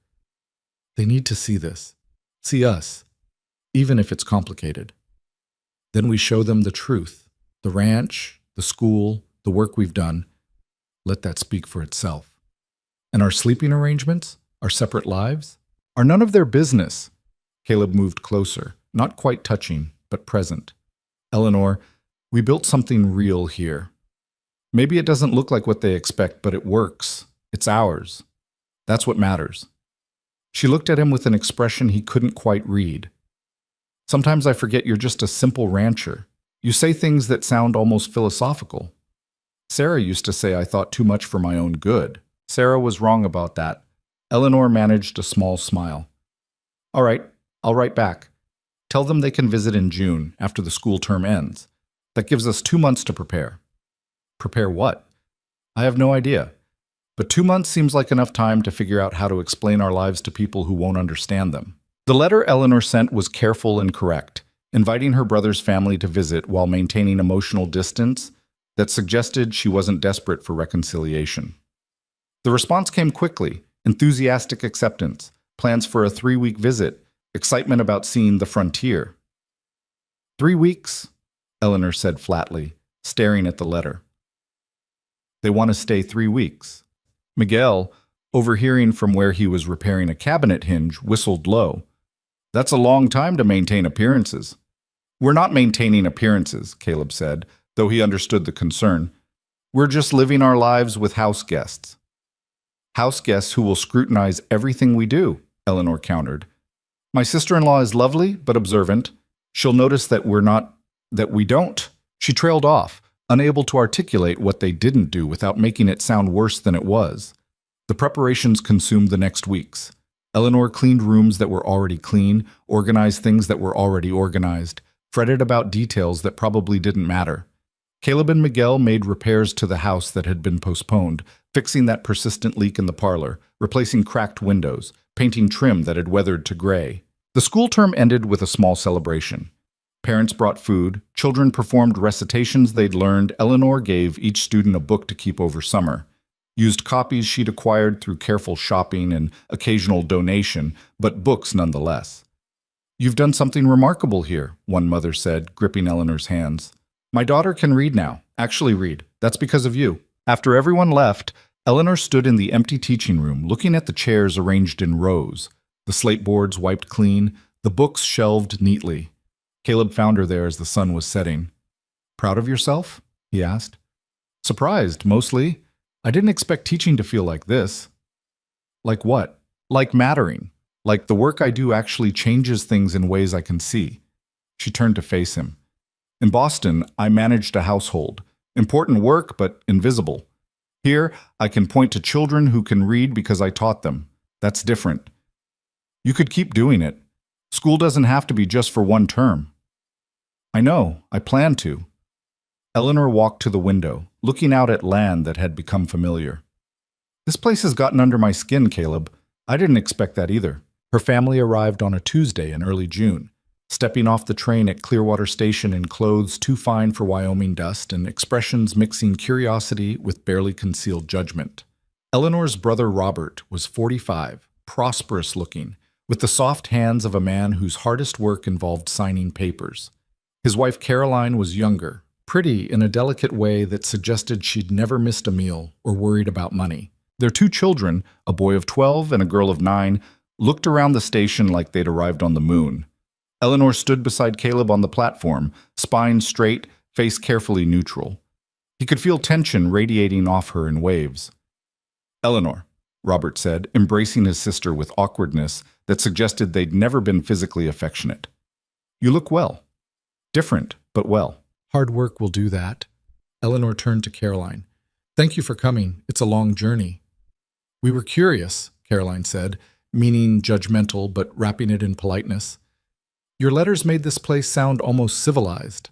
They need to see this. See us. Even if it's complicated. Then we show them the truth. The ranch, the school, the work we've done. Let that speak for itself. And our sleeping arrangements? Our separate lives? Are none of their business. Caleb moved closer, not quite touching, but present. Eleanor, we built something real here. Maybe it doesn't look like what they expect, but it works. It's ours. That's what matters. She looked at him with an expression he couldn't quite read. Sometimes I forget you're just a simple rancher. You say things that sound almost philosophical. Sarah used to say I thought too much for my own good. Sarah was wrong about that. Eleanor managed a small smile. All right, I'll write back. Tell them they can visit in June, after the school term ends. That gives us 2 months to prepare. Prepare what? I have no idea. But 2 months seems like enough time to figure out how to explain our lives to people who won't understand them. The letter Eleanor sent was careful and correct, inviting her brother's family to visit while maintaining emotional distance that suggested she wasn't desperate for reconciliation. The response came quickly: enthusiastic acceptance, plans for a 3-week visit, excitement about seeing the frontier. 3 weeks? Eleanor said flatly, staring at the letter. They want to stay 3 weeks. Miguel, overhearing from where he was repairing a cabinet hinge, whistled low. That's a long time to maintain appearances. We're not maintaining appearances, Caleb said, though he understood the concern. We're just living our lives with house guests. House guests who will scrutinize everything we do, Eleanor countered. My sister-in-law is lovely, but observant. She'll notice that we don't. She trailed off, unable to articulate what they didn't do without making it sound worse than it was. The preparations consumed the next weeks. Eleanor cleaned rooms that were already clean, organized things that were already organized, fretted about details that probably didn't matter. Caleb and Miguel made repairs to the house that had been postponed, fixing that persistent leak in the parlor, replacing cracked windows, painting trim that had weathered to gray. The school term ended with a small celebration. Parents brought food, children performed recitations they'd learned. Eleanor gave each student a book to keep over summer. Used copies she'd acquired through careful shopping and occasional donation, but books nonetheless. You've done something remarkable here, one mother said, gripping Eleanor's hands. My daughter can read now, actually read. That's because of you. After everyone left, Eleanor stood in the empty teaching room, looking at the chairs arranged in rows, the slate boards wiped clean, the books shelved neatly. Caleb found her there as the sun was setting. Proud of yourself? He asked. Surprised, mostly. I didn't expect teaching to feel like this. Like what? Like mattering. Like the work I do actually changes things in ways I can see. She turned to face him. In Boston, I managed a household. Important work, but invisible. Here, I can point to children who can read because I taught them. That's different. You could keep doing it. School doesn't have to be just for one term. I know, I plan to. Eleanor walked to the window, looking out at land that had become familiar. This place has gotten under my skin, Caleb. I didn't expect that either. Her family arrived on a Tuesday in early June, stepping off the train at Clearwater Station in clothes too fine for Wyoming dust and expressions mixing curiosity with barely concealed judgment. Eleanor's brother Robert was 45, prosperous looking, with the soft hands of a man whose hardest work involved signing papers. His wife Caroline was younger, pretty in a delicate way that suggested she'd never missed a meal or worried about money. Their 2 children, a boy of 12 and a girl of 9, looked around the station like they'd arrived on the moon. Eleanor stood beside Caleb on the platform, spine straight, face carefully neutral. He could feel tension radiating off her in waves. Eleanor, Robert said, embracing his sister with awkwardness that suggested they'd never been physically affectionate. You look well. Different, but well. Hard work will do that. Eleanor turned to Caroline. Thank you for coming. It's a long journey. We were curious, Caroline said, meaning judgmental but wrapping it in politeness. Your letters made this place sound almost civilized.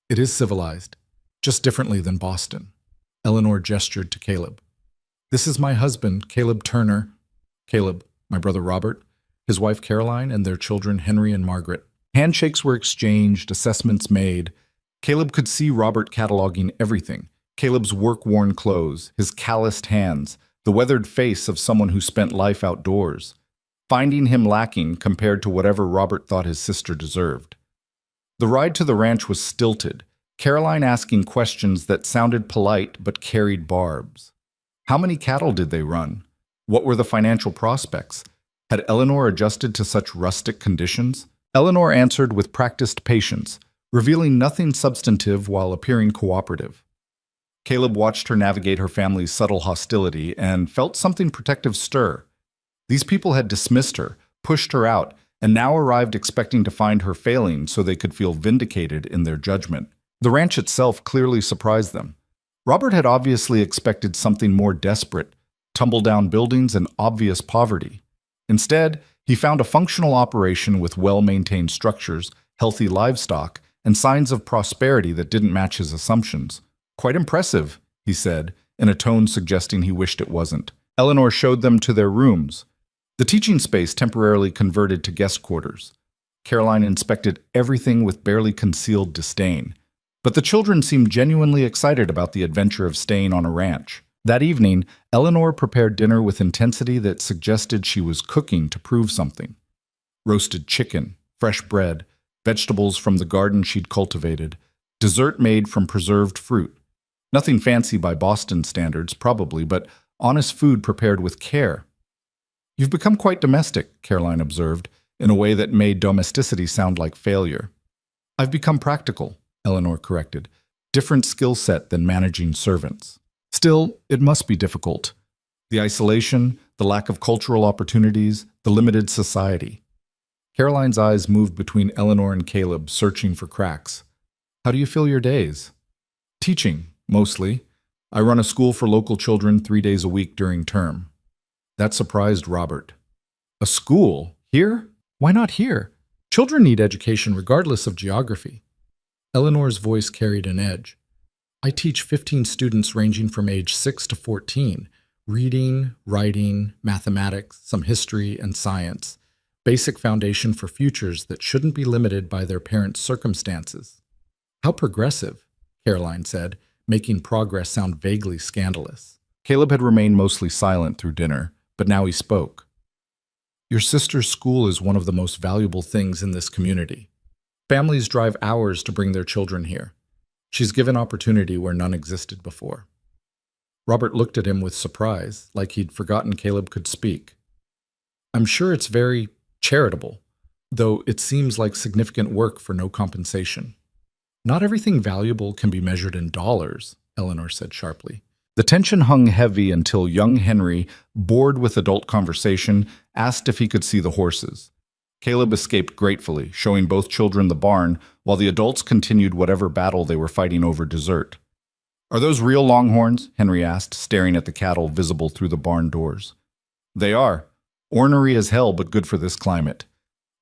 It is civilized, just differently than Boston. Eleanor gestured to Caleb. This is my husband, Caleb Turner. Caleb, my brother Robert, his wife Caroline, and their children Henry and Margaret. Handshakes were exchanged, assessments made. Caleb could see Robert cataloging everything. Caleb's work-worn clothes, his calloused hands, the weathered face of someone who spent life outdoors, finding him lacking compared to whatever Robert thought his sister deserved. The ride to the ranch was stilted, Caroline asking questions that sounded polite but carried barbs. How many cattle did they run? What were the financial prospects? Had Eleanor adjusted to such rustic conditions? Eleanor answered with practiced patience, revealing nothing substantive while appearing cooperative. Caleb watched her navigate her family's subtle hostility and felt something protective stir. These people had dismissed her, pushed her out, and now arrived expecting to find her failing so they could feel vindicated in their judgment. The ranch itself clearly surprised them. Robert had obviously expected something more desperate, tumble-down buildings and obvious poverty. Instead, he found a functional operation with well-maintained structures, healthy livestock, and signs of prosperity that didn't match his assumptions. "Quite impressive," he said, in a tone suggesting he wished it wasn't. Eleanor showed them to their rooms. The teaching space temporarily converted to guest quarters. Caroline inspected everything with barely concealed disdain. But the children seemed genuinely excited about the adventure of staying on a ranch. That evening, Eleanor prepared dinner with intensity that suggested she was cooking to prove something. Roasted chicken, fresh bread, vegetables from the garden she'd cultivated, dessert made from preserved fruit. Nothing fancy by Boston standards, probably, but honest food prepared with care. "You've become quite domestic," Caroline observed, in a way that made domesticity sound like failure. "I've become practical," Eleanor corrected. "Different skill set than managing servants. Still, it must be difficult. The isolation, the lack of cultural opportunities, the limited society." Caroline's eyes moved between Eleanor and Caleb, searching for cracks. "How do you fill your days?" "Teaching, mostly. I run a school for local children 3 days a week during term." That surprised Robert. "A school? Here? Why not here? Children need education regardless of geography." Eleanor's voice carried an edge. "I teach 15 students ranging from age 6 to 14, reading, writing, mathematics, some history, and science. Basic foundation for futures that shouldn't be limited by their parents' circumstances." "How progressive," Caroline said, making progress sound vaguely scandalous. Caleb had remained mostly silent through dinner, but now he spoke. "Your sister's school is one of the most valuable things in this community. Families drive hours to bring their children here. She's given opportunity where none existed before." Robert looked at him with surprise, like he'd forgotten Caleb could speak. "I'm sure it's very charitable, though it seems like significant work for no compensation." "Not everything valuable can be measured in dollars," Eleanor said sharply. The tension hung heavy until young Henry, bored with adult conversation, asked if he could see the horses. Caleb escaped gratefully, showing both children the barn, while the adults continued whatever battle they were fighting over dessert. "Are those real longhorns?" Henry asked, staring at the cattle visible through the barn doors. "They are. Ornery as hell, but good for this climate."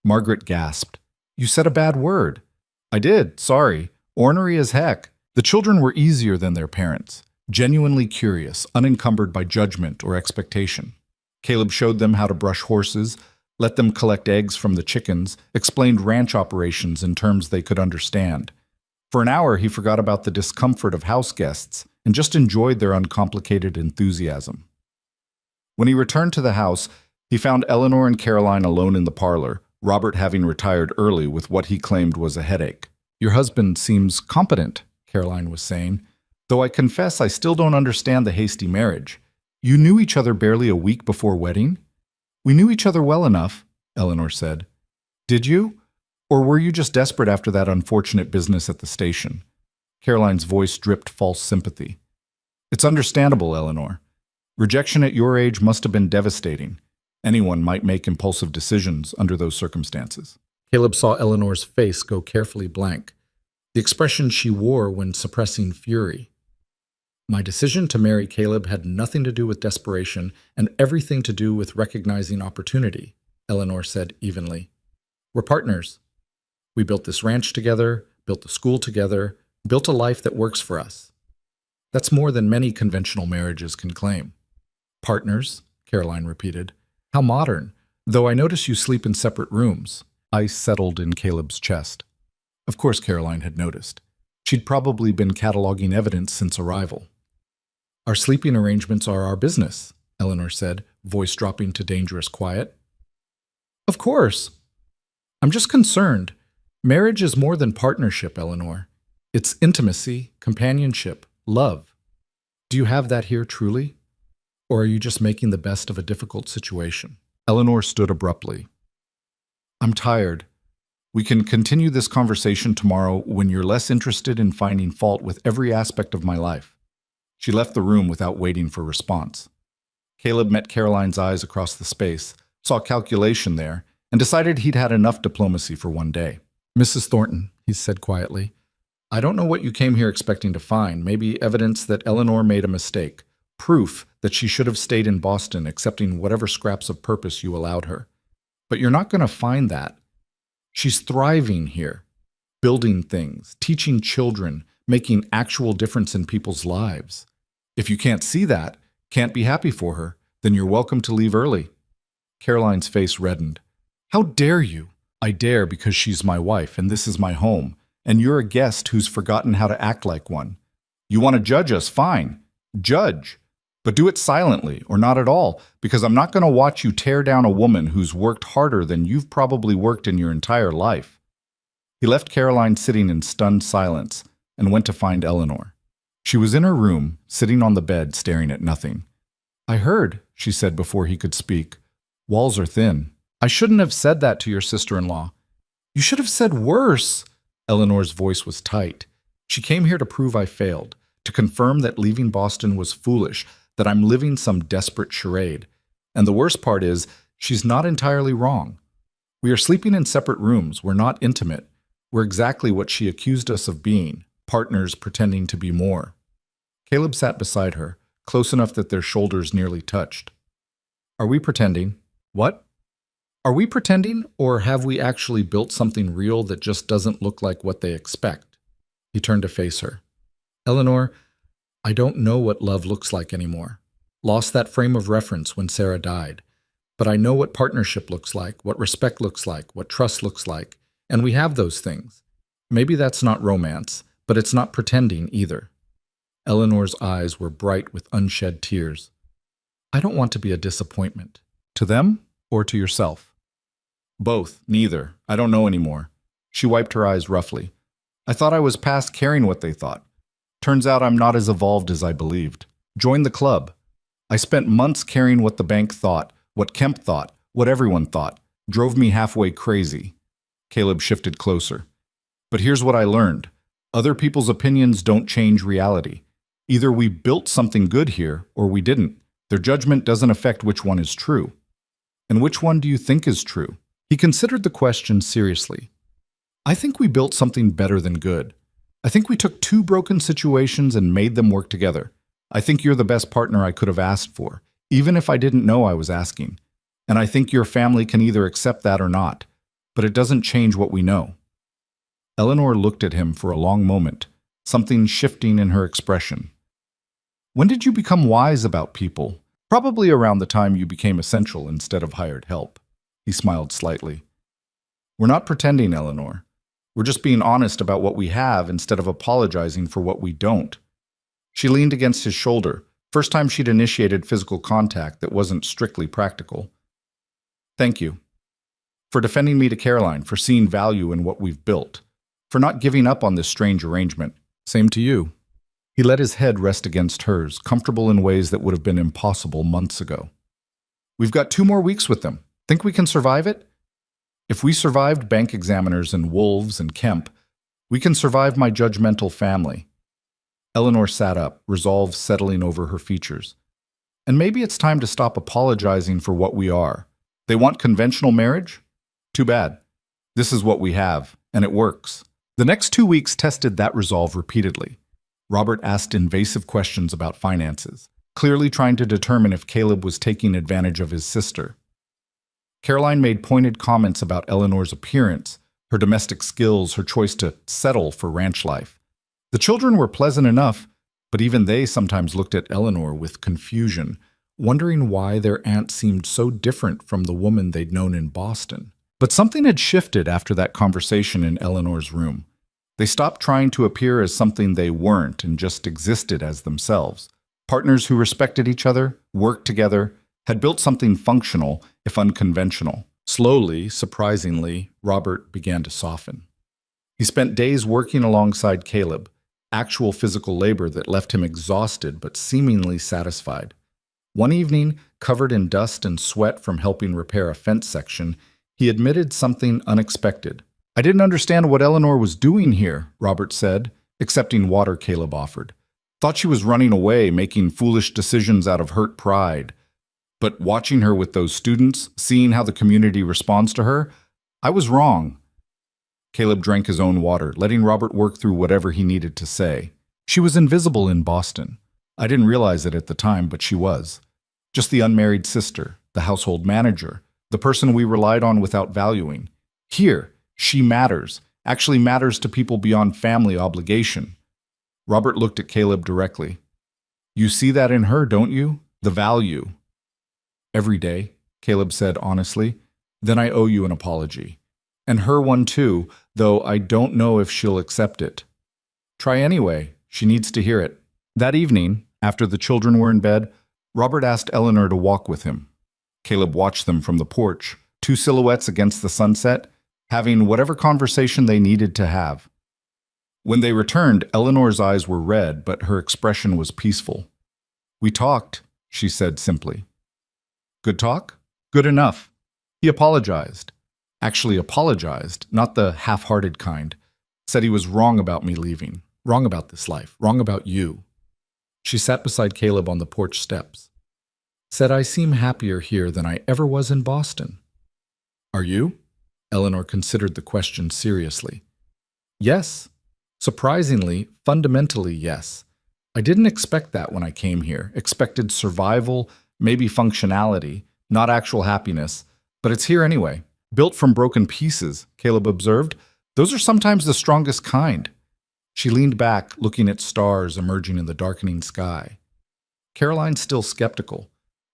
Margaret gasped. "You said a bad word." "I did, sorry. Ornery as heck." The children were easier than their parents, genuinely curious, unencumbered by judgment or expectation. Caleb showed them how to brush horses, let them collect eggs from the chickens, explained ranch operations in terms they could understand. For an hour, he forgot about the discomfort of house guests and just enjoyed their uncomplicated enthusiasm. When he returned to the house, he found Eleanor and Caroline alone in the parlor, Robert having retired early with what he claimed was a headache. "Your husband seems competent," Caroline was saying, "though I confess I still don't understand the hasty marriage. You knew each other barely a week before wedding?" "We knew each other well enough," Eleanor said. "Did you? Or were you just desperate after that unfortunate business at the station?" Caroline's voice dripped false sympathy. "It's understandable, Eleanor. Rejection at your age must have been devastating. Anyone might make impulsive decisions under those circumstances." Caleb saw Eleanor's face go carefully blank, the expression she wore when suppressing fury. "My decision to marry Caleb had nothing to do with desperation and everything to do with recognizing opportunity," Eleanor said evenly. "We're partners. We built this ranch together, built the school together, built a life that works for us. That's more than many conventional marriages can claim." "Partners?" Caroline repeated. "How modern, though I notice you sleep in separate rooms." Ice settled in Caleb's chest. Of course Caroline had noticed. She'd probably been cataloging evidence since arrival. "Our sleeping arrangements are our business," Eleanor said, voice dropping to dangerous quiet. "Of course. I'm just concerned. Marriage is more than partnership, Eleanor. It's intimacy, companionship, love. Do you have that here truly? Or are you just making the best of a difficult situation?" Eleanor stood abruptly. "I'm tired. We can continue this conversation tomorrow when you're less interested in finding fault with every aspect of my life." She left the room without waiting for response. Caleb met Caroline's eyes across the space, saw calculation there, and decided he'd had enough diplomacy for one day. "Mrs. Thornton," he said quietly, I don't know what you came here expecting to find. Maybe evidence that Eleanor made a mistake. Proof that she should have stayed in Boston, accepting whatever scraps of purpose you allowed her. But you're not going to find that. She's thriving here, building things, teaching children, making actual difference in people's lives. If you can't see that, can't be happy for her, then you're welcome to leave early. Caroline's face reddened. How dare you? I dare because she's my wife and this is my home, and you're a guest who's forgotten how to act like one. You want to judge us? Fine. Judge. But do it silently or not at all, because I'm not going to watch you tear down a woman who's worked harder than you've probably worked in your entire life. He left Caroline sitting in stunned silence and went to find Eleanor. She was in her room, sitting on the bed, staring at nothing. I heard, she said before he could speak. Walls are thin. I shouldn't have said that to your sister-in-law. You should have said worse. Eleanor's voice was tight. She came here to prove I failed, to confirm that leaving Boston was foolish, that I'm living some desperate charade. And the worst part is, she's not entirely wrong. We are sleeping in separate rooms. We're not intimate. We're exactly what she accused us of being, partners pretending to be more. Caleb sat beside her, close enough that their shoulders nearly touched. Are we pretending? What? Are we pretending, or have we actually built something real that just doesn't look like what they expect? He turned to face her. Eleanor, I don't know what love looks like anymore. Lost that frame of reference when Sarah died. But I know what partnership looks like, what respect looks like, what trust looks like, and we have those things. Maybe that's not romance, but it's not pretending either. Eleanor's eyes were bright with unshed tears. I don't want to be a disappointment. To them or to yourself? Both, neither. I don't know anymore. She wiped her eyes roughly. I thought I was past caring what they thought. Turns out I'm not as evolved as I believed. Join the club. I spent months caring what the bank thought, what Kemp thought, what everyone thought. Drove me halfway crazy. Caleb shifted closer. But here's what I learned. Other people's opinions don't change reality. Either we built something good here, or we didn't. Their judgment doesn't affect which one is true. And which one do you think is true? He considered the question seriously. I think we built something better than good. I think we took two broken situations and made them work together. I think you're the best partner I could have asked for, even if I didn't know I was asking. And I think your family can either accept that or not, but it doesn't change what we know. Eleanor looked at him for a long moment, something shifting in her expression. When did you become wise about people? Probably around the time you became essential instead of hired help. He smiled slightly. We're not pretending, Eleanor. We're just being honest about what we have instead of apologizing for what we don't. She leaned against his shoulder, first time she'd initiated physical contact that wasn't strictly practical. Thank you. For defending me to Caroline, for seeing value in what we've built, for not giving up on this strange arrangement. Same to you. He let his head rest against hers, comfortable in ways that would have been impossible months ago. We've got 2 more weeks with them. Think we can survive it? If we survived bank examiners and wolves and Kemp, we can survive my judgmental family. Eleanor sat up, resolve settling over her features. And maybe it's time to stop apologizing for what we are. They want conventional marriage? Too bad. This is what we have, and it works. The next 2 weeks tested that resolve repeatedly. Robert asked invasive questions about finances, clearly trying to determine if Caleb was taking advantage of his sister. Caroline made pointed comments about Eleanor's appearance, her domestic skills, her choice to settle for ranch life. The children were pleasant enough, but even they sometimes looked at Eleanor with confusion, wondering why their aunt seemed so different from the woman they'd known in Boston. But something had shifted after that conversation in Eleanor's room. They stopped trying to appear as something they weren't and just existed as themselves. Partners who respected each other, worked together, had built something functional, if unconventional. Slowly, surprisingly, Robert began to soften. He spent days working alongside Caleb, actual physical labor that left him exhausted but seemingly satisfied. One evening, covered in dust and sweat from helping repair a fence section, he admitted something unexpected. I didn't understand what Eleanor was doing here, Robert said, accepting water Caleb offered. Thought she was running away, making foolish decisions out of hurt pride. But watching her with those students, seeing how the community responds to her, I was wrong. Caleb drank his own water, letting Robert work through whatever he needed to say. She was invisible in Boston. I didn't realize it at the time, but she was. Just the unmarried sister, the household manager, the person we relied on without valuing. Here, she matters, actually matters to people beyond family obligation. Robert looked at Caleb directly. You see that in her, don't you? The value. Every day, Caleb said honestly. Then I owe you an apology. And her one too, though I don't know if she'll accept it. Try anyway. She needs to hear it. That evening, after the children were in bed, Robert asked Eleanor to walk with him. Caleb watched them from the porch, two silhouettes against the sunset, having whatever conversation they needed to have. When they returned, Eleanor's eyes were red, but her expression was peaceful. We talked, she said simply. Good talk? Good enough. He apologized. Actually apologized, not the half-hearted kind. Said he was wrong about me leaving, wrong about this life, wrong about you. She sat beside Caleb on the porch steps. Said I seem happier here than I ever was in Boston. Are you? Eleanor considered the question seriously. Yes. Surprisingly, fundamentally yes. I didn't expect that when I came here. Expected survival, maybe functionality, not actual happiness. But it's here anyway. Built from broken pieces, Caleb observed. Those are sometimes the strongest kind. She leaned back, looking at stars emerging in the darkening sky. Caroline's still skeptical.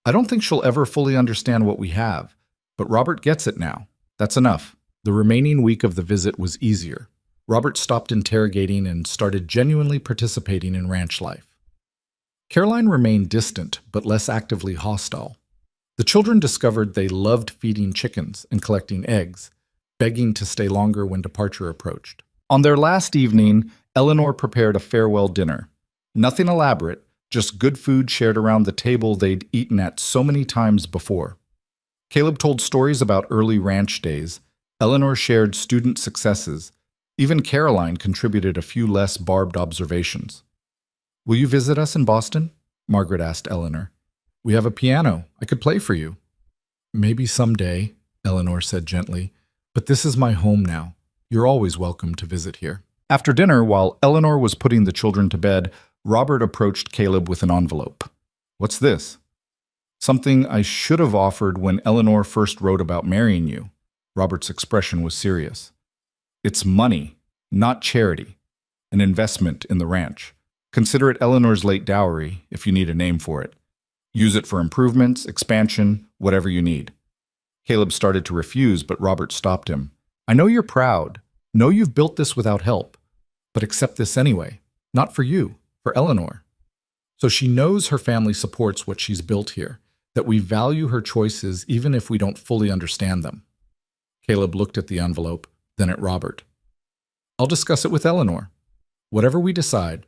I don't think she'll ever fully understand what we have. But Robert gets it now. That's enough. The remaining week of the visit was easier. Robert stopped interrogating and started genuinely participating in ranch life. Caroline remained distant, but less actively hostile. The children discovered they loved feeding chickens and collecting eggs, begging to stay longer when departure approached. On their last evening, Eleanor prepared a farewell dinner. Nothing elaborate, just good food shared around the table they'd eaten at so many times before. Caleb told stories about early ranch days. Eleanor shared student successes. Even Caroline contributed a few less barbed observations. Will you visit us in Boston? Margaret asked Eleanor. We have a piano. I could play for you. Maybe someday, Eleanor said gently, but this is my home now. You're always welcome to visit here. After dinner, while Eleanor was putting the children to bed, Robert approached Caleb with an envelope. What's this? Something I should have offered when Eleanor first wrote about marrying you. Robert's expression was serious. It's money, not charity. An investment in the ranch. Consider it Eleanor's late dowry, if you need a name for it. Use it for improvements, expansion, whatever you need. Caleb started to refuse, but Robert stopped him. I know you're proud. Know you've built this without help. But accept this anyway. Not for you, for Eleanor. So she knows her family supports what she's built here, that we value her choices even if we don't fully understand them. Caleb looked at the envelope, then at Robert. I'll discuss it with Eleanor. Whatever we decide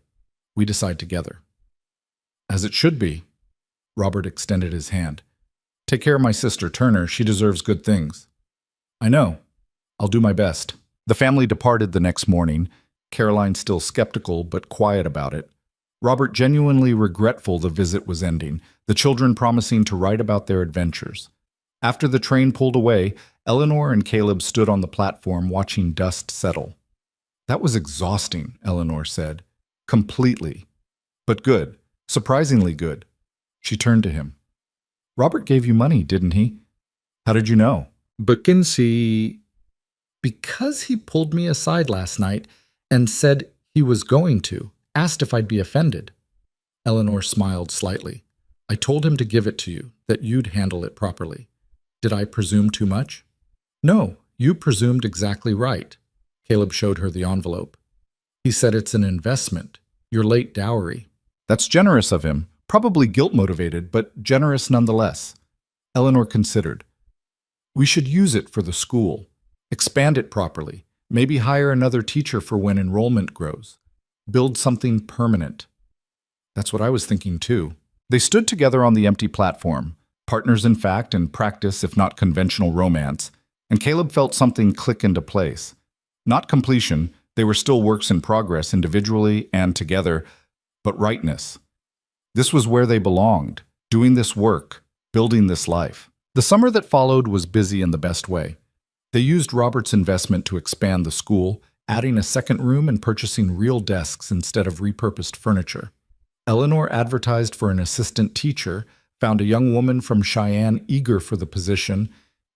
together. As it should be. Robert extended his hand. Take care of my sister, Turner. She deserves good things. I know. I'll do my best. The family departed the next morning, Caroline still skeptical but quiet about it. Robert genuinely regretful the visit was ending, the children promising to write about their adventures. After the train pulled away, Eleanor and Caleb stood on the platform watching dust settle. That was exhausting, Eleanor said. Completely. But good. Surprisingly good. She turned to him. Robert gave you money, didn't he? How did you know? Because he pulled me aside last night and said he was going to, asked if I'd be offended. Eleanor smiled slightly. I told him to give it to you, that you'd handle it properly. Did I presume too much? No, you presumed exactly right. Caleb showed her the envelope. He said it's an investment, your late dowry. That's generous of him, probably guilt-motivated, but generous nonetheless. Eleanor considered. We should use it for the school. Expand it properly. Maybe hire another teacher for when enrollment grows. Build something permanent. That's what I was thinking too. They stood together on the empty platform, partners in fact and practice if not conventional romance, and Caleb felt something click into place. Not completion, they were still works in progress individually and together, but rightness. This was where they belonged, doing this work, building this life. The summer that followed was busy in the best way. They used Robert's investment to expand the school, adding a second room and purchasing real desks instead of repurposed furniture. Eleanor advertised for an assistant teacher, found a young woman from Cheyenne eager for the position,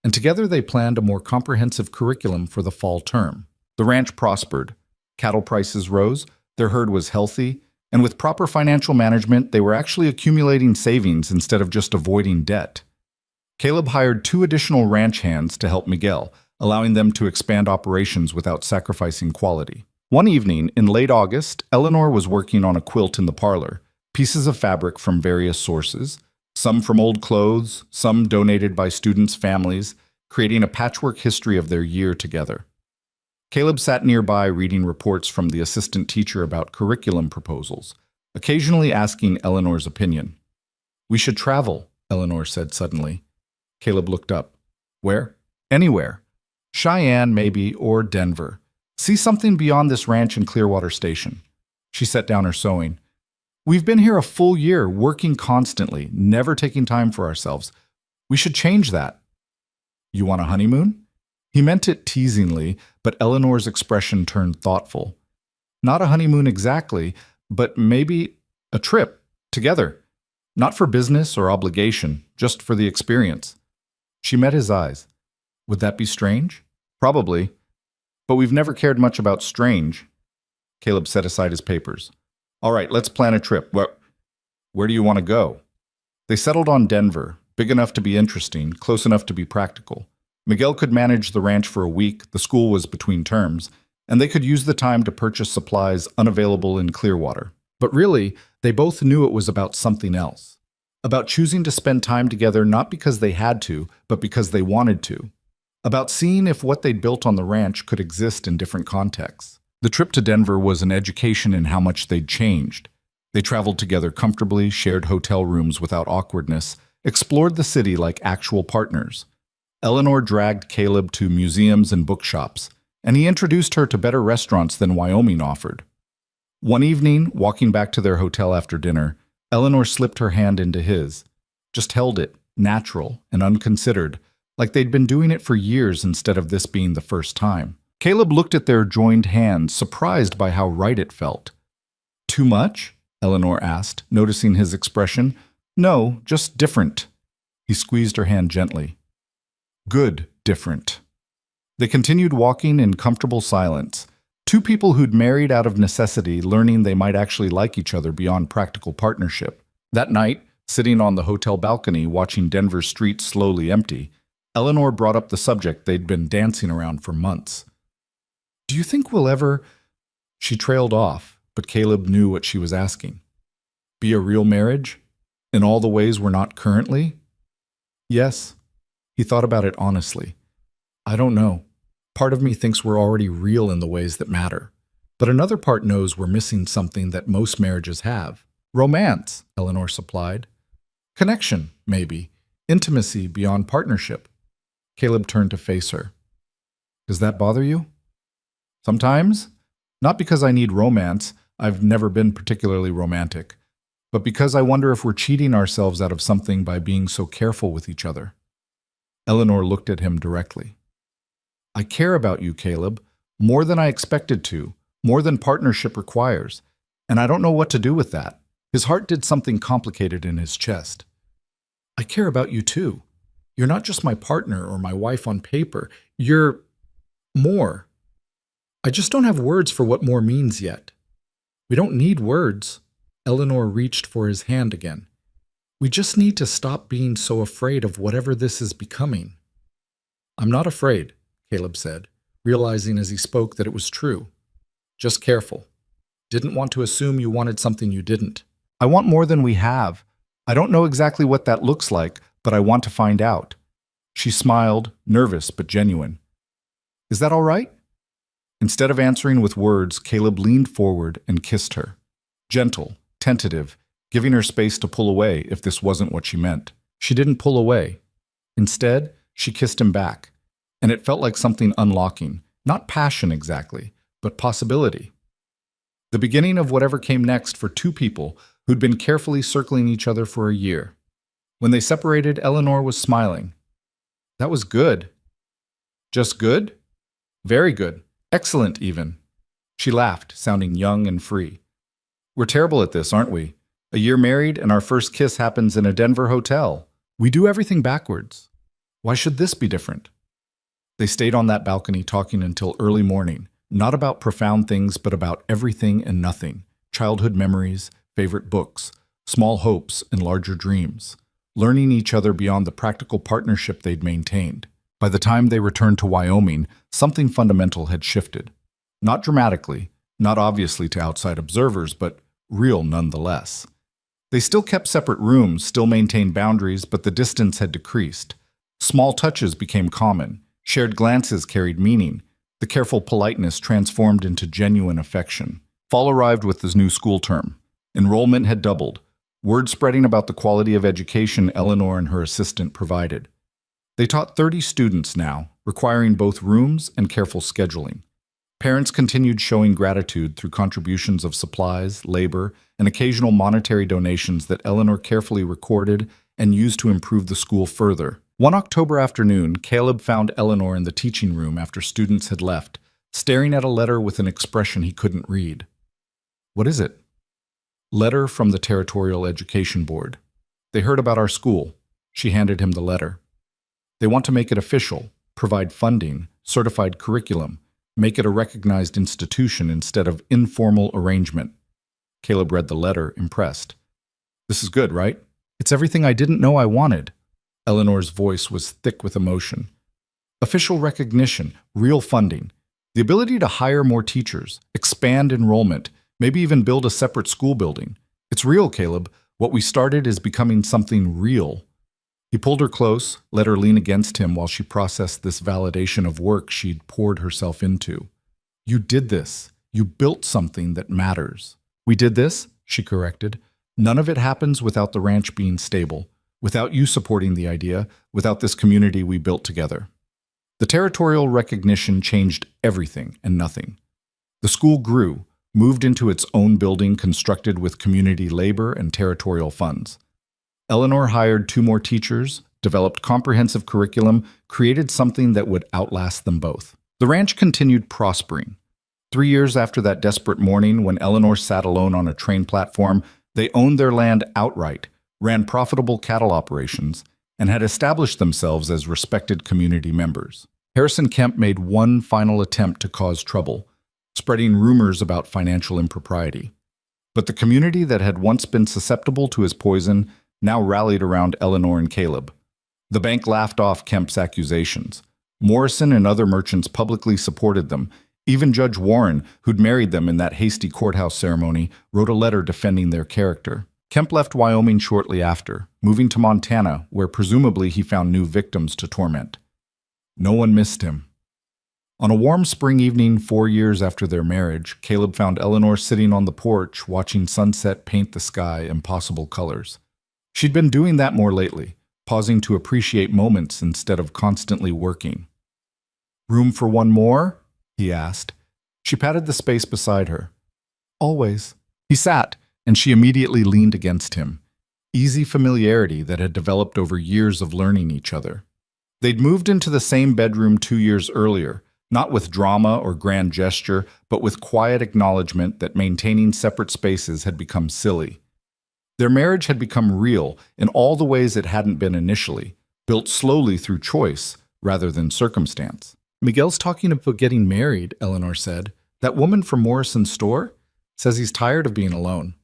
and together they planned a more comprehensive curriculum for the fall term. The ranch prospered. Cattle prices rose, their herd was healthy, and with proper financial management, they were actually accumulating savings instead of just avoiding debt. Caleb hired 2 additional ranch hands to help Miguel, allowing them to expand operations without sacrificing quality. One evening, in late August, Eleanor was working on a quilt in the parlor, pieces of fabric from various sources, some from old clothes, some donated by students' families, creating a patchwork history of their year together. Caleb sat nearby reading reports from the assistant teacher about curriculum proposals, occasionally asking Eleanor's opinion. "We should travel," Eleanor said suddenly. Caleb looked up. "Where?" "Anywhere. Cheyenne, maybe, or Denver. See something beyond this ranch in Clearwater Station." She set down her sewing. "We've been here a full year, working constantly, never taking time for ourselves. We should change that." "You want a honeymoon?" He meant it teasingly, but Eleanor's expression turned thoughtful. "Not a honeymoon exactly, but maybe a trip, together. Not for business or obligation, just for the experience." She met his eyes. "Would that be strange?" "Probably. But we've never cared much about strange." Caleb set aside his papers. "All right, let's plan a trip. Where do you want to go?" They settled on Denver, big enough to be interesting, close enough to be practical. Miguel could manage the ranch for a week, the school was between terms, and they could use the time to purchase supplies unavailable in Clearwater. But really, they both knew it was about something else. About choosing to spend time together not because they had to, but because they wanted to. About seeing if what they'd built on the ranch could exist in different contexts. The trip to Denver was an education in how much they'd changed. They traveled together comfortably, shared hotel rooms without awkwardness, explored the city like actual partners. Eleanor dragged Caleb to museums and bookshops, and he introduced her to better restaurants than Wyoming offered. One evening, walking back to their hotel after dinner, Eleanor slipped her hand into his, just held it, natural and unconsidered, like they'd been doing it for years instead of this being the first time. Caleb looked at their joined hands, surprised by how right it felt. "Too much?" Eleanor asked, noticing his expression. "No, just different." He squeezed her hand gently. "Good, different." They continued walking in comfortable silence. 2 people who'd married out of necessity, learning they might actually like each other beyond practical partnership. That night, sitting on the hotel balcony watching Denver's streets slowly empty, Eleanor brought up the subject they'd been dancing around for months. "Do you think we'll ever—" She trailed off, but Caleb knew what she was asking. "Be a real marriage? In all the ways we're not currently?" "Yes." He thought about it honestly. "I don't know. Part of me thinks we're already real in the ways that matter. But another part knows we're missing something that most marriages have. Romance," Eleanor supplied. "Connection, maybe. Intimacy beyond partnership." Caleb turned to face her. "Does that bother you?" "Sometimes. Not because I need romance. I've never been particularly romantic. But because I wonder if we're cheating ourselves out of something by being so careful with each other." Eleanor looked at him directly. "I care about you, Caleb, more than I expected to, more than partnership requires, and I don't know what to do with that." His heart did something complicated in his chest. "I care about you too. You're not just my partner or my wife on paper. You're more. I just don't have words for what more means yet." "We don't need words." Eleanor reached for his hand again. "We just need to stop being so afraid of whatever this is becoming." "I'm not afraid," Caleb said, realizing as he spoke that it was true. "Just careful. Didn't want to assume you wanted something you didn't. I want more than we have. I don't know exactly what that looks like, but I want to find out." She smiled, nervous but genuine. "Is that all right?" Instead of answering with words, Caleb leaned forward and kissed her. Gentle, tentative, giving her space to pull away if this wasn't what she meant. She didn't pull away. Instead, she kissed him back, and it felt like something unlocking, not passion exactly, but possibility. The beginning of whatever came next for 2 people who'd been carefully circling each other for a year. When they separated, Eleanor was smiling. "That was good." Just good? Very good. Excellent, even. She laughed, sounding young and free. We're terrible at this, aren't we? A year married and our first kiss happens in a Denver hotel. We do everything backwards. Why should this be different? They stayed on that balcony talking until early morning, not about profound things, but about everything and nothing. Childhood memories, favorite books, small hopes and larger dreams, learning each other beyond the practical partnership they'd maintained. By the time they returned to Wyoming, something fundamental had shifted. Not dramatically, not obviously to outside observers, but real nonetheless. They still kept separate rooms, still maintained boundaries, but the distance had decreased. Small touches became common. Shared glances carried meaning. The careful politeness transformed into genuine affection. Fall arrived with this new school term. Enrollment had doubled. Word spreading about the quality of education Eleanor and her assistant provided. They taught 30 students now, requiring both rooms and careful scheduling. Parents continued showing gratitude through contributions of supplies, labor, and occasional monetary donations that Eleanor carefully recorded and used to improve the school further. One October afternoon, Caleb found Eleanor in the teaching room after students had left, staring at a letter with an expression he couldn't read. What is it? Letter from the Territorial Education Board. They heard about our school. She handed him the letter. They want to make it official, provide funding, certified curriculum, make it a recognized institution instead of informal arrangement. Caleb read the letter, impressed. This is good, right? It's everything I didn't know I wanted. Eleanor's voice was thick with emotion. Official recognition, real funding, the ability to hire more teachers, expand enrollment, maybe even build a separate school building. It's real, Caleb. What we started is becoming something real. He pulled her close, let her lean against him while she processed this validation of work she'd poured herself into. You did this. You built something that matters. We did this, she corrected. None of it happens without the ranch being stable, without you supporting the idea, without this community we built together. The territorial recognition changed everything and nothing. The school grew, moved into its own building constructed with community labor and territorial funds. Eleanor hired 2 more teachers, developed comprehensive curriculum, created something that would outlast them both. The ranch continued prospering. 3 years after that desperate morning when Eleanor sat alone on a train platform, they owned their land outright, ran profitable cattle operations, and had established themselves as respected community members. Harrison Kemp made one final attempt to cause trouble, spreading rumors about financial impropriety. But the community that had once been susceptible to his poison now rallied around Eleanor and Caleb. The bank laughed off Kemp's accusations. Morrison and other merchants publicly supported them. Even Judge Warren, who'd married them in that hasty courthouse ceremony, wrote a letter defending their character. Kemp left Wyoming shortly after, moving to Montana, where presumably he found new victims to torment. No one missed him. On a warm spring evening 4 years after their marriage, Caleb found Eleanor sitting on the porch watching sunset paint the sky impossible colors. She'd been doing that more lately, pausing to appreciate moments instead of constantly working. "Room for one more?" he asked. She patted the space beside her. "Always." He sat, and she immediately leaned against him. Easy familiarity that had developed over years of learning each other. They'd moved into the same bedroom 2 years earlier, not with drama or grand gesture, but with quiet acknowledgement that maintaining separate spaces had become silly. Their marriage had become real in all the ways it hadn't been initially, built slowly through choice rather than circumstance. "Miguel's talking about getting married," Eleanor said. "That woman from Morrison's store says he's tired of being alone."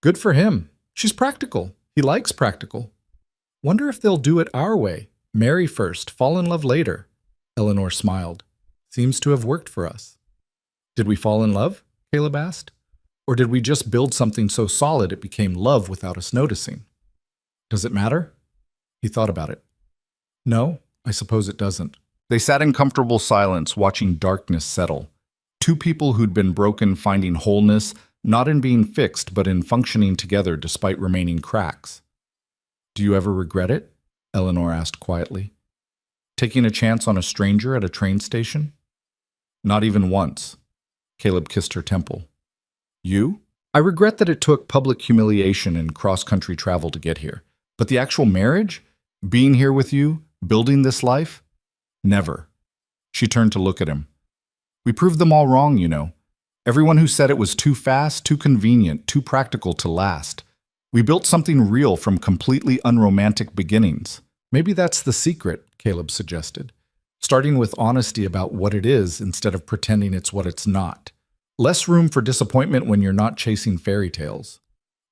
"Good for him. She's practical. He likes practical." "Wonder if they'll do it our way. Marry first, fall in love later." Eleanor smiled. "Seems to have worked for us." "Did we fall in love?" Caleb asked. "Or did we just build something so solid it became love without us noticing?" "Does it matter?" He thought about it. "No, I suppose it doesn't." They sat in comfortable silence, watching darkness settle. 2 people who'd been broken finding wholeness, not in being fixed, but in functioning together despite remaining cracks. "Do you ever regret it?" Eleanor asked quietly. "Taking a chance on a stranger at a train station?" "Not even once." Caleb kissed her temple. "You?" "I regret that it took public humiliation and cross-country travel to get here. But the actual marriage? Being here with you? Building this life? Never." She turned to look at him. We proved them all wrong, you know. Everyone who said it was too fast, too convenient, too practical to last. We built something real from completely unromantic beginnings. Maybe that's the secret, Caleb suggested. Starting with honesty about what it is instead of pretending it's what it's not. Less room for disappointment when you're not chasing fairy tales.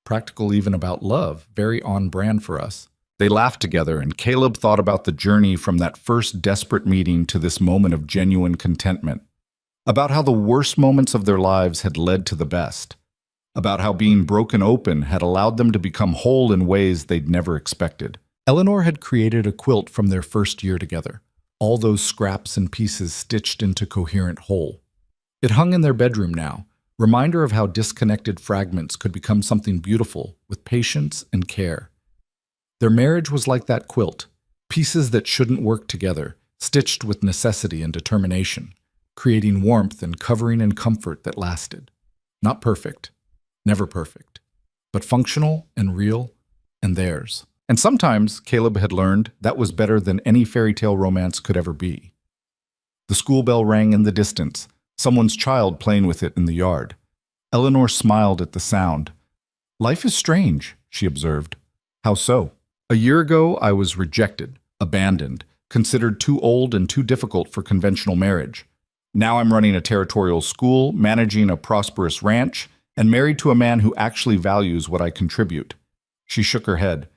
Practical even about love, very on brand for us. They laughed together, and Caleb thought about the journey from that first desperate meeting to this moment of genuine contentment. About how the worst moments of their lives had led to the best. About how being broken open had allowed them to become whole in ways they'd never expected. Eleanor had created a quilt from their first year together, all those scraps and pieces stitched into coherent whole. It hung in their bedroom now, reminder of how disconnected fragments could become something beautiful with patience and care. Their marriage was like that quilt, pieces that shouldn't work together, stitched with necessity and determination, creating warmth and covering and comfort that lasted. Not perfect, never perfect, but functional and real and theirs. And sometimes, Caleb had learned, that was better than any fairy tale romance could ever be. The school bell rang in the distance, someone's child playing with it in the yard. Eleanor smiled at the sound. Life is strange, she observed. How so? A year ago, I was rejected, abandoned, considered too old and too difficult for conventional marriage. Now I'm running a territorial school, managing a prosperous ranch, and married to a man who actually values what I contribute. She shook her head.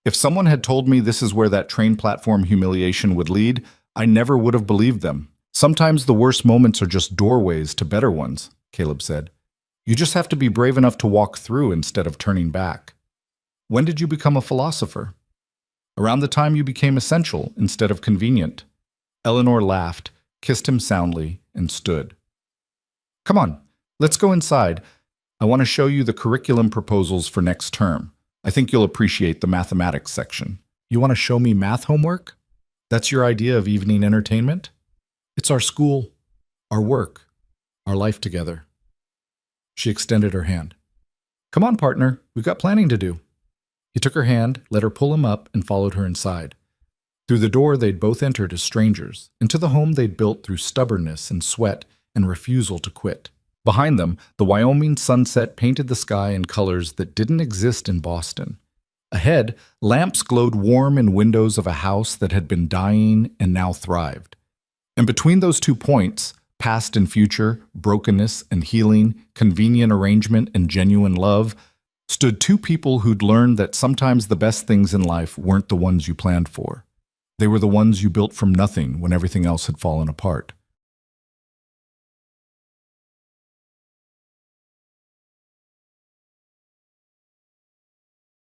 If someone had told me this is where that train platform humiliation would lead, I never would have believed them. Sometimes the worst moments are just doorways to better ones, Caleb said. You just have to be brave enough to walk through instead of turning back. When did you become a philosopher? Around the time you became essential instead of convenient. Eleanor laughed, kissed him soundly, and stood. Come on, let's go inside. I want to show you the curriculum proposals for next term. I think you'll appreciate the mathematics section. You want to show me math homework? That's your idea of evening entertainment? It's our school, our work, our life together. She extended her hand. Come on, partner, we've got planning to do. He took her hand, let her pull him up, and followed her inside. Through the door they'd both entered as strangers, into the home they'd built through stubbornness and sweat and refusal to quit. Behind them, the Wyoming sunset painted the sky in colors that didn't exist in Boston. Ahead, lamps glowed warm in windows of a house that had been dying and now thrived. And between those 2 points, past and future, brokenness and healing, convenient arrangement and genuine love, stood 2 people who'd learned that sometimes the best things in life weren't the ones you planned for. They were the ones you built from nothing when everything else had fallen apart.